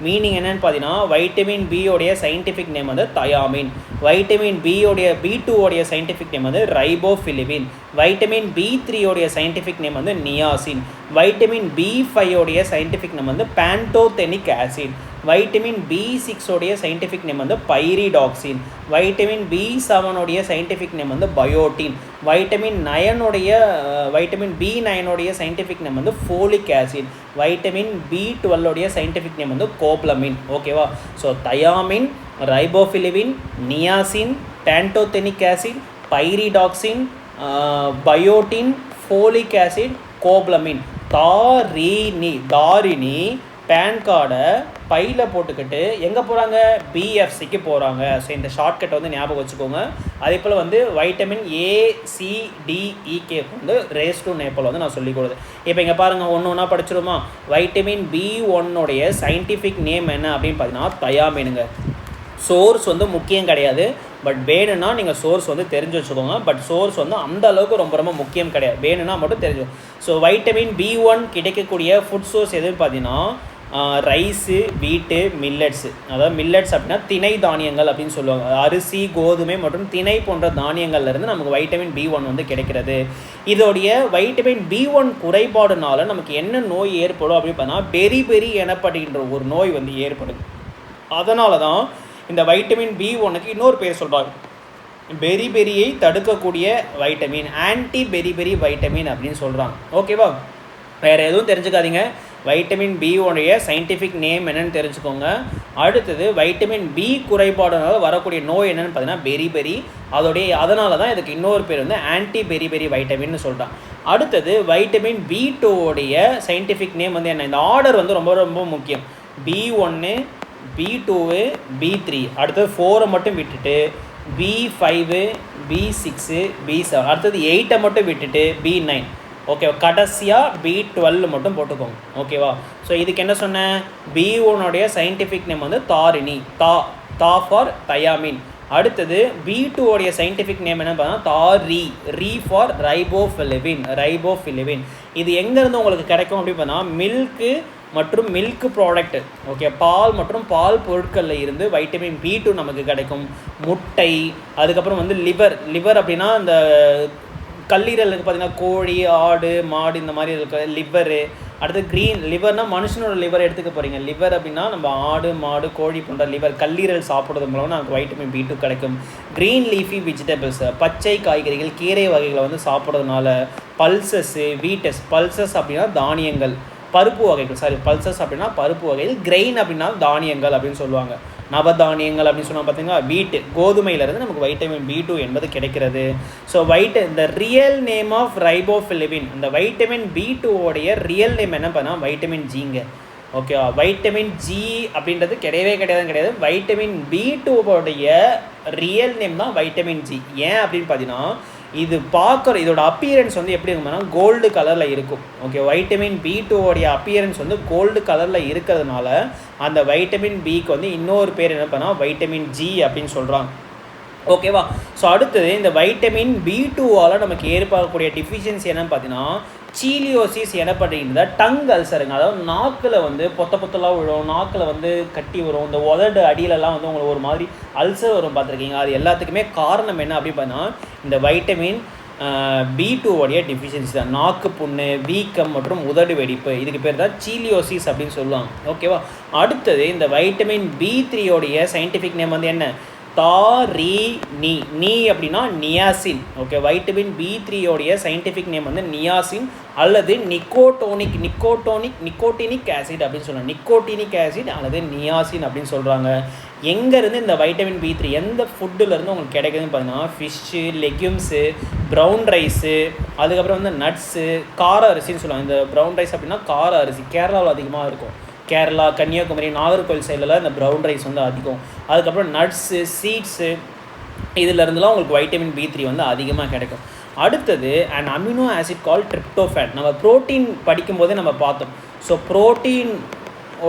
மீனிங் என்னென்னு பார்த்தீங்கன்னா வைட்டமின் பியோடைய சயின்டிஃபிக் நேம் வந்து thiamine, vitamin B2 scientific name வந்து riboflavin, vitamin B3 scientific name வந்து niacin, vitamin B5 scientific name வந்து pantothenic acid, vitamin B6 scientific name வந்து pyridoxine, vitamin B7 scientific name வந்து biotin, vitamin B9 scientific name வந்து folic acid, vitamin B12 scientific name வந்து cobalamin. ஓகேவா. So thiamine, riboflavin, niacin, pantothenic acid, pyridoxine, biotin, folic acid, cobalamin. Tharini PAN கார்டை பையில் போட்டுக்கிட்டு எங்கே போகிறாங்க? BFCக்கு போகிறாங்க. ஸோ இந்த ஷார்ட்கட் வந்து ஞாபகம் வச்சுக்கோங்க. அதே போல் வந்து வைட்டமின் ACDEK வந்து ரேஸ் டு நேபாள் வந்து நான் சொல்லிக் கொடுது. இப்போ இங்கே பாருங்கள், ஒன்று படிச்சிருமா? வைட்டமின் B1 சயின்டிஃபிக் நேம் என்ன அப்படின்னு பார்த்தீங்கன்னா தயாமினுங்க. சோர்ஸ் வந்து முக்கியம் கிடையாது, பட் வேணும்னா நீங்கள் சோர்ஸ் வந்து தெரிஞ்சு வச்சுக்கோங்க. பட் சோர்ஸ் வந்து அந்த அளவுக்கு ரொம்ப ரொம்ப முக்கியம் கிடையாது, வேணும்னா மட்டும் தெரிஞ்சு. ஸோ வைட்டமின் B1 கிடைக்கக்கூடிய ஃபுட் சோர்ஸ் எதுன்னு பார்த்தீங்கன்னா ரைஸு, வீட்டு, மில்லட்ஸு. அதாவது மில்லட்ஸ் அப்படின்னா திணை தானியங்கள் அப்படின்னு சொல்லுவாங்க. அரிசி, கோதுமை மற்றும் திணை போன்ற தானியங்கள்லேருந்து நமக்கு வைட்டமின் B1 வந்து கிடைக்கிறது. இதோடைய வைட்டமின் B1 குறைபாடுனால நமக்கு என்ன நோய் ஏற்படும் அப்படின்னு பார்த்தா பெரி எனப்படுகின்ற ஒரு நோய் வந்து ஏற்படுது. அதனால தான் இந்த வைட்டமின் B1க்கு இன்னொரு பேர் சொல்கிறாங்க, பெரியை தடுக்கக்கூடிய வைட்டமின், ஆன்டி பெரி வைட்டமின் அப்படின்னு சொல்கிறாங்க. ஓகேவா. வேறு எதுவும் தெரிஞ்சுக்காதீங்க. வைட்டமின் B1 சயின்டிஃபிக் நேம் என்னென்னு தெரிஞ்சுக்கோங்க. அடுத்தது வைட்டமின் B குறைபாடுனால வரக்கூடிய நோய் என்னென்னு பார்த்தீங்கன்னா பெரி. அதனால தான் இதுக்கு இன்னொரு பேர் வந்து ஆன்டி பெரி வைட்டமின்னு சொல்கிறாங்க. அடுத்தது வைட்டமின் B2 சயின்டிஃபிக் நேம் வந்து என்ன? இந்த ஆர்டர் வந்து ரொம்ப ரொம்ப முக்கியம். B1, B2, B3, அடுத்தது 4 மட்டும் விட்டுட்டு B5, B6, B7, அடுத்தது 8 மட்டும் விட்டுட்டு B9. ஓகேவா. கடைசியாக B12 மட்டும் போட்டுக்கோங்க. ஓகேவா. ஸோ இதுக்கு என்ன சொன்னேன்? B1 சயின்டிஃபிக் நேம் வந்து தாரிணி, தா ஃபார் தயாமின். அடுத்தது B2 சயின்டிஃபிக் நேம் என்ன பார்த்தா ரீ ஃபார் ரைபோஃபிலிவின். இது எங்கேருந்து உங்களுக்கு கிடைக்கும் அப்படின்னு பார்த்தா மில்க்கு, மற்றும் மில்க் ப்ராடக்ட், ஓகே, பால் மற்றும் பால் பொருட்களில் இருந்து வைட்டமின் B2 நமக்கு கிடைக்கும். முட்டை, அதுக்கப்புறம் வந்து லிவர் அப்படின்னா இந்த கல்லீரலுக்கு பார்த்திங்கன்னா கோழி, ஆடு, மாடு இந்த மாதிரி இருக்க லிவரு. அடுத்து க்ரீன் லிவர்னால் மனுஷனோட லிவர் எடுத்துக்க போகிறீங்க. லிவர் அப்படின்னா நம்ம ஆடு, மாடு, கோழி போன்ற லிவர் கல்லீரல் சாப்பிட்றது மூலம் நமக்கு வைட்டமின் B2 கிடைக்கும். க்ரீன் லீஃபி வெஜிடபிள்ஸ், பச்சை காய்கறிகள், கீரை வகைகளை வந்து சாப்பிட்றதுனால பல்சஸ்ஸு, வீட்டஸ், பல்சஸ் அப்படின்னா தானியங்கள், பருப்பு வகைகள், பல்சஸ் அப்படின்னா பருப்பு வகைகள், கிரெயின் அப்படின்னா தானியங்கள் அப்படின்னு சொல்லுவாங்க. நவதானியங்கள் அப்படின்னு சொன்னால் பார்த்தீங்கன்னா வீட்டு கோதுமையிலேருந்து நமக்கு வைட்டமின் B2 என்பது கிடைக்கிறது. ஸோ இந்த ரியல் நேம் ஆஃப் ரைபோஃபிலிபின், இந்த வைட்டமின் B2 உடைய ரியல் நேம் என்ன பண்ணால் வைட்டமின் ஜிங்க. ஓகேவா, வைட்டமின் ஜி அப்படின்றது கிடையாது. வைட்டமின் B2 உடைய ரியல் நேம் தான் வைட்டமின் ஜி. ஏன் அப்படின்னு பார்த்தீங்கன்னா இது இதோட அப்பியரன்ஸ் வந்து எப்படி இருக்கும்னா கோல்டு கலரில் இருக்கும். ஓகே, வைட்டமின் B2 உடைய அப்பியரன்ஸ் வந்து கோல்டு கலரில் இருக்கிறதுனால அந்த வைட்டமின் பிக்கு வந்து இன்னொரு பேர் என்ன பண்ணால் வைட்டமின் ஜி அப்படின்னு சொல்கிறாங்க. ஓகேவா. ஸோ அடுத்தது இந்த வைட்டமின் B2வால் நமக்கு ஏற்படக்கூடிய டிஃபிஷியன்சி என்னன்னு பார்த்தீங்கன்னா சீலியோசிஸ் எனப்படுகின்ற டங் அல்சருங்க. அதாவது நாக்கில் வந்து பொத்தலாம் விழும், நாக்கில் வந்து கட்டி வரும், இந்த உதடு அடியிலலாம் வந்து உங்களுக்கு ஒரு மாதிரி அல்சர் வரும் பார்த்துருக்கீங்க. அது எல்லாத்துக்குமே காரணம் என்ன அப்படின்னு பார்த்தீங்கன்னா இந்த வைட்டமின் B2 உடைய டிஃபிஷியன்சி தான். நாக்கு புண்ணு, வீக்கம் மற்றும் உதடு வெடிப்பு, இதுக்கு பேர் தான் சீலியோசிஸ் அப்படின்னு சொல்லுவாங்க. ஓகேவா. அடுத்தது இந்த வைட்டமின் B3 உடைய சயின்டிஃபிக் நேம் வந்து என்ன நீ அப்படின்னா நியாசின். ஓகே, வைட்டமின் B3 உடைய சயின்டிஃபிக் நேம் வந்து நியாசின் அல்லது நிக்கோட்டினிக் ஆசிட் அப்படின்னு சொல்லுவாங்க. நிக்கோட்டினிக் ஆசிட் அல்லது நியாசின் அப்படின்னு சொல்கிறாங்க. எங்கேருந்து இந்த வைட்டமின் B3 எந்த ஃபுட்டுலேருந்து உங்களுக்கு கிடைக்குதுன்னு பார்த்தீங்கன்னா ஃபிஷ்ஷு, லெக்யூம்ஸு, ப்ரௌன் ரைஸு, அதுக்கப்புறம் வந்து நட்ஸு, கார அரிசின்னு சொல்லுவாங்க. இந்த ப்ரௌன் ரைஸ் அப்படின்னா கார அரிசி கேரளாவில் அதிகமாக இருக்கும். கேரளா, கன்னியாகுமரி, நாகர்கோவில் சைடில் இந்த ப்ரௌன் ரைஸ் வந்து அதிகம். அதுக்கப்புறம் நட்ஸு, சீட்ஸு, இதிலேருந்துலாம் உங்களுக்கு வைட்டமின் B3 வந்து அதிகமாக கிடைக்கும். அடுத்தது and amino acid call tryptophan. நம்ம ப்ரோட்டீன் படிக்கும்போதே நம்ம பார்த்தோம். ஸோ ப்ரோட்டீன்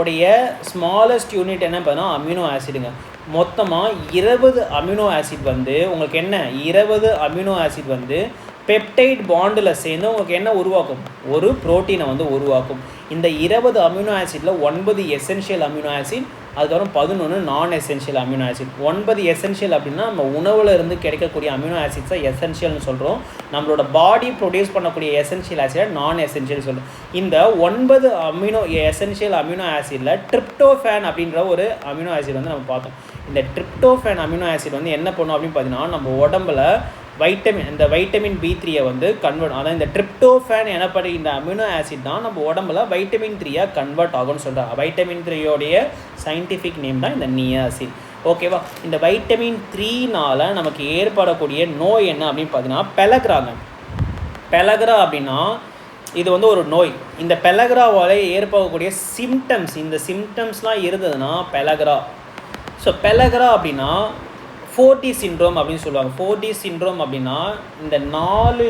உடைய ஸ்மாலஸ்ட் யூனிட் என்ன பார்த்தோன்னா அமினோ ஆசிடுங்க. மொத்தமாக 20 அமினோ ஆசிட் வந்து உங்களுக்கு என்ன 20 அமினோ ஆசிட் வந்து பெப்டைட் பாண்டில் சேர்ந்து உங்களுக்கு என்ன உருவாக்கும், ஒரு ப்ரோட்டீனை வந்து உருவாக்கும். இந்த 20 அமினோ ஆசிடில் 9 எசென்ஷியல் அமினோ ஆசிட், அதுக்கப்புறம் 11 நான் எசென்ஷியல் அமினோ ஆசிட். 9 எசென்ஷியல் அப்படின்னா நம்ம உணவில் இருந்து கிடைக்கக்கூடிய அமினோ ஆசிட்ஸை எசென்ஷியல்னு சொல்கிறோம். நம்மளோட பாடி ப்ரொடியூஸ் பண்ணக்கூடிய எசென்ஷியல் ஆசிடை நான் எசென்ஷியல் சொல்கிறோம். இந்த 9 எசென்ஷியல் அமினோ ஆசிடில் ட்ரிப்டோஃபேன் அப்படின்ற ஒரு அமினோ ஆசிட் வந்து நம்ம பார்த்தோம். இந்த ட்ரிப்டோஃபேன் அமினோ ஆசிட் வந்து என்ன பண்ணும் அப்படின்னு பார்த்தீங்கன்னா நம்ம உடம்புல வைட்டமின் B3 வந்து கன்வெர்ட், அதாவது இந்த ட்ரிப்டோஃபேன் எனப்படும் இந்த அமினோ ஆசிட் தான் நம்ம உடம்புல வைட்டமின் 3 கன்வெர்ட் ஆகும்னு சொல்கிறாங்க. வைட்டமின் 3 சயின்டிஃபிக் நேம் தான் இந்த நியாசின். ஓகேவா. இந்த வைட்டமின் 3னால் நமக்கு ஏற்படக்கூடிய நோய் என்ன அப்படின்னு பார்த்தீங்கன்னா பெலக்ரா அப்படின்னா இது வந்து ஒரு நோய். இந்த பெலக்ராவால் ஏற்படக்கூடிய சிம்டம்ஸ், இந்த சிம்டம்ஸ்லாம் இருந்ததுன்னா பெலக்ரா அப்படின்னா 4D சிண்ட்ரோம் அப்படின்னு சொல்லுவாங்க. 4D சிண்ட்ரோம் அப்படின்னா இந்த 4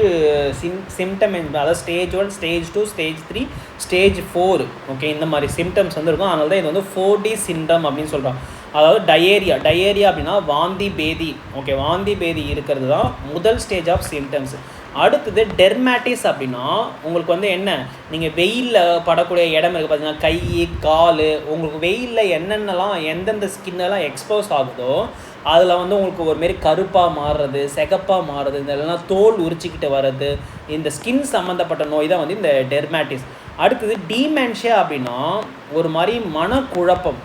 சிம்டம், அதாவது stage 1, stage 2, stage 3, stage 4. Okay, இந்த மாதிரி சிம்டம்ஸ் வந்து இருக்கும். அதனால தான் இது வந்து 4D சிண்ட்ரம் அப்படின்னு சொல்கிறாங்க. அதாவது டயேரியா அப்படின்னா வாந்தி பேதி. ஓகே, வாந்தி பேதி இருக்கிறது தான் முதல் ஸ்டேஜ் ஆஃப் சிம்டம்ஸ். அடுத்தது டெர்மேட்டிஸ் அப்படின்னா உங்களுக்கு வந்து என்ன, நீங்கள் வெயிலில் படக்கூடிய இடம் இருக்குது பார்த்தீங்கன்னா கை, கால், உங்களுக்கு வெயிலில் என்னென்னலாம் எந்தெந்த ஸ்கின்னெல்லாம் எக்ஸ்போஸ் ஆகுதோ அதில் வந்து உங்களுக்கு ஒரு மாரி கருப்பாக மாறுறது, சிகப்பாக மாறுறது, இதெல்லாம் தோல் உரிச்சிக்கிட்டு வர்றது, இந்த ஸ்கின் சம்மந்தப்பட்ட நோய் தான் வந்து இந்த டெர்மேட்டிஸ். அடுத்தது டீமென்ஷியா அப்படின்னா ஒரு மாதிரி மனக்குழப்பம்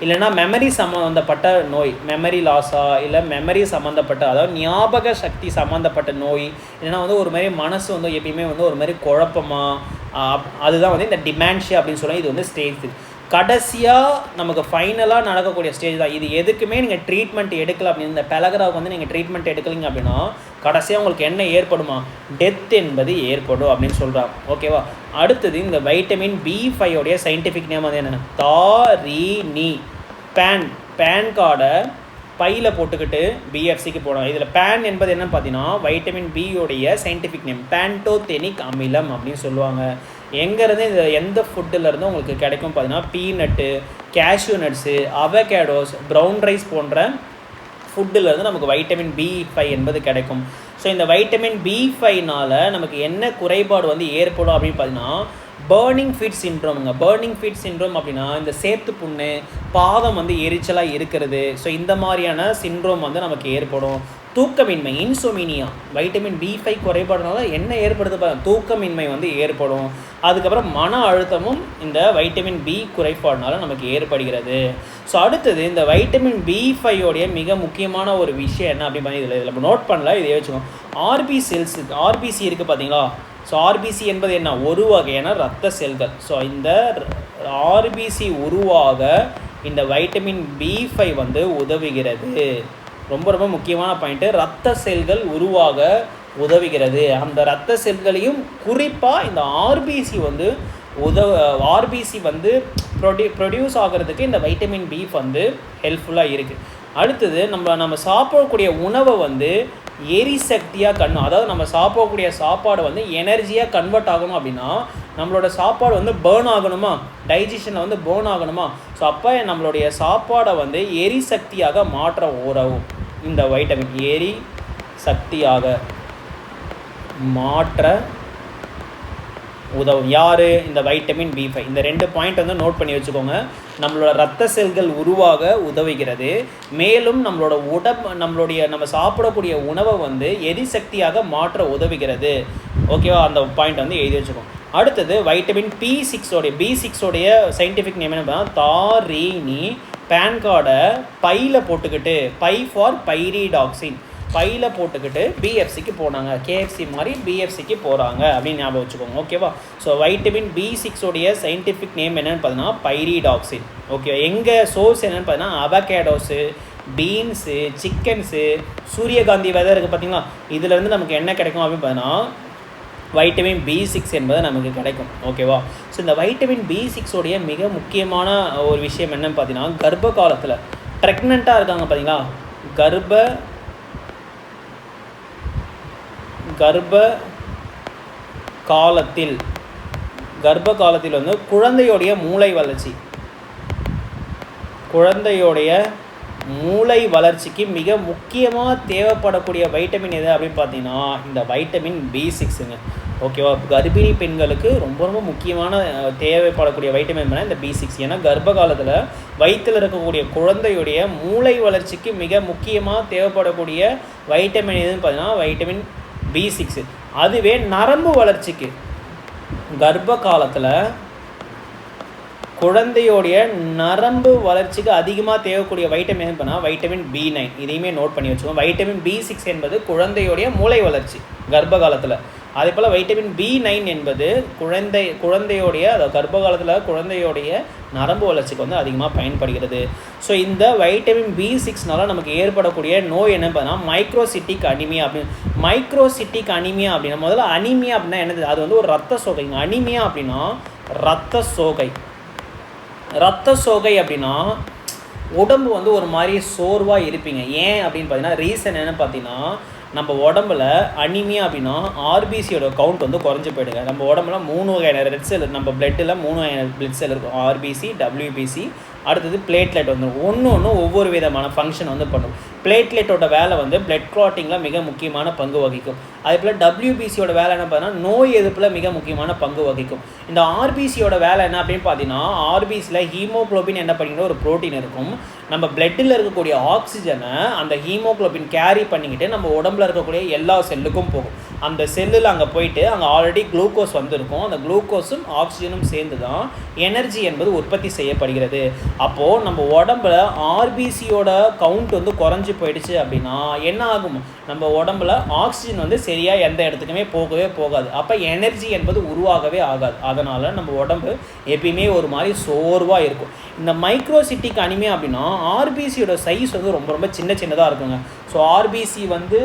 இல்லைன்னா மெமரி சம்மந்தப்பட்ட நோய், மெமரி லாஸா இல்லை மெமரி சம்மந்தப்பட்ட, அதாவது ஞாபக சக்தி சம்மந்தப்பட்ட நோய், இல்லைன்னா வந்து ஒரு மாதிரி மனசு வந்து எப்பயுமே வந்து ஒரு மாதிரி குழப்பமாக, அதுதான் வந்து இந்த டிமென்ஷியா அப்படின்னு சொல்லுவாங்க. இது வந்து ஸ்டேஜ் கடைசியாக நமக்கு ஃபைனலாக நடக்கக்கூடிய ஸ்டேஜ் தான் இது. எதுக்குமே நீங்கள் ட்ரீட்மெண்ட் எடுக்கல அப்படின்னு, இந்த பெலக்ராவுக்கு வந்து நீங்கள் ட்ரீட்மெண்ட் எடுக்கலிங்க அப்படின்னா கடைசியாக உங்களுக்கு என்ன ஏற்படுமா, டெத் என்பது ஏற்படும் அப்படின்னு சொல்கிறாங்க. ஓகேவா. அடுத்தது இந்த வைட்டமின் B5 சயின்டிஃபிக் நேம் வந்து என்னென்ன தாரினி. பேன் கார்டை பையில் போட்டுக்கிட்டு BFCக்கு போடுவாங்க. இதில் பேன் என்பது என்னன்னு பார்த்தீங்கன்னா வைட்டமின் B சயின்டிஃபிக் நேம் பேண்டோதெனிக் அமிலம் அப்படின்னு சொல்லுவாங்க. எங்கேருந்து இந்த எந்த ஃபுட்டுலேருந்து உங்களுக்கு கிடைக்கும் பார்த்தீங்கன்னா peanut, cashew nuts, avocados, brown rice போன்ற ஃபுட்டுலேருந்து நமக்கு வைட்டமின் B5 என்பது கிடைக்கும். ஸோ இந்த வைட்டமின் B5னால் நமக்கு என்ன குறைபாடு வந்து ஏற்படும் அப்படின்னு பார்த்தீங்கன்னா பேர்னிங் ஃபீட் சிண்ட்ரோமுங்க. பேர்னிங் ஃபீட் சிண்ட்ரோம் அப்படின்னா இந்த சேத்து புண்ணு, பாதம் வந்து எரிச்சலாக இருக்கிறது. ஸோ இந்த மாதிரியான சிண்ட்ரோம் வந்து நமக்கு ஏற்படும். தூக்கமின்மை, இன்சோமீனியா, வைட்டமின் B5 குறைபாடுனால என்ன ஏற்படுது? தூக்கமின்மை வந்து ஏற்படும். அதுக்கப்புறம் மன அழுத்தமும் இந்த வைட்டமின் B குறைபாடுனால நமக்கு ஏற்படுகிறது. ஸோ அடுத்தது இந்த வைட்டமின் B5 மிக முக்கியமான ஒரு விஷயம் என்ன அப்படின்னு இதில் நம்ம நோட் பண்ணல, இதை வச்சுக்கோம். ஆர்பிசி இருக்குது பார்த்தீங்களா? ஸோ ஆர்பிசி என்பது என்ன? ஒரு வகையான இரத்த செல்கள். ஸோ இந்த ஆர்பிசி உருவாக இந்த வைட்டமின் B5 வந்து உதவுகிறது. ரொம்ப ரொம்ப முக்கியமான பாயிண்ட்டு, இரத்த செல்கள் உருவாக உதவுகிறது. அந்த இரத்த செல்களையும் குறிப்பாக இந்த ஆர்பிசி வந்து ப்ரொடியூஸ் ஆகிறதுக்கு இந்த வைட்டமின் B வந்து ஹெல்ப்ஃபுல்லாக இருக்குது. அடுத்தது நம்ம சாப்பிடக்கூடிய உணவை வந்து எரிசக்தியாக அதாவது நம்ம சாப்பிடக்கூடிய சாப்பாடு வந்து எனர்ஜியாக கன்வெர்ட் ஆகணும் அப்படின்னா நம்மளோட சாப்பாடு வந்து பேர்ன் ஆகணுமா, டைஜஷனில் வந்து பேர்ன் ஆகணுமா? ஸோ அப்போ நம்மளுடைய சாப்பாடை வந்து எரிசக்தியாக மாற்ற உதவும் இந்த வைட்டமின். எரிசக்தியாக மாற்ற உதவும் யார்? இந்த வைட்டமின் B5. இந்த 2 பாயிண்ட் வந்து நோட் பண்ணி வச்சுக்கோங்க. நம்மளோட இரத்த செல்கள் உருவாக உதவுகிறது. மேலும் நம்ம சாப்பிடக்கூடிய உணவை வந்து எரிசக்தியாக மாற்ற உதவுகிறது. ஓகேவா? அந்த பாயிண்ட் வந்து எழுதி வச்சுக்கோங்க. அடுத்தது வைட்டமின் B6 சயின்டிஃபிக் நேம் என்ன? தாரீனி. பேன் கார்டை பையில் போட்டுக்கிட்டு, பை ஃபார் பைரிடாக்சின், பையில் போட்டுக்கிட்டு பிஎஃப்சிக்கு போனாங்க. கேஎஃப்சி மாதிரி பிஎஃப்சிக்கு போகிறாங்க அப்படின்னு ஞாபகம் வச்சுக்கோங்க. ஓகேவா? So vitamin B6 scientific name என்னென்னு பார்த்தீங்கன்னா பைரிடாக்சின். ஓகே, எங்கள் சோர்ஸ் என்னென்னு பார்த்தீங்கன்னா அவகேடோஸு, பீன்ஸு, சிக்கன்ஸு, சூரியகாந்தி விதை இருக்குது பார்த்தீங்களா? இதிலேருந்து நமக்கு என்ன கிடைக்கும் அப்படின்னு பார்த்தீங்கன்னா வைட்டமின் B6 என்பது நமக்கு கிடைக்கும். ஓகேவா? ஸோ இந்த வைட்டமின் B6 மிக முக்கியமான ஒரு விஷயம் என்னன்னு பார்த்தீங்கன்னா, கர்ப்ப காலத்தில் ப்ரெக்னெண்ட்டாக இருக்காங்க பார்த்தீங்களா? கர்ப்ப காலத்தில் வந்து குழந்தையோடைய மூளை வளர்ச்சிக்கு மிக முக்கியமாக தேவைப்படக்கூடிய வைட்டமின் எது அப்படின்னு பார்த்தீங்கன்னா இந்த வைட்டமின் B6ங்க. ஓகேவா? கர்ப்பிணி பெண்களுக்கு ரொம்ப ரொம்ப முக்கியமான தேவைப்படக்கூடிய வைட்டமின் இந்த B6. ஏன்னா கர்ப்ப காலத்தில் வயிற்றில் இருக்கக்கூடிய குழந்தையுடைய மூளை வளர்ச்சிக்கு மிக முக்கியமாக தேவைப்படக்கூடிய வைட்டமின் எதுன்னு பார்த்தீங்கன்னா வைட்டமின் B6. அதுவே நரம்பு வளர்ச்சிக்கு கர்ப்ப காலத்தில் குழந்தையோடைய நரம்பு வளர்ச்சிக்கு அதிகமாக தேவைக்கூடிய வைட்டமின் பண்ணால் வைட்டமின் B9. இதையுமே நோட் பண்ணி வச்சுக்கோங்க. வைட்டமின் B6 என்பது குழந்தையோடைய மூளை வளர்ச்சி கர்ப்ப காலத்தில். அதே போல் வைட்டமின் B9 என்பது குழந்தையோடைய கர்ப்ப காலத்தில் குழந்தையோடைய நரம்பு வளர்ச்சிக்கு வந்து அதிகமாக பயன்படுகிறது. ஸோ இந்த வைட்டமின் B6னால நமக்கு ஏற்படக்கூடிய நோய் என்ன பார்த்தீங்கன்னா மைக்ரோசிட்டிக் அனிமியா அப்படின்னா முதல்ல அனிமியா அப்படின்னா என்னது? அது வந்து ஒரு ரத்த சோகைங்க. அனிமியா அப்படின்னா ரத்த சோகை அப்படின்னா உடம்பு வந்து ஒரு மாதிரி சோர்வாக இருப்பீங்க. ஏன் அப்படின்னு பார்த்தீங்கன்னா ரீசன் என்னென்னு பார்த்தீங்கன்னா நம்ம உடம்புல அனிமியா அப்படின்னா ஆர்பிசியோட கவுண்ட் வந்து குறைஞ்சி போயிடுங்க. நம்ம உடம்புல 3 வகையான ரெட் செல், நம்ம பிளட்டில் 3 வகையான பிளட் செல் இருக்கும். ஆர்பிசி, WBC, அடுத்தது பிளேட்லெட் வந்து ஒன்று ஒவ்வொரு விதமான ஃபங்க்ஷன் வந்து பண்ணும். பிளேட்லெட்டோட வேலை வந்து பிளட் கிளாட்டிங்கில் மிக முக்கியமான பங்கு வகிக்கும். அதே போல் WBCயோட வேலை என்ன பார்த்தீங்கன்னா நோய் எதிர்ப்பில் மிக முக்கியமான பங்கு வகிக்கும். இந்த ஆர்பிசியோட வேலை என்ன அப்படின்னு பார்த்தீங்கன்னா ஆர்பிசியில் ஹீமோக்ளோபின் என்ன பண்ணிக்கிற ஒரு ப்ரோட்டீன் இருக்கும். நம்ம பிளட்டில் இருக்கக்கூடிய ஆக்சிஜனை அந்த ஹீமோக்ளோபின் கேரி பண்ணிக்கிட்டு நம்ம உடம்புல இருக்கக்கூடிய எல்லா செல்லுக்கும் போகும். அந்த செல்லில் அங்கே போயிட்டு அங்கே ஆல்ரெடி குளுக்கோஸ் வந்துருக்கும். அந்த குளுக்கோஸும் ஆக்சிஜனும் சேர்ந்து தான் எனர்ஜி என்பது உற்பத்தி செய்யப்படுகிறது. அப்போது நம்ம உடம்புல ஆர்பிசியோட கவுண்ட் வந்து குறைஞ்சி போயிடுச்சு அப்படின்னா என்ன ஆகும்? நம்ம உடம்புல ஆக்சிஜன் வந்து சரியாக எந்த இடத்துக்குமே போகவே போகாது. அப்போ எனர்ஜி என்பது உருவாகவே ஆகாது. அதனால் நம்ம உடம்பு எப்பயுமே ஒரு மாதிரி சோர்வாக இருக்கும். இந்த மைக்ரோசிட்டிக் அனிமியா அப்படின்னா ஆர்பிசியோட சைஸ் வந்து ரொம்ப ரொம்ப சின்னதாக இருக்குங்க. ஸோ ஆர்பிசி வந்து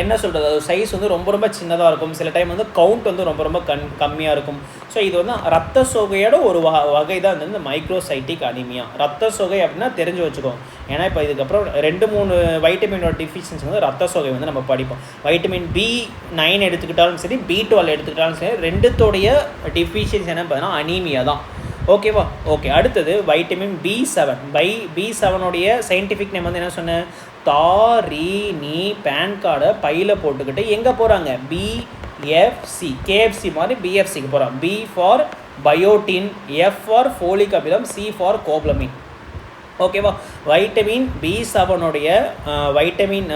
என்ன சொல்கிறது, அது சைஸ் வந்து ரொம்ப ரொம்ப சின்னதாக இருக்கும். சில டைம் வந்து கவுண்ட் வந்து ரொம்ப ரொம்ப கம்மியாக இருக்கும். ஸோ இது வந்து ரத்த சோகையோட ஒரு வகை தான் வந்து இந்த மைக்ரோசைட்டிக் அனிமியா. ரத்த சோகை அப்படின்னா தெரிஞ்சு வச்சுக்கோங்க. ஏன்னா இப்போ இதுக்கப்புறம் 2-3 வைட்டமினோட டிஃபிஷியன்சி வந்து ரத்த சோகை வந்து நம்ம படிப்போம். வைட்டமின் B9 எடுத்துக்கிட்டாலும் சரி, B12 எடுத்துக்கிட்டாலும் சரி, ரெண்டுத்தோடைய டிஃபிஷியன்சி என்ன பார்த்தீங்கன்னா அனீமியா தான். ஓகேவா? ஓகே, அடுத்தது வைட்டமின் B7 சயின்டிஃபிக் நேம் வந்து என்ன சொன்னேன்? தாரீனி. பேன் கார்டை பையில் போட்டுக்கிட்டு எங்கே போகிறாங்க? எஃப்சி, கேஎஃப்சி மாதிரி பிஎஃப்சிக்கு போகிறோம். B for biotin, F for folic அமிலம், சி ஃபார் கோப்ளமின். ஓகேவா? Vitamin B7 vitamin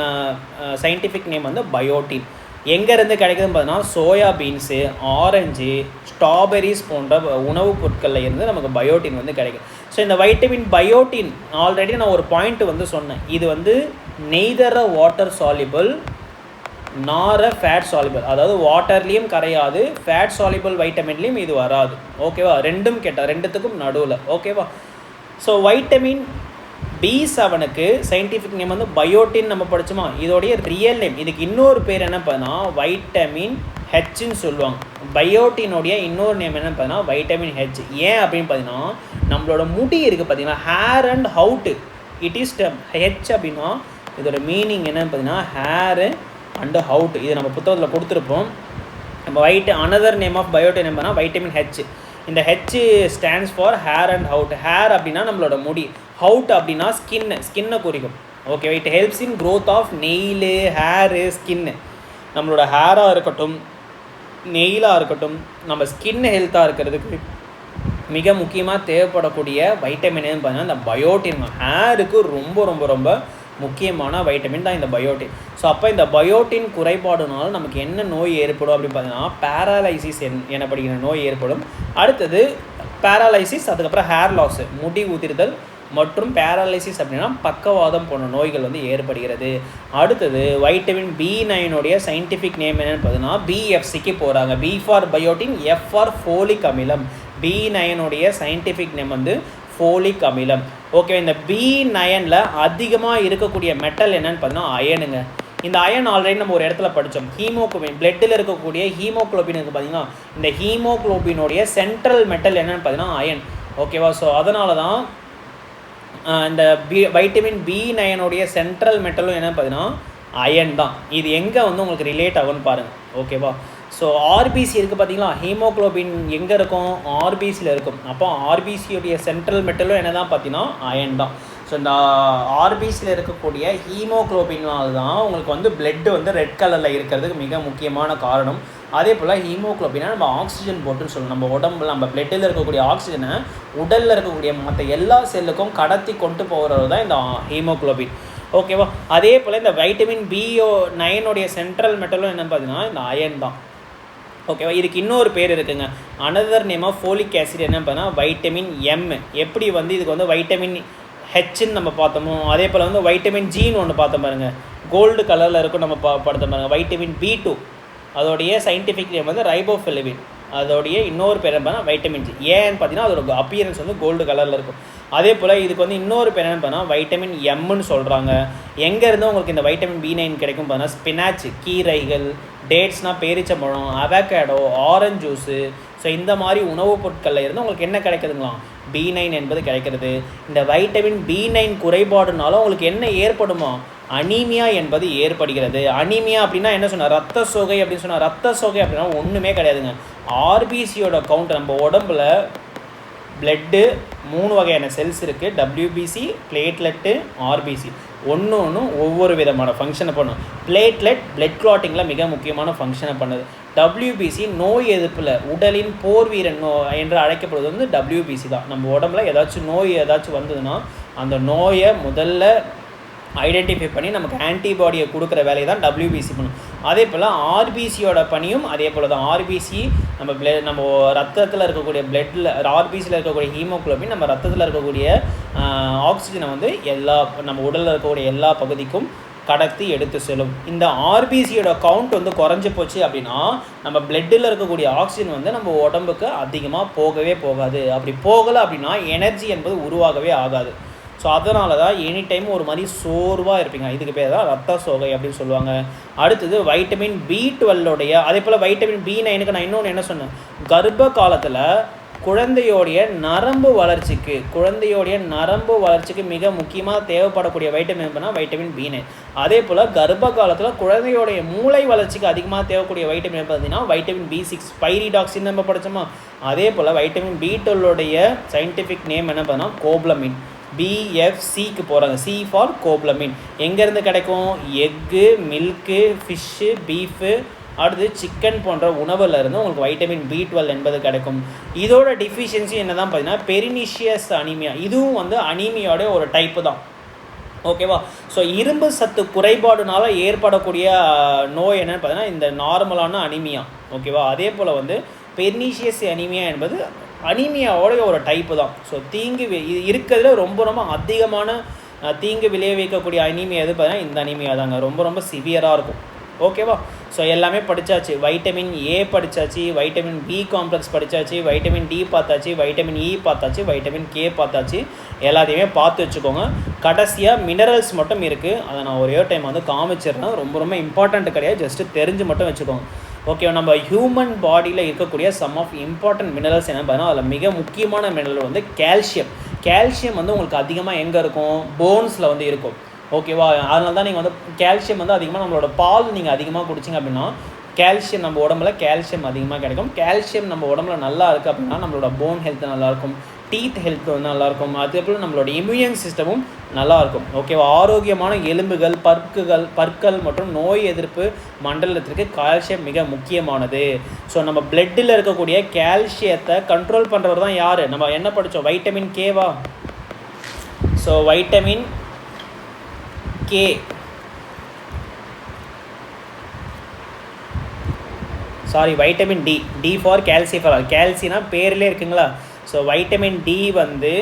scientific name வந்து பயோட்டின். எங்கேருந்து கிடைக்குதுன்னு பார்த்தீங்கன்னா சோயா பீன்ஸு, ஆரஞ்சு, ஸ்ட்ராபெரிஸ் போன்ற உணவுப் பொருட்களில் இருந்து நமக்கு பயோட்டின் வந்து கிடைக்கும். ஸோ இந்த வைட்டமின் பயோட்டின் ஆல்ரெடி நான் ஒரு பாயிண்ட் வந்து சொன்னேன். இது வந்து நெய்தர் வாட்டர் சால்யூபிள் நார் ஃபேட் சால்யூபிள், அதாவது வாட்டர்லேயும் கரையாது, ஃபேட் சால்யூபிள் வைட்டமின்லேயும் இது வராது. ஓகேவா? ரெண்டும் கேட்டால் ரெண்டுத்துக்கும் நடுவில். ஓகேவா? ஸோ வைட்டமின் B7க்கு சயின்டிஃபிக் நேம் வந்து பயோட்டின் நம்ம படித்தோமா? இதோடைய ரியல் நேம், இதுக்கு இன்னொரு பேர் என்ன பார்த்தீங்கன்னா வைட்டமின் ஹெச்ன்னு சொல்லுவாங்க. பயோட்டினுடைய இன்னொரு நேம் என்ன பார்த்தீங்கன்னா வைட்டமின் ஹெச். ஏன் அப்படின்னு பார்த்தீங்கன்னா நம்மளோட முடி இருக்குது பார்த்தீங்கன்னா hair and haut, it is H அப்படின்னா இதோட மீனிங் என்னன்னு பார்த்தீங்கன்னா ஹேரு அண்டு ஹவுட். இது நம்ம புத்தகத்தில் கொடுத்துருப்போம். நம்ம another name of biotin name பார்த்தீங்கன்னா வைட்டமின் ஹெச். இந்த H stands for hair and haut. Hair அப்படின்னா நம்மளோட முடி, ஹவுட் அப்படின்னா ஸ்கின்னை குறிக்கும். Okay, it helps in growth of nail, hair, skin. நம்மளோட ஹேராக இருக்கட்டும், நெயிலாக இருக்கட்டும், நம்ம ஸ்கின் ஹெல்த்தாக இருக்கிறதுக்கு மிக முக்கியமாக தேவைப்படக்கூடிய வைட்டமின்னு பார்த்தீங்கன்னா இந்த பயோட்டின். ஹேருக்கு ரொம்ப ரொம்ப ரொம்ப முக்கியமான வைட்டமின் தான் இந்த பயோட்டின். ஸோ அப்போ இந்த பயோட்டின் குறைபாடுனால நமக்கு என்ன நோய் ஏற்படும் அப்படின்னு பார்த்தீங்கன்னா பேராலைசிஸ் எனப்படுகிற நோய் ஏற்படும். அடுத்தது பேராலைசிஸ், அதுக்கப்புறம் ஹேர் லாஸ், முடி உதிர்தல் மற்றும் பேராலைசிஸ் அப்படின்னா பக்கவாதம் போன்ற நோய்கள் வந்து ஏற்படுகிறது. அடுத்தது வைட்டமின் B9 சயின்டிஃபிக் நேம் என்னென்னு பார்த்தீங்கன்னா பிஎஃப்சிக்கு போகிறாங்க. B for biotin, F for folic அமிலம். B9 சயின்டிஃபிக் நேம் வந்து ஃபோலிக் அமிலம். ஓகே, இந்த B9 அதிகமாக இருக்கக்கூடிய மெட்டல் என்னன்னு பார்த்தீங்கன்னா அயனுங்க. இந்த அயன் ஆல்ரெடி நம்ம ஒரு இடத்துல படித்தோம். ஹீமோகுளோபின், பிளட்டில் இருக்கக்கூடிய ஹீமோகுளோபின் இருக்குது பார்த்தீங்கன்னா, இந்த ஹீமோகுளோபினுடைய சென்ட்ரல் மெட்டல் என்னென்னு பார்த்தீங்கன்னா அயன். ஓகேவா? ஸோ அதனால தான் இந்த வைட்டமின் B9 சென்ட்ரல் மெட்டலும் என்னென்னு பார்த்தீங்கன்னா அயன் தான். இது எங்கே வந்து உங்களுக்கு ரிலேட் ஆகும்னு பாருங்கள். ஓகேவா? ஸோ ஆர்பிசி இருக்குது பார்த்தீங்களா, ஹீமோக்ளோபின் எங்கே இருக்கும்? ஆர்பிசியில் இருக்கும். அப்போ ஆர்பிசியுடைய சென்ட்ரல் மெட்டலும் என்ன தான் பார்த்தீங்கன்னா அயன் தான். ஸோ இந்த ஆர்பிசியில் இருக்கக்கூடிய ஹீமோக்ளோபினால் தான் உங்களுக்கு வந்து பிளட்டு வந்து ரெட் கலரில் இருக்கிறதுக்கு மிக முக்கியமான காரணம். அதே போல் ஹீமோக்ளோபினை நம்ம ஆக்சிஜன் போட்டுன்னு சொல்லணும். நம்ம உடம்புல நம்ம பிளட்டில் இருக்கக்கூடிய ஆக்சிஜனை உடலில் இருக்கக்கூடிய மற்ற எல்லா செல்லுக்கும் கடத்தி கொண்டு போகிறது தான் இந்த ஹீமோக்ளோபின். ஓகேவா? அதே போல் இந்த வைட்டமின் B9 சென்ட்ரல் மெட்டலும் என்னென்னு பார்த்தீங்கன்னா இந்த அயன் தான். ஓகேவா? இதுக்கு இன்னொரு பேர் இருக்குங்க. Another name of folic acid என்ன பார்த்தீங்கன்னா வைட்டமின் M. எப்படி வந்து இதுக்கு வந்து வைட்டமின் ஹெச்ன்னு நம்ம பார்த்தோமோ அதே போல் வந்து வைட்டமின் Gன்னு ஒன்று பார்த்தோம் பாருங்கள், கோல்டு கலரில் இருக்கும். நம்ம படுத்த பாருங்கள் வைட்டமின் B2, அதோடைய சயின்டிஃபிக் நேம் வந்து ரைபோஃபிலவின். அதோடைய இன்னொரு பேர் என்ன வைட்டமின் G. ஏன்னு பார்த்தீங்கன்னா அதோட அப்பியரன்ஸ் வந்து கோல்டு கலரில் இருக்கும். அதே போல் இதுக்கு வந்து இன்னொரு பேர் என்ன பார்த்தீங்கன்னா வைட்டமின் Mன்னு சொல்கிறாங்க. எங்கேருந்து உங்களுக்கு இந்த வைட்டமின் B9 கிடைக்கும் பார்த்தீங்கன்னா ஸ்பினாச், கீரைகள், டேட்ஸ்னால் பேரிச்சம்பழம், அவகேடோ, ஆரஞ்சு ஜூஸு. ஸோ இந்த மாதிரி உணவுப் பொருட்களில் இருந்து உங்களுக்கு என்ன கிடைக்குதுங்களா? B9 என்பது கிடைக்கிறது. இந்த வைட்டமின் B9 குறைபாடுனாலும் உங்களுக்கு என்ன ஏற்படுமா? அனீமியா என்பது ஏற்படுகிறது. அனீமியா அப்படின்னா என்ன சொன்னால் ரத்த சோகை அப்படின்னு சொன்னால், ரத்த சோகை அப்படின்னா ஒன்றுமே கிடையாதுங்க. ஆர்பிசியோட கவுண்ட், நம்ம உடம்புல பிளட்டு 3 வகையான செல்ஸ் இருக்குது. WBC, platelet, RBC. ஒன்று ஒவ்வொரு விதமான ஃபங்க்ஷனை பண்ணும். பிளேட்லெட் பிளட் கிளாட்டிங்கில் மிக முக்கியமான ஃபங்க்ஷனை பண்ணுது. WBC நோய் எதிர்ப்பில், உடலின் போர் வீரன் என்று அழைக்கப்படுவது வந்து WBC தான். நம்ம உடம்புல ஏதாச்சும் நோய் வந்ததுன்னா அந்த நோயை முதல்ல ஐடென்டிஃபை பண்ணி நமக்கு ஆன்டிபாடியை கொடுக்குற வேலையை தான் WBC பண்ணும். அதே போல் RBCயோட பணியும் அதே போல் தான். RBC நம்ம ரத்தத்தில் இருக்கக்கூடிய பிளட்டில், RBCயில் இருக்கக்கூடிய ஹீமோக்ளோபின் நம்ம ரத்தத்தில் இருக்கக்கூடிய ஆக்சிஜனை வந்து நம்ம உடலில் இருக்கக்கூடிய எல்லா பகுதிக்கும் கடத்தி எடுத்து செல்லும். இந்த RBCயோட கவுண்ட் வந்து குறைஞ்சி போச்சு அப்படின்னா நம்ம பிளட்டில் இருக்கக்கூடிய ஆக்சிஜன் வந்து நம்ம உடம்புக்கு அதிகமாக போகாது. அப்படி போகலை அப்படின்னா எனர்ஜி என்பது உருவாகவே ஆகாது. ஸோ அதனால தான் எனி டைம் ஒரு மாதிரி சோர்வாக இருப்பீங்க. இதுக்கு பேர் தான் ரத்த சோகை அப்படின்னு சொல்லுவாங்க. அடுத்தது வைட்டமின் B12 அதே போல் வைட்டமின் B9க்கு நான் இன்னொன்று என்ன சொன்னேன், கர்ப்ப காலத்தில் குழந்தையோடைய நரம்பு வளர்ச்சிக்கு மிக முக்கியமாக தேவைப்படக்கூடிய வைட்டமின் என்பதுனா வைட்டமின் B9. அதே போல் கர்ப்ப காலத்தில் குழந்தையோடைய மூளை வளர்ச்சிக்கு அதிகமாக தேவைக்கூடிய வைட்டமின் பார்த்தீங்கன்னா வைட்டமின் B6, பைரிடாக்சின் நம்ம படித்தோமா. அதே போல் வைட்டமின் B12 சயின்டிஃபிக் நேம் என்ன பார்த்தீங்கன்னா கோப்ளமின். BFCக்கு போகிறாங்க. C for cobalamin. எங்கேருந்து கிடைக்கும்? எக்கு, மில்க்கு, ஃபிஷ்ஷு, பீஃபு, அடுத்து சிக்கன் போன்ற உணவில் இருந்து உங்களுக்கு வைட்டமின் B12 என்பது கிடைக்கும். இதோட டிஃபிஷியன்சி என்ன தான் பார்த்தீங்கன்னா பெரினிஷியஸ் அனீமியா. இதுவும் வந்து அனீமியோட ஒரு டைப்பு தான். ஓகேவா? ஸோ இரும்பு சத்து குறைபாடுனால ஏற்படக்கூடிய நோய் என்னென்னு பார்த்தீங்கன்னா இந்த நார்மலான அனீமியா. ஓகேவா? அதே போல் வந்து பெர்னிஷியஸ் அனீமியா என்பது அனீமியாவோடைய ஒரு டைப்பு தான். ஸோ தீங்கு இருக்கிறதுல ரொம்ப ரொம்ப அதிகமான தீங்கு விளைவிக்கக்கூடிய அனீமியா எது பார்த்தீங்கன்னா இந்த அனீமியா தாங்க. ரொம்ப ரொம்ப சிவியராக இருக்கும். ஓகேவா? ஸோ எல்லாமே படித்தாச்சு. வைட்டமின் ஏ படித்தாச்சு, வைட்டமின் பி காம்ப்ளெக்ஸ் படித்தாச்சு, வைட்டமின் டி பார்த்தாச்சு, வைட்டமின் இ பார்த்தாச்சு, வைட்டமின் கே பார்த்தாச்சு. எல்லாத்தையுமே பார்த்து வச்சுக்கோங்க. கடைசியாக மினரல்ஸ் மட்டும் இருக்குது. அதை நான் ஒரே டைம் வந்து காமிச்சிடுறேன். ரொம்ப ரொம்ப இம்பார்ட்டண்ட் கிடையாது, ஜஸ்ட்டு தெரிஞ்சு மட்டும் வச்சுக்கோங்க. ஓகே, நம்ம ஹியூமன் பாடியில் இருக்கக்கூடிய சம் ஆஃப் இம்பார்ட்டன்ட் மினரல்ஸ் என்ன பார்த்தீங்கன்னா அதில் மிக முக்கியமான மினரல் வந்து கால்சியம். கால்சியம் வந்து உங்களுக்கு அதிகமாக எங்கே இருக்கும்? போன்ஸில் வந்து இருக்கும். ஓகேவா? அதனால தான் நீங்கள் வந்து கால்சியம் வந்து அதிகமாக நம்மளோட பால் நீங்கள் அதிகமாக குடிச்சிங்க அப்படின்னா கால்சியம் நம்ம உடம்புல கால்சியம் அதிகமாக கிடைக்கும். கால்சியம் நம்ம உடம்புல நல்லா இருக்குது அப்படின்னா நம்மளோட போன் ஹெல்த் நல்லாயிருக்கும், டீத் ஹெல்த் வந்து நல்லாயிருக்கும், அதேபோல் நம்மளோட இம்யூன் சிஸ்டமும் நல்லாயிருக்கும். ஓகேவா? ஆரோக்கியமான எலும்புகள், பற்கள் மற்றும் நோய் எதிர்ப்பு மண்டலத்திற்கு கால்சியம் மிக முக்கியமானது. ஸோ நம்ம பிளட்டில் இருக்கக்கூடிய கால்சியத்தை கண்ட்ரோல் பண்ணுறவர் தான் யார்? நம்ம என்ன படித்தோம்? வைட்டமின் கேவா? So vitamin K, sorry vitamin D. D for calciferol. கால்சினா பேர்லேயே இருக்குங்களா? ஸோ வைட்டமின் டி வந்து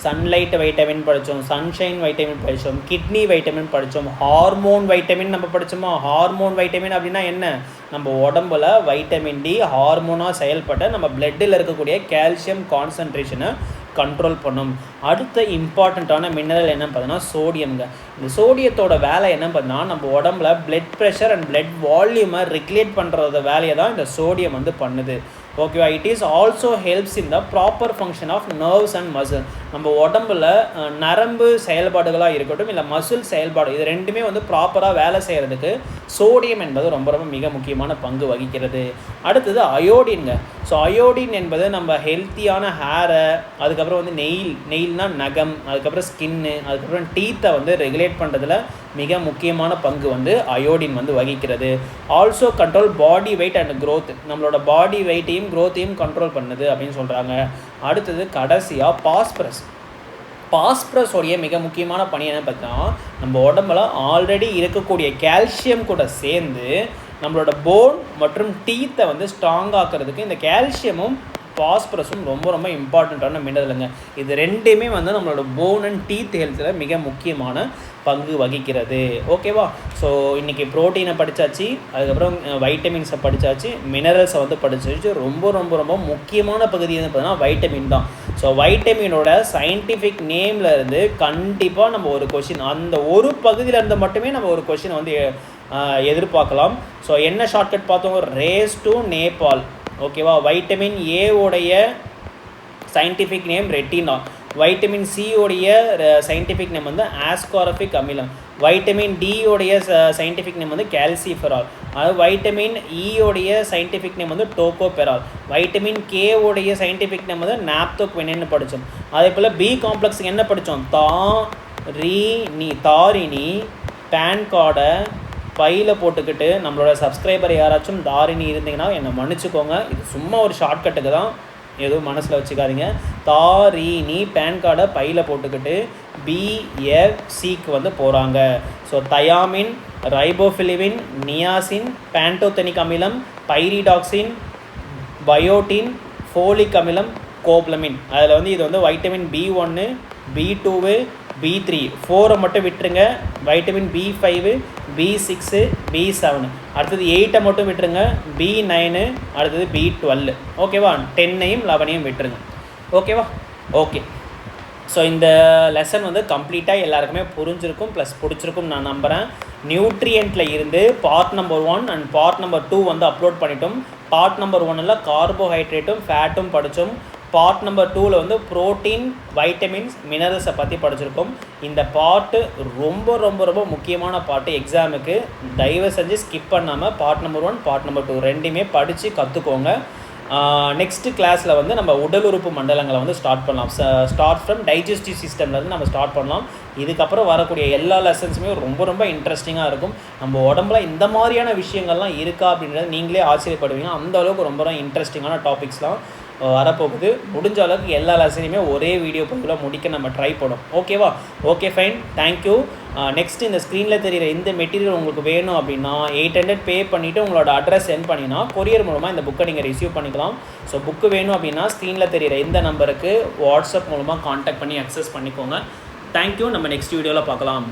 சன்லைட் வைட்டமின் படித்தோம், சன்ஷைன் வைட்டமின் படித்தோம், கிட்னி வைட்டமின் படித்தோம், ஹார்மோன் வைட்டமின் நம்ம படித்தோமா? ஹார்மோன் வைட்டமின் அப்படின்னா என்ன? நம்ம உடம்புல வைட்டமின் டி ஹார்மோனாக செயல்பட்ட நம்ம பிளட்டில் இருக்கக்கூடிய கால்சியம் கான்சன்ட்ரேஷனை கண்ட்ரோல் பண்ணும். அடுத்த இம்பார்ட்டண்ட்டான மினரல் என்னன்னு பார்த்தீங்கன்னா சோடியம்ங்க. இந்த சோடியத்தோட வேலை என்னன்னு பார்த்தீங்கன்னா நம்ம உடம்புல பிளட் ப்ரெஷர் அண்ட் பிளட் வால்யூமை ரெகுலேட் பண்ணுறத வேலையை தான் இந்த சோடியம் வந்து பண்ணுது. ஓகேவா? It is also helps in the proper function of nerves and muscle. நம்ம உடம்புல நரம்பு செயல்பாடுகளாக இருக்கட்டும் இல்லை மசில் செயல்பாடு, இது ரெண்டுமே வந்து ப்ராப்பராக வேலை செய்கிறதுக்கு சோடியம் என்பது ரொம்ப ரொம்ப மிக முக்கியமான பங்கு வகிக்கிறது. அடுத்தது அயோடின்ங்க. ஸோ அயோடின் என்பது நம்ம ஹெல்த்தியான ஹேரை, அதுக்கப்புறம் வந்து நெயில்னால் நகம், அதுக்கப்புறம் ஸ்கின்னு, அதுக்கப்புறம் டீத்தை வந்து ரெகுலேட் பண்ணுறதுல மிக முக்கியமான பங்கு வந்து அயோடின் வந்து வகிக்கிறது. Also control body weight and growth. நம்மளோட பாடி வெயிட்டையும் க்ரோத்தையும் கண்ட்ரோல் பண்ணுது அப்படின்னு சொல்கிறாங்க. அடுத்தது கடைசியாக பாஸ்பரஸோடைய மிக முக்கியமான பணி என்ன பார்த்தீங்கன்னா நம்ம உடம்புல ஆல்ரெடி இருக்கக்கூடிய கால்சியம் கூட சேர்ந்து நம்மளோட போன் மற்றும் டீத்தை வந்து ஸ்ட்ராங் ஆக்கிறதுக்கு இந்த கால்சியமும் பாஸ்பரஸும் ரொம்ப ரொம்ப இம்பார்ட்டண்ட்டான மினரலுங்க. இது ரெண்டுமே வந்து நம்மளோட போன் அண்ட் டீத் ஹெல்த்தில் மிக முக்கியமான பங்கு வகிக்கிறது. ஓகேவா? ஸோ இன்றைக்கி ப்ரோட்டீனை படித்தாச்சு, அதுக்கப்புறம் வைட்டமின்ஸை படித்தாச்சு, மினரல்ஸை வந்து படித்தாச்சு. ரொம்ப ரொம்ப ரொம்ப முக்கியமான பகுதி என்ன பார்த்தீங்கன்னா வைட்டமின் தான். ஸோ வைட்டமினோட சயின்டிஃபிக் நேமில் இருந்து கண்டிப்பாக நம்ம ஒரு கொஷின், அந்த ஒரு பகுதியில் இருந்து மட்டுமே நம்ம ஒரு கொஷினை வந்து எதிர்பார்க்கலாம். ஸோ என்ன ஷார்ட்கட் பார்த்தோம்? Race to Nepal. ஓகேவா? வைட்டமின் ஏவோடைய சயின்டிஃபிக் நேம் ரெட்டினா, வைட்டமின் சியோடைய சயின்டிஃபிக் நேம் வந்து ஆஸ்காரபிக் அமிலம், வைட்டமின் டியோடைய சயின்டிஃபிக் நேம் வந்து கால்சிஃபெரால், அதாவது வைட்டமின் இயோடைய சயின்டிஃபிக் நேம் வந்து டோகோபெரால், வைட்டமின் கேவோடைய சயின்டிஃபிக் நேம் வந்து நாப்தோக்வினின்னு படித்தோம். அதே போல் பி காம்ப்ளெக்ஸுக்கு என்ன படித்தோம்? தாரிணி பேன் கார்டை பையில் போட்டுக்கிட்டு நம்மளோட சப்ஸ்கிரைபர் யாராச்சும் தாரிணி இருந்தீங்கன்னா என்னை மன்னிச்சுக்கோங்க, இது சும்மா ஒரு ஷார்ட்கட்டுக்கு தான், எதுவும் மனசில் வச்சுக்காதீங்க. தாரிணி பேன் கார்டை பையில் போட்டுக்கிட்டு பிஎஃப்சிக்கு வந்து போகிறாங்க. ஸோ தயாமின், ரைபோஃபிலிவின், நியாசின், பேண்டோதெனிக் அமிலம், பைரிடாக்சின், பயோட்டின், ஃபோலிக் அமிலம், கோப்ளமின். அதில் வந்து இது வந்து வைட்டமின் B1, B2, B3, 4 மட்டும் விட்டுருங்க. வைட்டமின் B5, B6, B7, அடுத்தது 8 மட்டும் விட்டுருங்க. B9, அடுத்தது B12. ஓகேவா? 10ஐயும் 11ஐயும் விட்டுருங்க. ஓகேவா? ஓகே. ஸோ இந்த லெசன் வந்து கம்ப்ளீட்டாக எல்லாருக்குமே புரிஞ்சிருக்கும் ப்ளஸ் பிடிச்சிருக்கும் நான் நம்புகிறேன். நியூட்ரியண்ட்டில் இருந்து part number 1 and part number 2 வந்து அப்லோட் பண்ணிட்டோம். பார்ட் நம்பர் 1ல் கார்போஹைட்ரேட்டும் ஃபேட்டும் படித்தோம். பார்ட் நம்பர் 2ல் வந்து ப்ரோட்டீன், வைட்டமின்ஸ், மினரல்ஸை பற்றி படிச்சிருக்கோம். இந்த பார்ட்டு ரொம்ப ரொம்ப ரொம்ப முக்கியமான பார்ட்டு எக்ஸாமுக்கு. தயவு செஞ்சு ஸ்கிப் பண்ணாமல் பார்ட் நம்பர் 1, பார்ட் நம்பர் 2 ரெண்டுமே படித்து கற்றுக்கோங்க. நெக்ஸ்ட்டு கிளாஸில் வந்து நம்ம உடல் உறுப்பு மண்டலங்களை வந்து ஸ்டார்ட் பண்ணலாம். ஸ்டார்ட் ஃப்ரம் டைஜஸ்டிவ் சிஸ்டம்லேருந்து நம்ம ஸ்டார்ட் பண்ணலாம். இதுக்கப்புறம் வரக்கூடிய எல்லா லெசன்ஸுமே ரொம்ப ரொம்ப இன்ட்ரெஸ்டிங்காக இருக்கும். நம்ம உடம்புல இந்த மாதிரியான விஷயங்கள்லாம் இருக்கா அப்படின்றத நீங்களே ஆச்சரியப்படுவீங்க. அந்த அளவுக்கு ரொம்ப ரொம்ப இன்ட்ரெஸ்டிங்கான டாபிக்ஸ்லாம் வரப்போகுது. முடிஞ்ச அளவுக்கு எல்லா லெசனையுமே ஒரே வீடியோ பதிவில் முடிக்க நம்ம ட்ரை பண்ணோம். ஓகேவா? Okay fine, thank you. நெக்ஸ்ட் இந்த ஸ்க்ரீனில் தெரிகிற இந்த மெட்டீரியல் உங்களுக்கு வேணும் அப்படின்னா 800 பே பண்ணிவிட்டு உங்களோட அட்ரஸ் சென்ட் பண்ணினா கொரியர் மூலமாக இந்த புக்கை நீங்கள் ரிசீவ் பண்ணிக்கலாம். ஸோ புக்கு வேணும் அப்படின்னா ஸ்க்ரீனில் தெரிகிற இந்த நம்பருக்கு வாட்ஸ்அப் மூலமாக கான்டாக்ட் பண்ணி அக்சஸ் பண்ணிக்கோங்க. தேங்க்யூ. நம்ம நெக்ஸ்ட் வீடியோவில் பார்க்கலாம்.